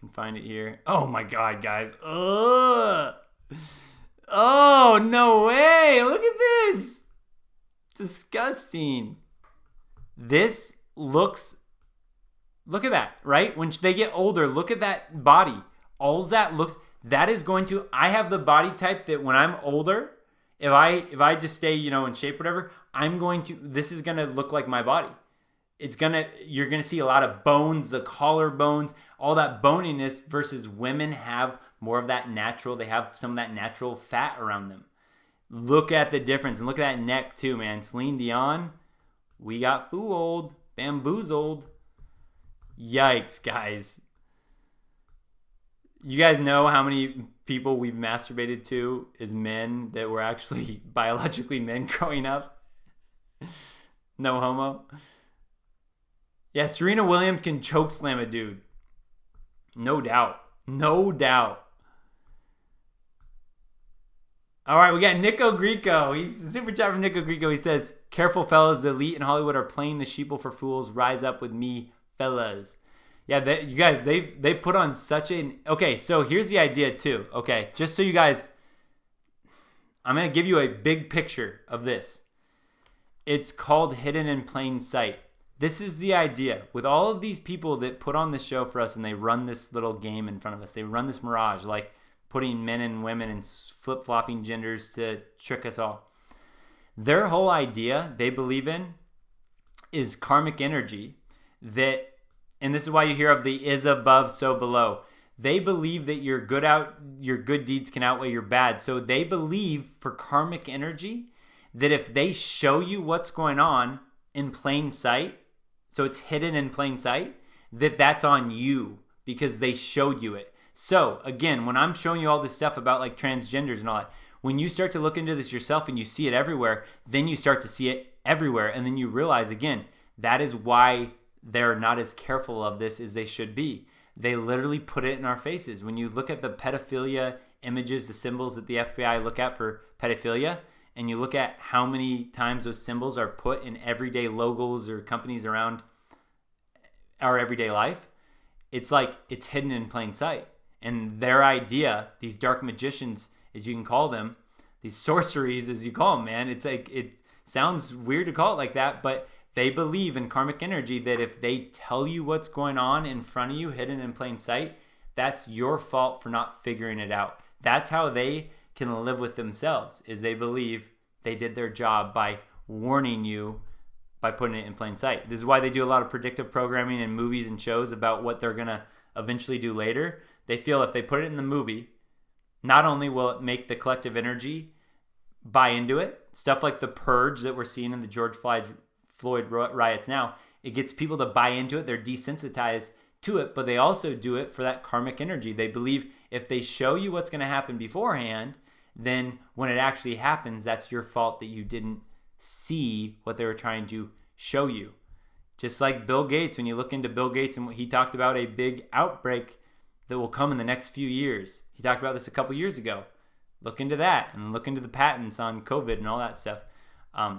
Can find it here. Oh, my God, guys. Ugh. Oh, no way. Look at this. Disgusting. This looks... Look at that, right? When they get older, look at that body. All that looks... That is going to... I have the body type that when I'm older, if I just stay, in shape, whatever, I'm going to... This is going to look like my body. You're going to see a lot of bones, the collarbones, all that boniness versus women have more of that natural. They have some of that natural fat around them. Look at the difference. And look at that neck too, man. Celine Dion, we got fooled, bamboozled. Yikes, guys. You guys know how many people we've masturbated to as men that were actually biologically men growing up? No homo. Yeah, Serena Williams can choke slam a dude. No doubt. No doubt. All right, we got Nico Greco. He's a super chat from Nico Greco. He says, careful, fellas. The elite in Hollywood are playing the sheeple for fools. Rise up with me, fellas. Yeah, you guys, they put on such an... Okay, so here's the idea, too. Okay, just so you guys... I'm going to give you a big picture of this. It's called Hidden in Plain Sight. This is the idea. With all of these people that put on this show for us and they run this little game in front of us, they run this mirage, like putting men and women in flip-flopping genders to trick us all. Their whole idea they believe in is karmic energy that, and this is why you hear of the is above, so below. They believe that your good deeds can outweigh your bad. So they believe for karmic energy that if they show you what's going on in plain sight, so it's hidden in plain sight, that's on you because they showed you it. So again, when I'm showing you all this stuff about like transgenders and all that, when you start to look into this yourself and you see it everywhere, then you start to see it everywhere. And then you realize, again, that is why they're not as careful of this as they should be. They literally put it in our faces. When you look at the pedophilia images, the symbols that the FBI look at for pedophilia, and you look at how many times those symbols are put in everyday logos or companies around our everyday life, it's like it's hidden in plain sight. And their idea, these dark magicians, as you can call them, these sorceries, as you call them, man, it's like, it sounds weird to call it like that, but they believe in karmic energy that if they tell you what's going on in front of you, hidden in plain sight, that's your fault for not figuring it out. That's how they can live with themselves, is they believe they did their job by warning you by putting it in plain sight. This is why they do a lot of predictive programming in movies and shows about what they're going to eventually do later. They feel if they put it in the movie, not only will it make the collective energy buy into it, stuff like the purge that we're seeing in the George Floyd riots now, it gets people to buy into it. They're desensitized to it, but they also do it for that karmic energy. They believe if they show you what's going to happen beforehand, then when it actually happens, that's your fault that you didn't see what they were trying to show you. Just like Bill Gates, when you look into Bill Gates, and he talked about a big outbreak that will come in the next few years. He talked about this a couple years ago. Look into that and look into the patents on COVID and all that stuff.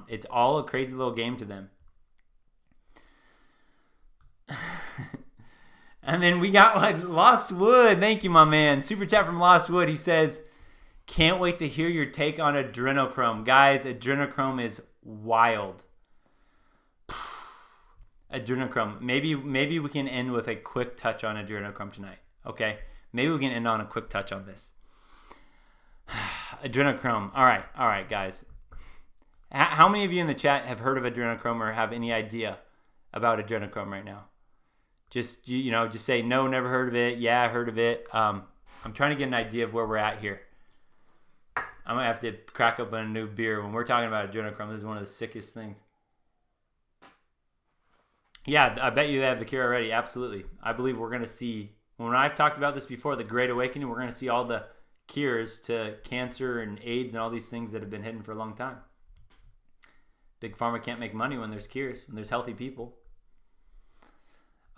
It's all a crazy little game to them. And then we got like Lost Wood. Thank you, my man. Super chat from Lost Wood. He says, can't wait to hear your take on adrenochrome. Guys, adrenochrome is wild. Adrenochrome. Maybe we can end with a quick touch on adrenochrome tonight. Okay? Maybe we can end on a quick touch on this. Adrenochrome. All right, guys. How many of you in the chat have heard of adrenochrome or have any idea about adrenochrome right now? Just just say no, never heard of it. Yeah, I heard of it. I'm trying to get an idea of where we're at here. I might have to crack open a new beer when we're talking about adrenochrome. This is one of the sickest things. Yeah, I bet you they have the cure already. Absolutely. I believe we're going to see, when I've talked about this before, the Great Awakening, we're going to see all the cures to cancer and AIDS and all these things that have been hidden for a long time. Big Pharma can't make money when there's cures, when there's healthy people.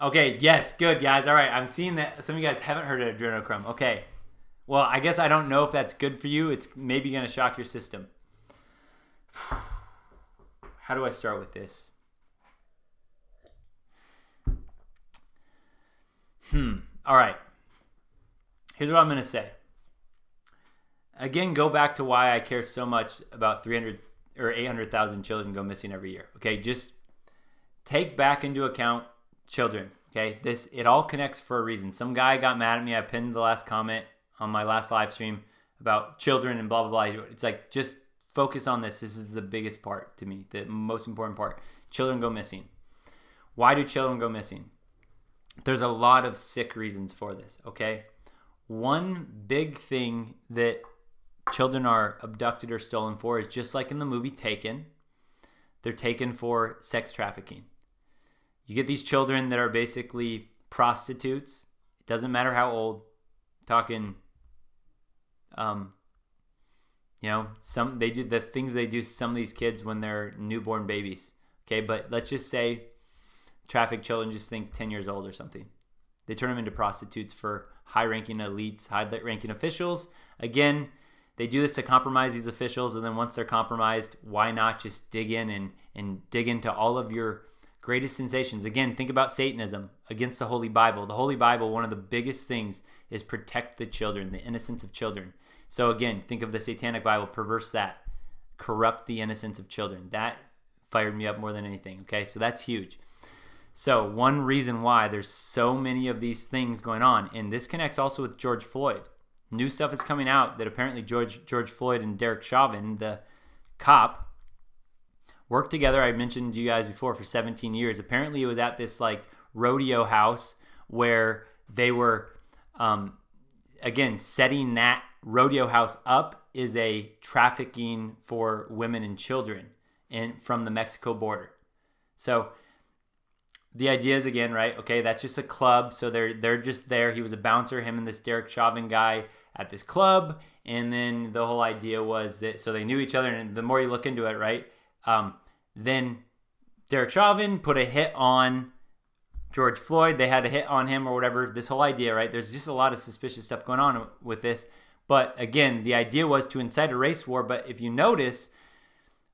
Okay, yes, good, guys. All right, I'm seeing that some of you guys haven't heard of adrenochrome. Okay. Well, I guess I don't know if that's good for you. It's maybe going to shock your system. How do I start with this? All right. Here's what I'm going to say. Again, go back to why I care so much about 300 or 800,000 children go missing every year. Okay, just take back into account children. Okay, it all connects for a reason. Some guy got mad at me. I pinned the last comment on my last live stream about children and blah, blah, blah. It's like, just focus on this. This is the biggest part to me, the most important part. Children go missing. Why do children go missing? There's a lot of sick reasons for this, okay? One big thing that children are abducted or stolen for is just like in the movie Taken. They're taken for sex trafficking. You get these children that are basically prostitutes. It doesn't matter how old. Talking, they do the things they do to some of these kids when they're newborn babies. Okay, but let's just say traffic children, just think 10 years old or something. They turn them into prostitutes for high-ranking elites, high-ranking officials. Again, they do this to compromise these officials, and then once they're compromised, why not just dig in and dig into all of your greatest sensations? Again, think about Satanism against the Holy Bible. The Holy Bible, one of the biggest things is protect the children, the innocence of children. So again, think of the Satanic Bible, perverse that, corrupt the innocence of children. That fired me up more than anything, okay? So that's huge. So one reason why there's so many of these things going on, and this connects also with George Floyd. new stuff is coming out that apparently George Floyd and Derek Chauvin, the cop, worked together. I mentioned to you guys before for 17 years. Apparently it was at this like rodeo house where they were, again, setting that rodeo house up is a trafficking for women and children from the Mexico border. So the idea is, again, right, okay, that's just a club. So they're just there. He was a bouncer, him and this Derek Chauvin guy at this club. And then the whole idea was that, so they knew each other. And the more you look into it, right, then Derek Chauvin put a hit on George Floyd. They had a hit on him or whatever. This whole idea, right, there's just a lot of suspicious stuff going on with this. But again, the idea was to incite a race war. But if you notice,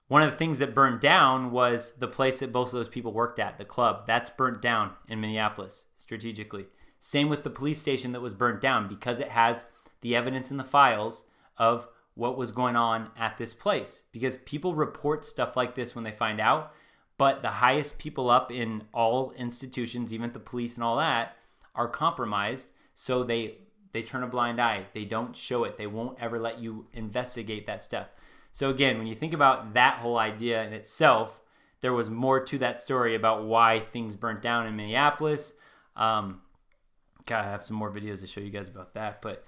one of the things that burned down was the place that both of those people worked at, the club. That's burnt down in Minneapolis strategically. Same with the police station that was burnt down because it has the evidence in the files of what was going on at this place. Because people report stuff like this when they find out, but the highest people up in all institutions, even the police and all that, are compromised. So they turn a blind eye. They don't show it. They won't ever let you investigate that stuff. So again, when you think about that whole idea in itself, there was more to that story about why things burnt down in Minneapolis. God, I have some more videos to show you guys about that. But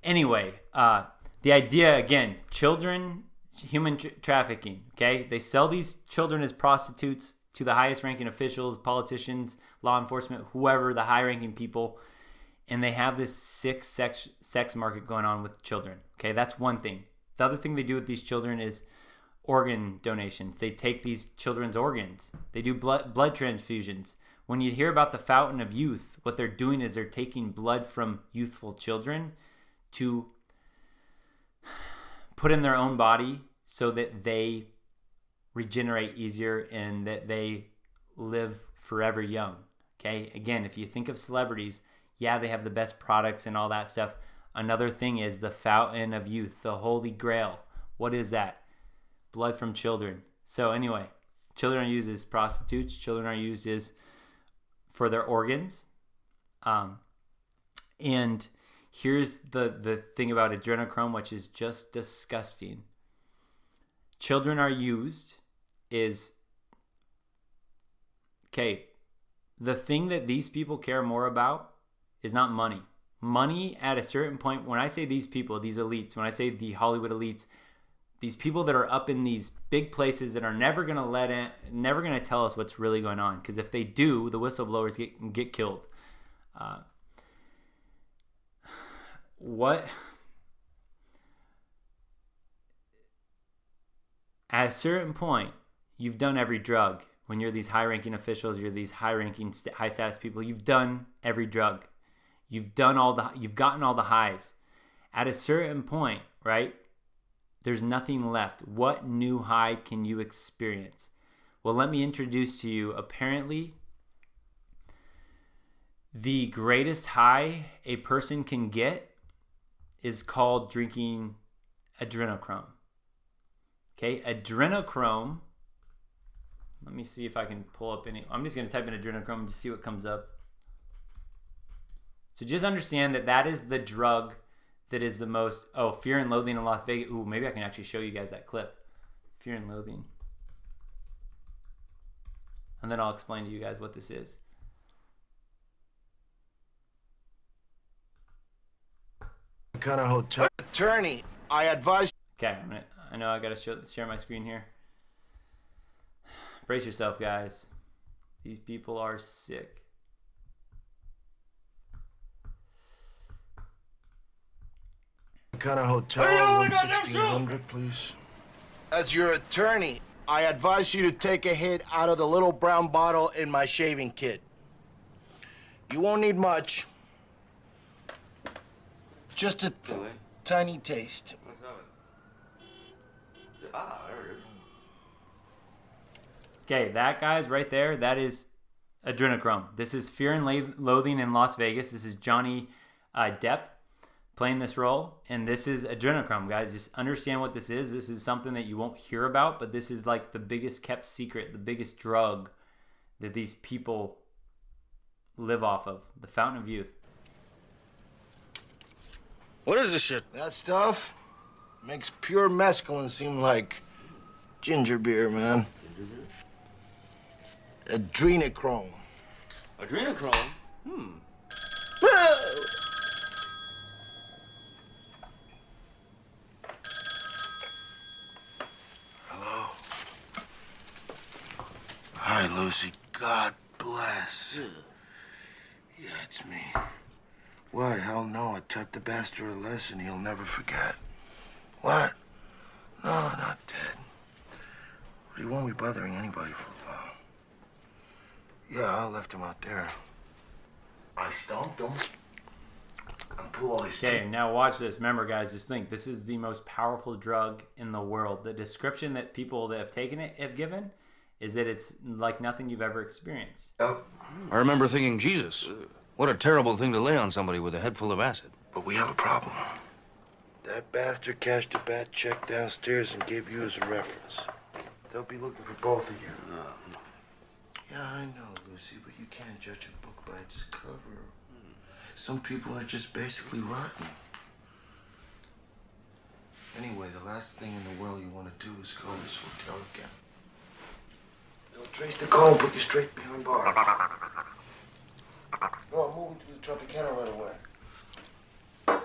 anyway, the idea, again, children, human trafficking, okay? They sell these children as prostitutes to the highest ranking officials, politicians, law enforcement, whoever, the high ranking people. And they have this sick sex market going on with children, okay? That's one thing. The other thing they do with these children is organ donations. They take these children's organs. They do blood transfusions. When you hear about the Fountain of Youth, what they're doing is they're taking blood from youthful children to put in their own body so that they regenerate easier and that they live forever young. Okay? Again, if you think of celebrities, yeah, they have the best products and all that stuff. Another thing is the Fountain of Youth, the Holy Grail. What is that? Blood from children. So anyway, children are used as prostitutes. Children are used as for their organs. And here's the thing about adrenochrome, which is just disgusting. Children are used is, okay, the thing that these people care more about is not money. Money at a certain point, when I say these people, these elites, when I say the Hollywood elites, these people that are up in these big places that are never going to tell us what's really going on. Because if they do, the whistleblowers get killed. At a certain point, you've done every drug. When you're these high-ranking officials, you're these high-ranking, high-status people, you've done every drug. You've gotten all the highs. At a certain point, right, there's nothing left. What new high can you experience? Well, let me introduce to you, apparently, the greatest high a person can get is called drinking adrenochrome. Okay, adrenochrome. Let me see if I can pull up any. I'm just going to type in adrenochrome and just see what comes up. So just understand that is the drug that is the most... Oh, Fear and Loathing in Las Vegas. Ooh, maybe I can actually show you guys that clip. Fear and Loathing. And then I'll explain to you guys what this is. Kind of hotel attorney. I advise... Okay, I know I got to share my screen here. Brace yourself, guys. These people are sick. Kind of hotel, room 1600, please. As your attorney, I advise you to take a hit out of the little brown bottle in my shaving kit. You won't need much. Just a tiny taste. Okay, that guy's right there. That is adrenochrome. This is Fear and Loathing in Las Vegas. This is Johnny Depp playing this role, and this is adrenochrome, guys. Just understand what this is. This is something that you won't hear about, but this is like the biggest kept secret, the biggest drug that these people live off of. The Fountain of Youth. What is this shit? That stuff makes pure mescaline seem like ginger beer, man. Ginger beer? Adrenochrome. Adrenochrome? Hello? Hi, Lucy. God bless. Yeah, it's me. What? Hell no. I taught the bastard a lesson he'll never forget. What? No, not dead. He won't be bothering anybody for a while. Yeah, I left him out there. I stomped him. And pulled all his Okay, now watch this. Remember, guys, just think. This is the most powerful drug in the world. The description that people that have taken it have given is that it's like nothing you've ever experienced. Yep. I remember thinking, Jesus, what a terrible thing to lay on somebody with a head full of acid. But we have a problem. That bastard cashed a bad check downstairs and gave you as a reference. They'll be looking for both of you. Yeah, I know, Lucy, but you can't judge a book by its cover. Some people are just basically rotten. Anyway, the last thing in the world you want to do is go to this hotel again. They'll trace the call and put you straight behind bars. No, I'm moving to the Tropicana right away. I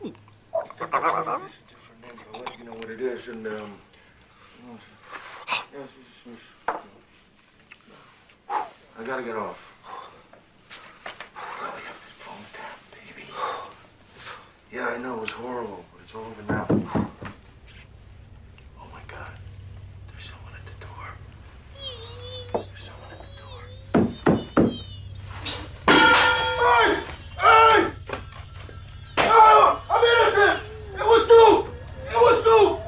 think that's a different name, but I'll let you know what it is. And, I gotta get off. Really have this phone tap, baby. Yeah, I know, it was horrible, but it's all over now. Oh my God. There's someone at the door. There's someone at the door. Hey! Hey! No! I'm innocent! It was Duke! It was Duke!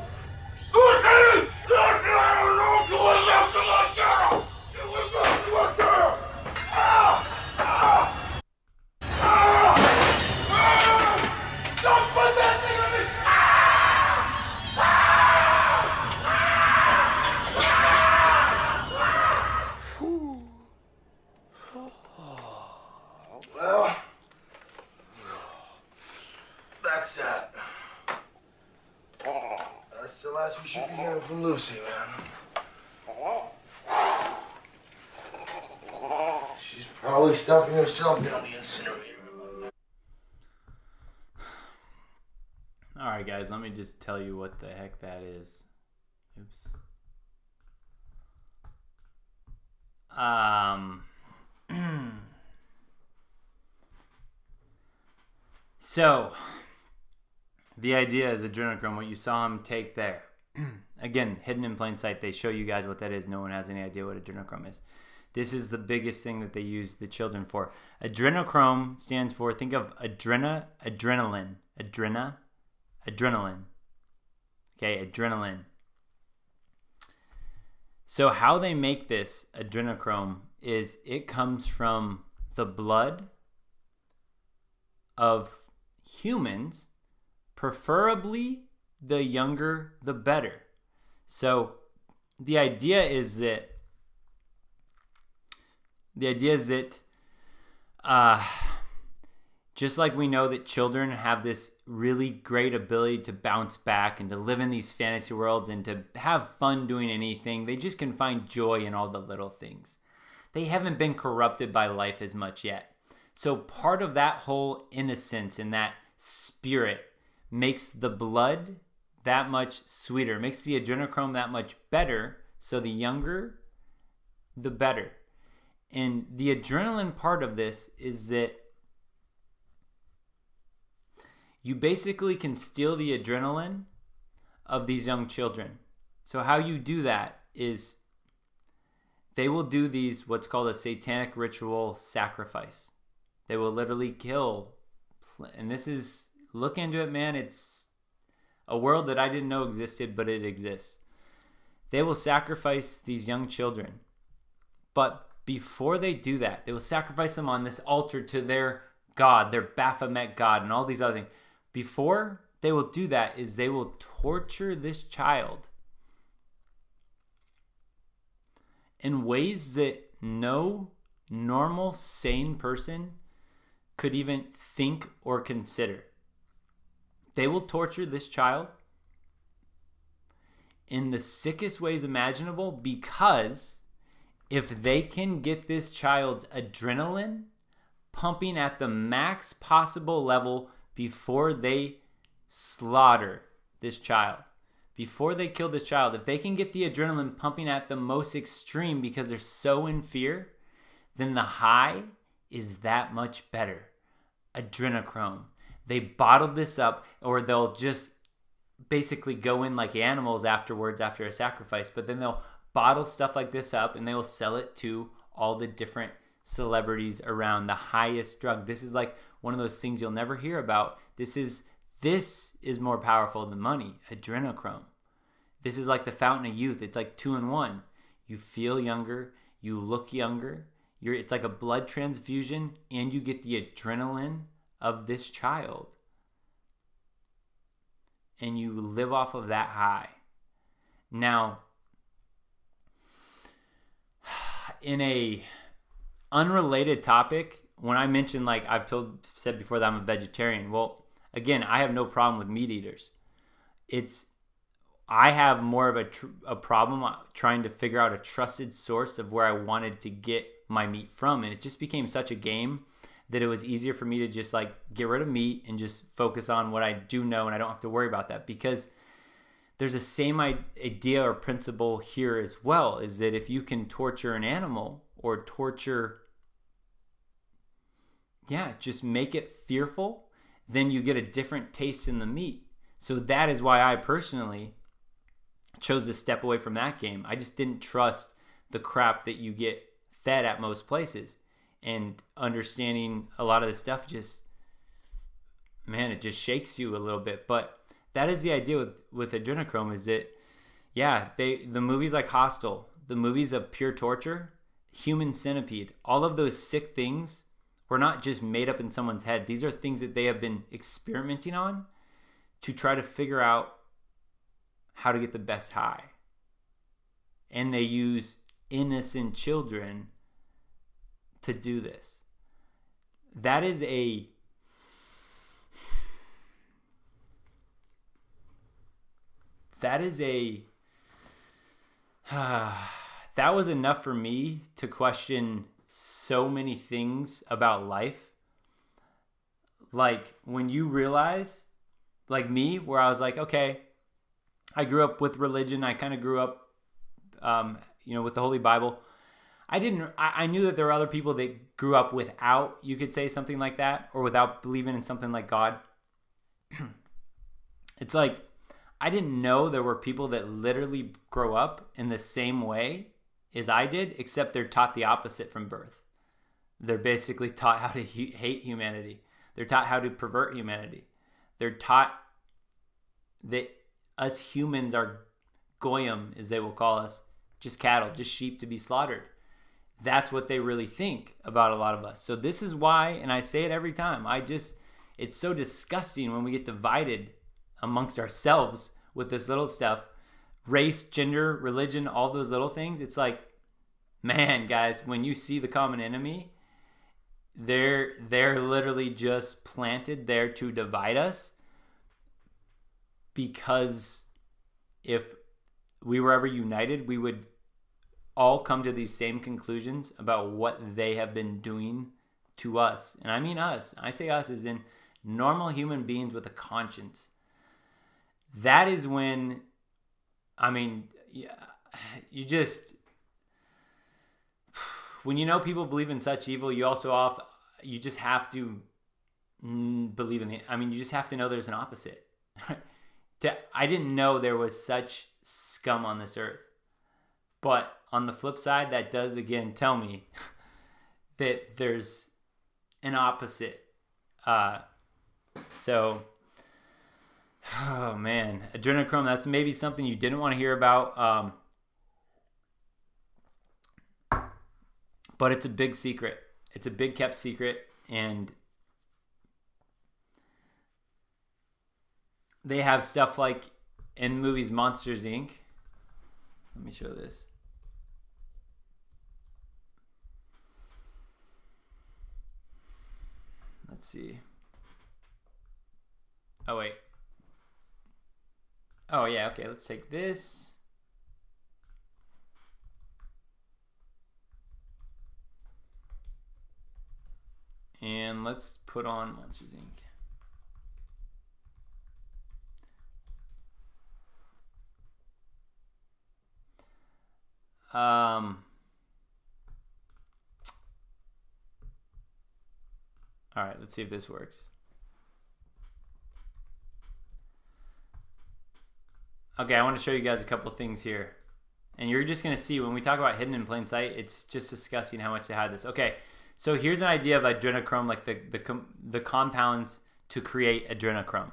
Lucy! Lucy, I don't know if you were left in my girl! It was left in my girl! Don't put that thing on me! Well, that's that. That's the last we should be hearing from Lucy, man. She's probably stuffing herself down the incinerator. All right, guys, let me just tell you what the heck that is. Oops. So, the idea is adrenochrome, what you saw him take there. Again, hidden in plain sight. They show you guys what that is. No one has any idea what adrenochrome is. This is the biggest thing that they use the children for. Adrenochrome stands for, think of adrenaline. Okay, adrenaline. So how they make this adrenochrome is it comes from the blood of humans, preferably the younger the better. So the idea is that just like we know that children have this really great ability to bounce back and to live in these fantasy worlds and to have fun doing anything, they just can find joy in all the little things. They haven't been corrupted by life as much yet. So part of that whole innocence and that spirit makes the blood that much sweeter, makes the adrenochrome that much better. So the younger, the better. And the adrenaline part of this is that you basically can steal the adrenaline of these young children. So how you do that is they will do these, what's called a satanic ritual sacrifice. They will literally kill. And this is, look into it, man. It's a world that I didn't know existed, but it exists. They will sacrifice these young children. But before they do that, they will sacrifice them on this altar to their God, their Baphomet God, and all these other things. Before they will do that is they will torture this child in ways that no normal, sane person could even think or consider. They will torture this child in the sickest ways imaginable, because if they can get this child's adrenaline pumping at the max possible level before they slaughter this child, before they kill this child, if they can get the adrenaline pumping at the most extreme because they're so in fear, then the high is that much better. Adrenochrome. They bottle this up, or they'll just basically go in like animals afterwards after a sacrifice, but then they'll bottle stuff like this up and they will sell it to all the different celebrities around. The highest drug. This is like one of those things you'll never hear about. This is more powerful than money. Adrenochrome. This is like the fountain of youth. It's like 2 in 1. You feel younger, you look younger. It's like a blood transfusion, and you get the adrenaline of this child. And you live off of that high. Now, in a unrelated topic, when I mentioned, like said before, that I'm a vegetarian, well, again, I have no problem with meat eaters. I have more of a problem trying to figure out a trusted source of where I wanted to get my meat from, and it just became such a game that it was easier for me to just like get rid of meat and just focus on what I do know, and I don't have to worry about that, because there's the same idea or principle here as well, is that if you can torture an animal or just make it fearful, then you get a different taste in the meat. So that is why I personally chose to step away from that game. I just didn't trust the crap that you get fed at most places, and understanding a lot of this stuff it just shakes you a little bit. But that is the idea with adrenochrome, is that the movies like Hostel, the movies of pure torture, Human Centipede, all of those sick things were not just made up in someone's head. These are things that they have been experimenting on to try to figure out how to get the best high. And they use innocent children to do this. That was enough for me to question so many things about life. Like when you realize, like me, where I was like, okay, I grew up with religion. I kind of grew up, with the Holy Bible. I knew that there were other people that grew up without, you could say, something like that, or without believing in something like God. It's like, I didn't know there were people that literally grow up in the same way as I did, except they're taught the opposite from birth. They're basically taught how to hate humanity. They're taught how to pervert humanity. They're taught that us humans are goyim, as they will call us, just cattle, just sheep to be slaughtered. That's what they really think about a lot of us. So this is why, and I say it every time, it's so disgusting when we get divided amongst ourselves with this little stuff. Race, gender, religion, all those little things. It's like, man, guys, when you see the common enemy, they're literally just planted there to divide us. Because if we were ever united, we would all come to these same conclusions about what they have been doing to us. And I mean us. I say us as in normal human beings with a conscience. That is when, when you know people believe in such evil, you just have to believe in you just have to know there's an opposite. I didn't know there was such scum on this earth. But on the flip side, that does again tell me that there's an opposite. Oh man, adrenochrome, that's maybe something you didn't want to hear about. But it's a big secret. It's a big kept secret, and they have stuff like in movies Monsters, Inc. Let me show this. Let's see. Oh, wait. Oh, yeah, okay. Let's take this. And let's put on Monsters, Inc. All right, let's see if this works. Okay, I want to show you guys a couple things here. And you're just going to see when we talk about hidden in plain sight, it's just disgusting how much they hide this. Okay, so here's an idea of adrenochrome, like the compounds to create adrenochrome.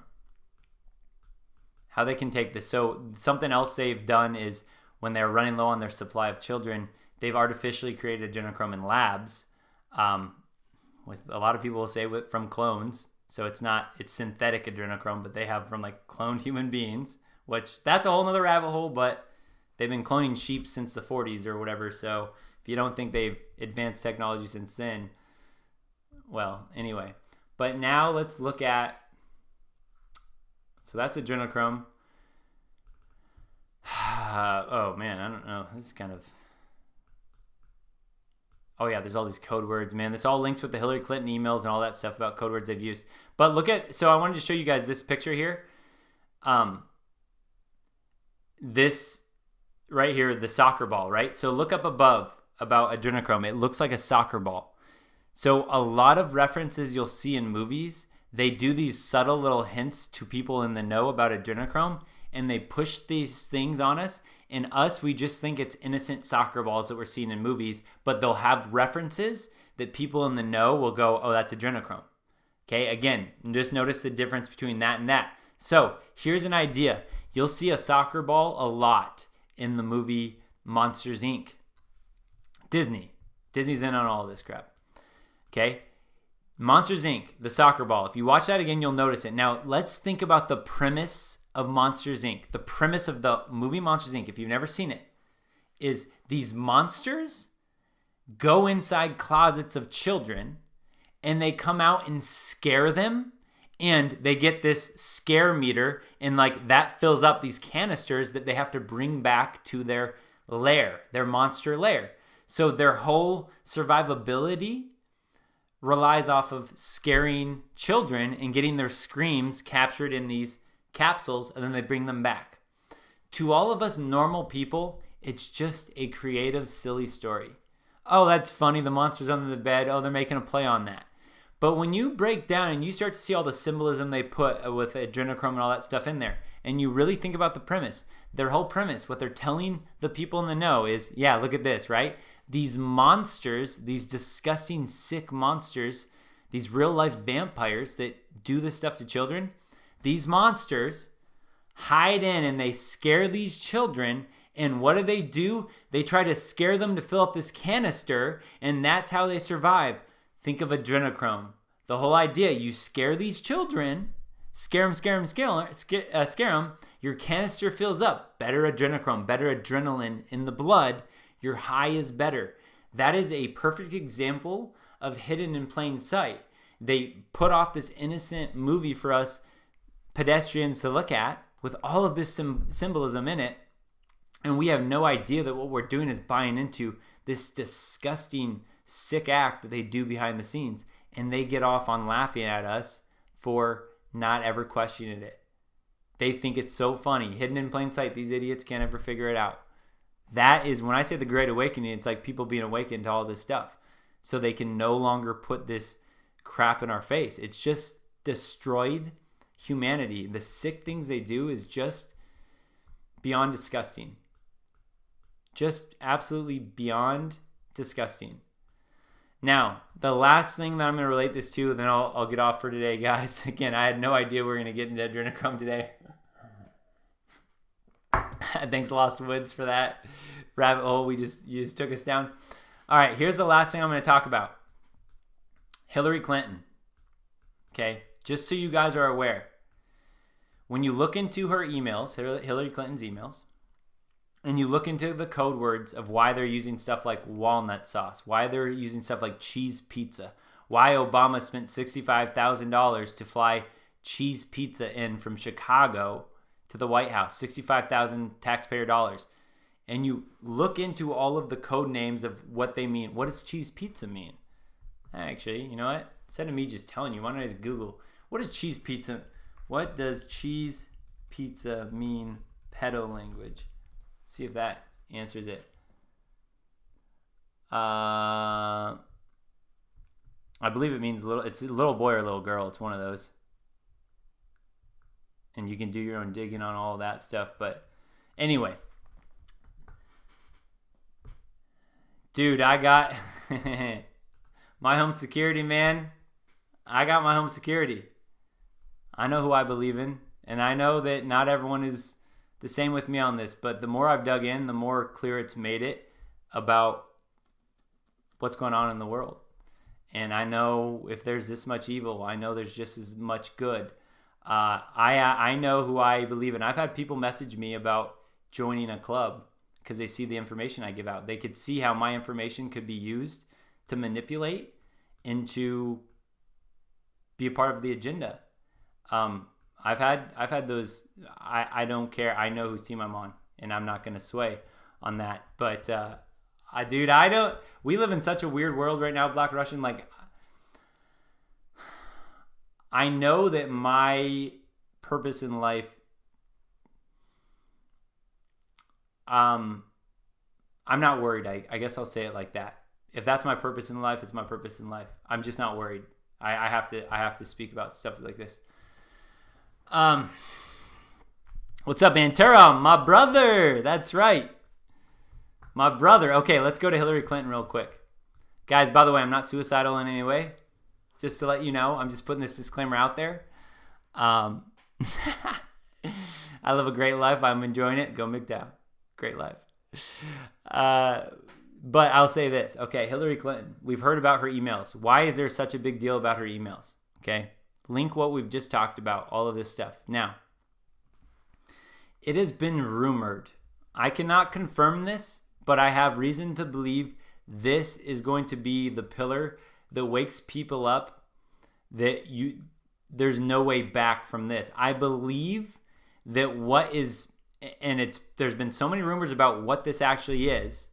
How they can take this. So something else they've done is when they're running low on their supply of children, they've artificially created adrenochrome in labs. With a lot of people will say from clones. So it's synthetic adrenochrome, but they have from like cloned human beings, which that's a whole nother rabbit hole, but they've been cloning sheep since the 40s or whatever. So if you don't think they've advanced technology since then, well, anyway. But now let's look at, so that's adrenochrome. Oh man, I don't know. This is kind of, oh yeah, there's all these code words, man. This all links with the Hillary Clinton emails and all that stuff about code words they've used. But look at, so I wanted to show you guys this picture here. This right here, the soccer ball, right? So look up above about adrenochrome. It looks like a soccer ball. So a lot of references you'll see in movies, they do these subtle little hints to people in the know about adrenochrome, and they push these things on us. And us, we just think it's innocent soccer balls that we're seeing in movies, but they'll have references that people in the know will go, oh, that's adrenochrome. Okay, again, just notice the difference between that and that. So here's an idea. You'll see a soccer ball a lot in the movie Monsters, Inc. Disney's in on all of this crap. Okay, Monsters, Inc., the soccer ball. If you watch that again, you'll notice it. Now, let's think about the premise of Monsters, Inc. The premise of the movie Monsters, Inc., if you've never seen it, is these monsters go inside closets of children and they come out and scare them, and they get this scare meter, and like that fills up these canisters that they have to bring back to their lair, their monster lair. So their whole survivability relies off of scaring children and getting their screams captured in these capsules, and then they bring them back. To all of us normal people, it's just a creative, silly story. Oh, that's funny. The monster's under the bed. Oh, they're making a play on that. But when you break down and you start to see all the symbolism they put with adrenochrome and all that stuff in there, and you really think about the premise, their whole premise, what they're telling the people in the know is, yeah, look at this, right? These monsters, these disgusting, sick monsters, these real-life vampires that do this stuff to children, these monsters hide in and they scare these children. And what do? They try to scare them to fill up this canister, and that's how they survive. Think of adrenochrome. The whole idea, you scare these children, scare them, your canister fills up. Better adrenochrome, better adrenaline in the blood, your high is better. That is a perfect example of hidden in plain sight. They put off this innocent movie for us pedestrians to look at with all of this symbolism in it, and we have no idea that what we're doing is buying into this disgusting, sick act that they do behind the scenes, and they get off on laughing at us for not ever questioning it. They think it's so funny. Hidden in plain sight, these idiots can't ever figure it out. That is, when I say the Great Awakening, it's like people being awakened to all this stuff, so they can no longer put this crap in our face. It's just destroyed humanity. The sick things they do is just beyond disgusting. Just absolutely beyond disgusting. Now, the last thing that I'm going to relate this to, and then I'll get off for today, guys. Again, I had no idea we were going to get into adrenochrome today. Thanks, Lost Woods, for that rabbit hole you just took us down. All right, here's the last thing I'm going to talk about. Hillary Clinton. Okay, just so you guys are aware. When you look into her emails, Hillary Clinton's emails, and you look into the code words of why they're using stuff like walnut sauce, why they're using stuff like cheese pizza, why Obama spent $65,000 to fly cheese pizza in from Chicago to the White House, 65,000 taxpayer dollars. And you look into all of the code names of what they mean. What does cheese pizza mean? Actually, you know what? Instead of me just telling you, why don't I just Google, what does cheese pizza mean, pedo language? See if that answers it. I believe it means it's a little boy or a little girl. It's one of those. And you can do your own digging on all of that stuff. But anyway. Dude, I got my home security, man. I got my home security. I know who I believe in. And I know that not everyone is the same with me on this. But the more I've dug in, the more clear it's made it about what's going on in the world. And I know if there's this much evil, I know there's just as much good. I know who I believe in. I've had people message me about joining a club because they see the information I give out. They could see how my information could be used to manipulate and to be a part of the agenda. I've had those. I don't care. I know whose team I'm on, and I'm not going to sway on that. But I don't. We live in such a weird world right now, Black Russian. Like, I know that my purpose in life, I'm not worried. I guess I'll say it like that. If that's my purpose in life, it's my purpose in life. I'm just not worried. I have to speak about stuff like this. What's up, Antero? My brother. That's right. My brother. Okay, let's go to Hillary Clinton real quick. Guys, by the way, I'm not suicidal in any way. Just to let you know, I'm just putting this disclaimer out there. I live a great life. I'm enjoying it. Go McDowell. Great life. But I'll say this. Okay, Hillary Clinton. We've heard about her emails. Why is there such a big deal about her emails? Okay, link what we've just talked about, all of this stuff. Now, it has been rumored. I cannot confirm this, but I have reason to believe this is going to be the pillar that wakes people up, that there's no way back from this. I believe that there's been so many rumors about what this actually is,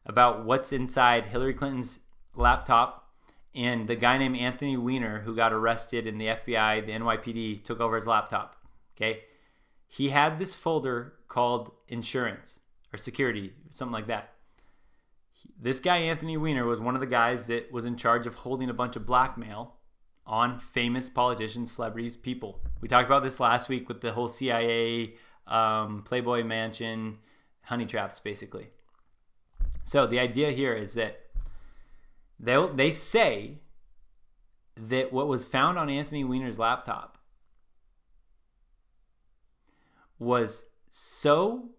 about what's inside Hillary Clinton's laptop, and the guy named Anthony Weiner, who got arrested in the FBI, the NYPD, took over his laptop. Okay, he had this folder called insurance or security, something like that. This guy, Anthony Weiner, was one of the guys that was in charge of holding a bunch of blackmail on famous politicians, celebrities, people. We talked about this last week with the whole CIA, Playboy Mansion, honey traps, basically. So the idea here is that they say that what was found on Anthony Weiner's laptop was so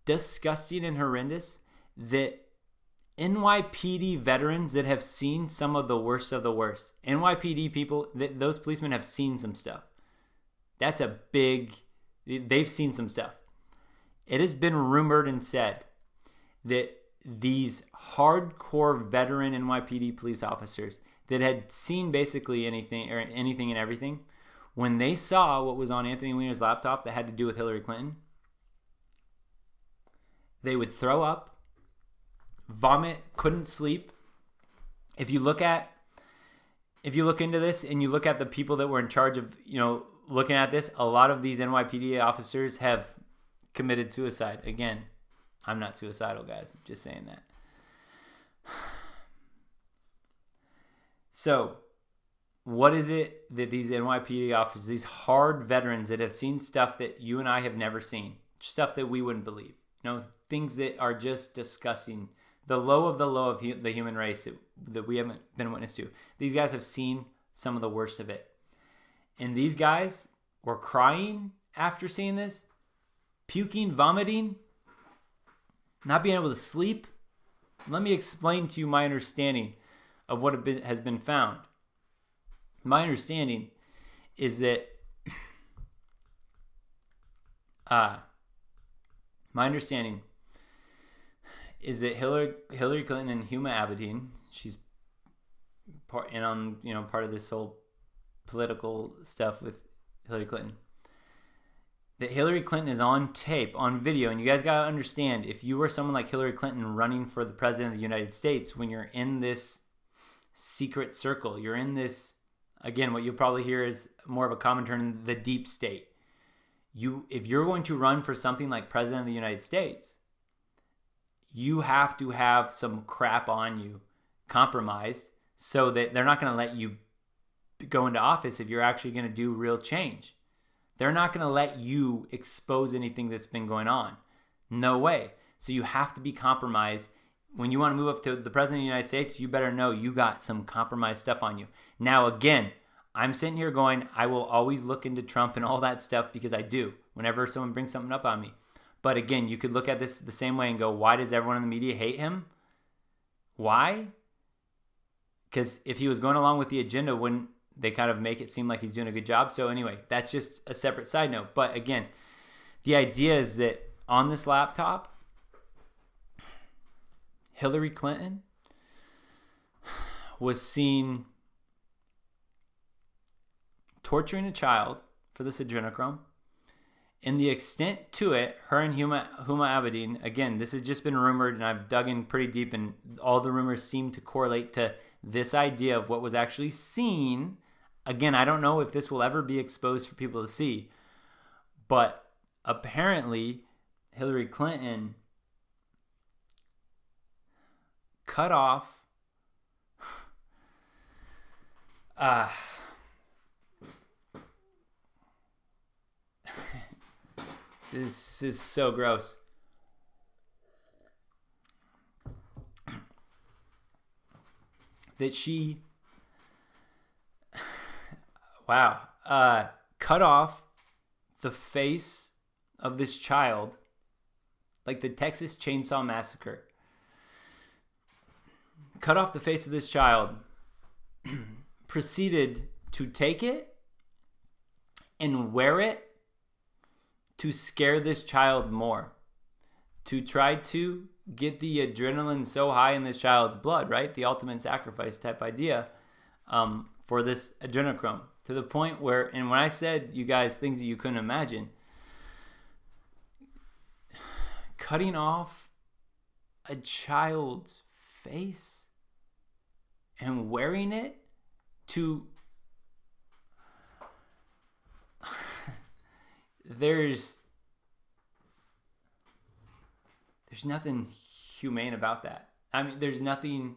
disgusting and horrendous that NYPD veterans that have seen some of the worst, NYPD people, those policemen have seen some stuff. They've seen some stuff. It has been rumored and said that these hardcore veteran NYPD police officers that had seen basically anything and everything, when they saw what was on Anthony Weiner's laptop that had to do with Hillary Clinton, they would throw up, vomit, couldn't sleep. If you look into this and you look at the people that were in charge of, looking at this, a lot of these NYPD officers have committed suicide. Again, I'm not suicidal, guys. I'm just saying that. So, what is it that these NYPD officers, these hard veterans that have seen stuff that you and I have never seen, stuff that we wouldn't believe, things that are just disgusting, the low of the human race that we haven't been witness to. These guys have seen some of the worst of it. And these guys were crying after seeing this, puking, vomiting, not being able to sleep. Let me explain to you my understanding of what has been found. My understanding is that Hillary Clinton and Huma Abedin, she's part of this whole political stuff with Hillary Clinton. That Hillary Clinton is on tape, on video, and you guys gotta understand, if you were someone like Hillary Clinton running for the president of the United States, when you're in this secret circle, you're in this, again, what you'll probably hear is more of a common term, the deep state. If you're going to run for something like president of the United States, you have to have some crap on you, compromised, so that they're not going to let you go into office if you're actually going to do real change. They're not going to let you expose anything that's been going on. No way. So you have to be compromised. When you want to move up to the president of the United States, you better know you got some compromised stuff on you. Now, again, I'm sitting here going, I will always look into Trump and all that stuff, because I do, whenever someone brings something up on me. But again, you could look at this the same way and go, why does everyone in the media hate him? Why? Because if he was going along with the agenda, wouldn't they kind of make it seem like he's doing a good job? So anyway, that's just a separate side note. But again, the idea is that on this laptop, Hillary Clinton was seen torturing a child for this adrenochrome. And the extent to it, her and Huma Abedin, again, this has just been rumored, and I've dug in pretty deep, and all the rumors seem to correlate to this idea of what was actually seen. Again, I don't know if this will ever be exposed for people to see, but apparently Hillary Clinton cut off this is so gross. That she, cut off the face of this child, like the Texas Chainsaw Massacre. Cut off the face of this child, proceeded to take it and wear it to scare this child more, to try to get the adrenaline so high in this child's blood, right? The ultimate sacrifice type idea for this adrenochrome, to the point where, and when I said, you guys, things that you couldn't imagine, cutting off a child's face and wearing it to there's nothing humane about that. I mean, there's nothing.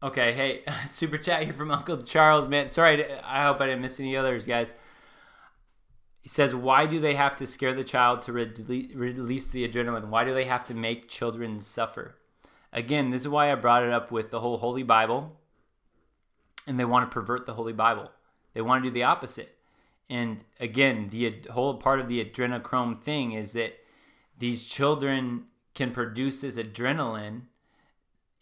Okay, hey, super chat here from Uncle Charles, man. Sorry, I hope I didn't miss any others, guys. He says, why do they have to scare the child to release the adrenaline? Why do they have to make children suffer? Again, this is why I brought it up with the whole Holy Bible. And they want to pervert the Holy Bible. They want to do the opposite. And again, the whole part of the adrenochrome thing is that these children can produce this adrenaline,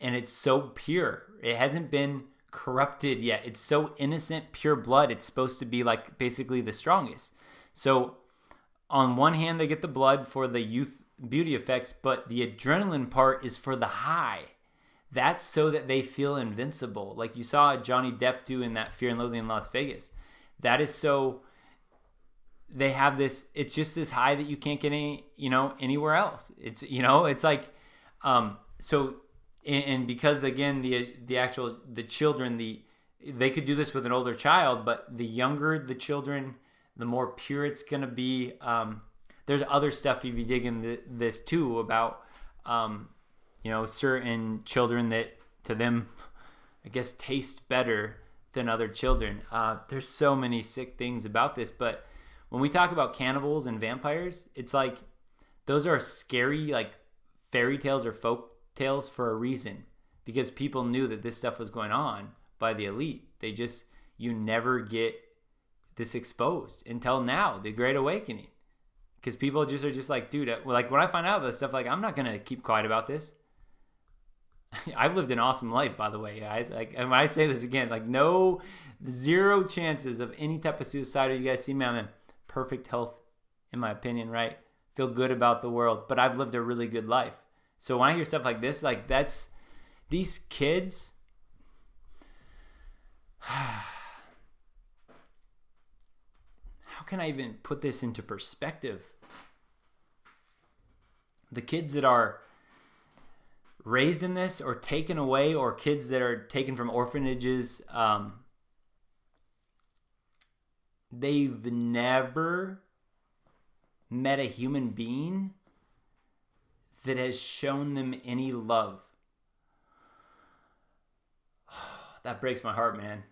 and it's so pure. It hasn't been corrupted yet. It's so innocent, pure blood. It's supposed to be like basically the strongest. So on one hand, they get the blood for the youth beauty effects, but the adrenaline part is for the high. That's so that they feel invincible. Like you saw Johnny Depp do in that Fear and Loathing in Las Vegas. That is so they have this, it's just this high that you can't get anywhere else. It's, it's like, so, and because again, the children, they could do this with an older child, but the younger the children, the more pure it's going to be. There's other stuff if you dig in this too about, certain children that to them, I guess, taste better than other children. There's so many sick things about this, but when we talk about cannibals and vampires, it's like those are scary, like fairy tales or folk tales for a reason, because people knew that this stuff was going on by the elite. You never get this exposed until now, the Great Awakening, because people just are just like, dude, like when I find out about this stuff, like I'm not gonna keep quiet about this. I've lived an awesome life, by the way, guys. Like, and when I say this again, like zero chances of any type of suicide. You guys see me, I'm in perfect health, in my opinion, right? Feel good about the world, but I've lived a really good life. So when I hear stuff like this, like that's these kids. How can I even put this into perspective? The kids that are raised in this or taken away, or kids that are taken from orphanages, they've never met a human being that has shown them any love. That breaks my heart, man.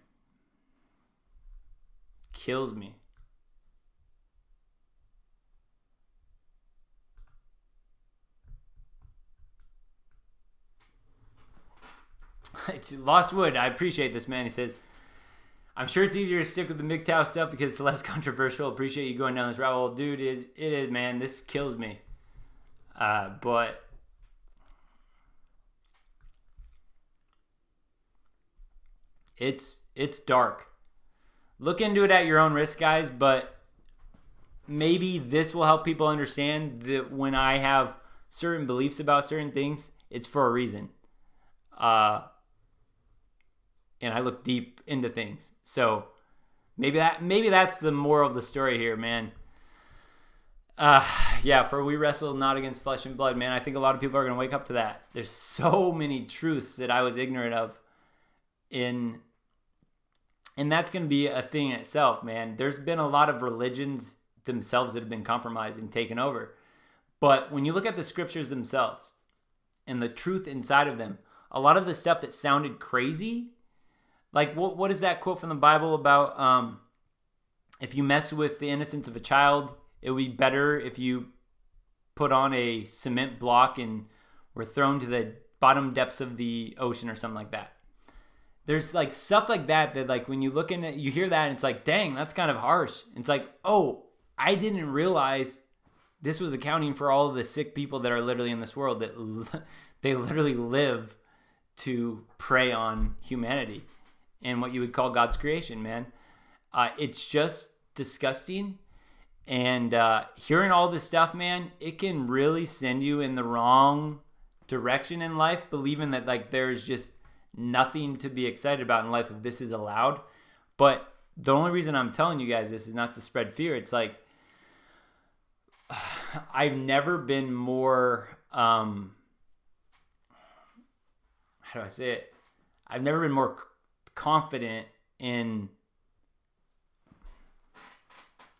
Kills me. It's Lost Wood. I appreciate this, man. He says, I'm sure it's easier to stick with the MGTOW stuff because it's less controversial. Appreciate you going down this rabbit hole. Dude, it is, man. This kills me. But it's dark. Look into it at your own risk, guys, but maybe this will help people understand that when I have certain beliefs about certain things, it's for a reason. And I look deep into things. So maybe that's the moral of the story here, man. Yeah, for we wrestle not against flesh and blood, man. I think a lot of people are going to wake up to that. There's so many truths that I was ignorant of and that's going to be a thing in itself, man. There's been a lot of religions themselves that have been compromised and taken over. But when you look at the scriptures themselves and the truth inside of them, a lot of the stuff that sounded crazy, like what is that quote from the Bible about if you mess with the innocence of a child, it would be better if you put on a cement block and were thrown to the bottom depths of the ocean or something like that. There's like stuff like that like when you look in it, you hear that and it's like, dang, that's kind of harsh. It's like, oh, I didn't realize this was accounting for all of the sick people that are literally in this world, that they literally live to prey on humanity and what you would call God's creation, man. It's just disgusting. And hearing all this stuff, man, it can really send you in the wrong direction in life, believing that like there's just nothing to be excited about in life if this is allowed. But the only reason I'm telling you guys this is not to spread fear. It's like I've never been more how do I say it? I've never been more confident in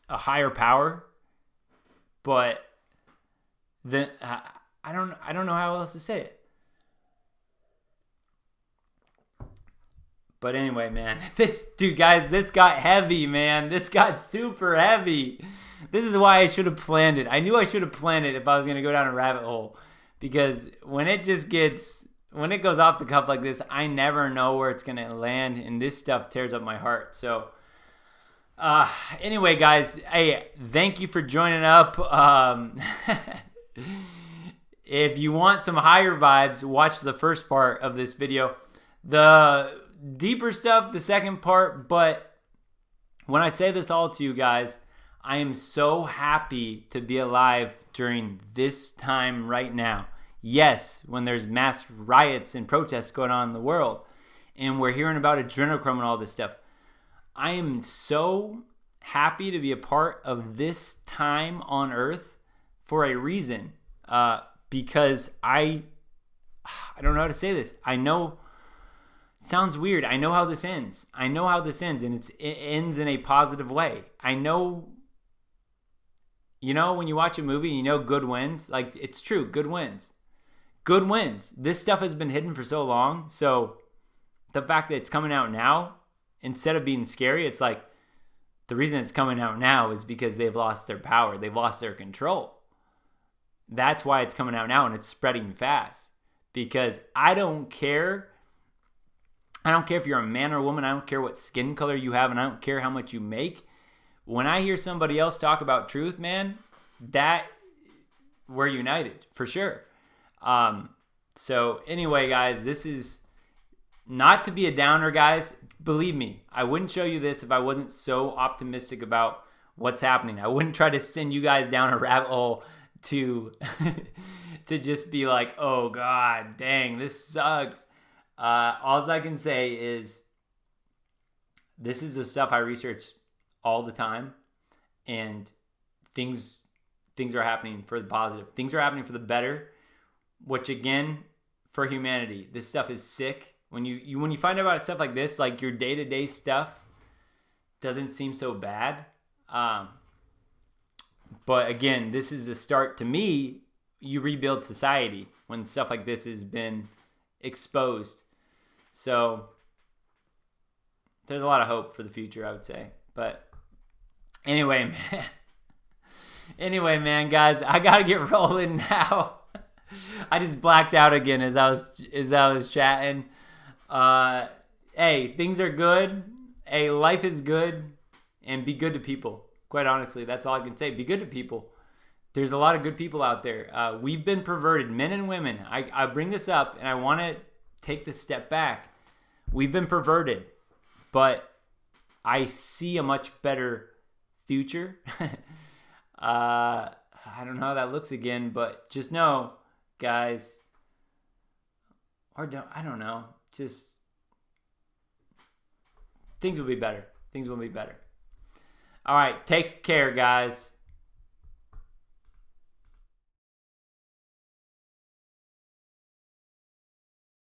a higher power, but then I don't know how else to say it. But anyway, man, this got heavy, man. This got super heavy. This is why I should have planned it. I knew I should have planned it if I was going to go down a rabbit hole, because when it goes off the cuff like this, I never know where it's going to land, and this stuff tears up my heart. So anyway, guys, hey, thank you for joining up. If you want some higher vibes, watch the first part of this video. The deeper stuff, the second part. But when I say this all to you guys, I am so happy to be alive during this time right now. Yes, when there's mass riots and protests going on in the world, and we're hearing about adrenochrome and all this stuff. I am so happy to be a part of this time on Earth for a reason. Because I don't know how to say this. I know it sounds weird. I know how this ends. And it ends in a positive way. I know, when you watch a movie, good wins. Like, it's true, good wins. Good wins. This stuff has been hidden for so long. So the fact that it's coming out now, instead of being scary, it's like the reason it's coming out now is because they've lost their power. They've lost their control. That's why it's coming out now, and it's spreading fast. Because I don't care if you're a man or a woman. I don't care what skin color you have, and I don't care how much you make. When I hear somebody else talk about truth, man, we're united for sure. So anyway, guys, this is not to be a downer, guys. Believe me, I wouldn't show you this if I wasn't so optimistic about what's happening. I wouldn't try to send you guys down a rabbit hole to to just be like, oh God, dang, this sucks. All I can say is this is the stuff I research all the time, and things are happening for the positive. Things are happening for the better, which again, for humanity, this stuff is sick. When you find out about stuff like this, like your day-to-day stuff doesn't seem so bad. But again, this is a start to me. You rebuild society when stuff like this has been exposed. So there's a lot of hope for the future, I would say. But anyway, man, guys, I gotta get rolling now. I just blacked out again as I was chatting. Hey, things are good. Hey, life is good, and be good to people. Quite honestly, that's all I can say. Be good to people. There's a lot of good people out there. We've been perverted, men and women. I bring this up, and I want to take this step back. We've been perverted, but I see a much better future. I don't know how that looks again, but just know, guys, I don't know, just things will be better. Things will be better. All right, take care, guys.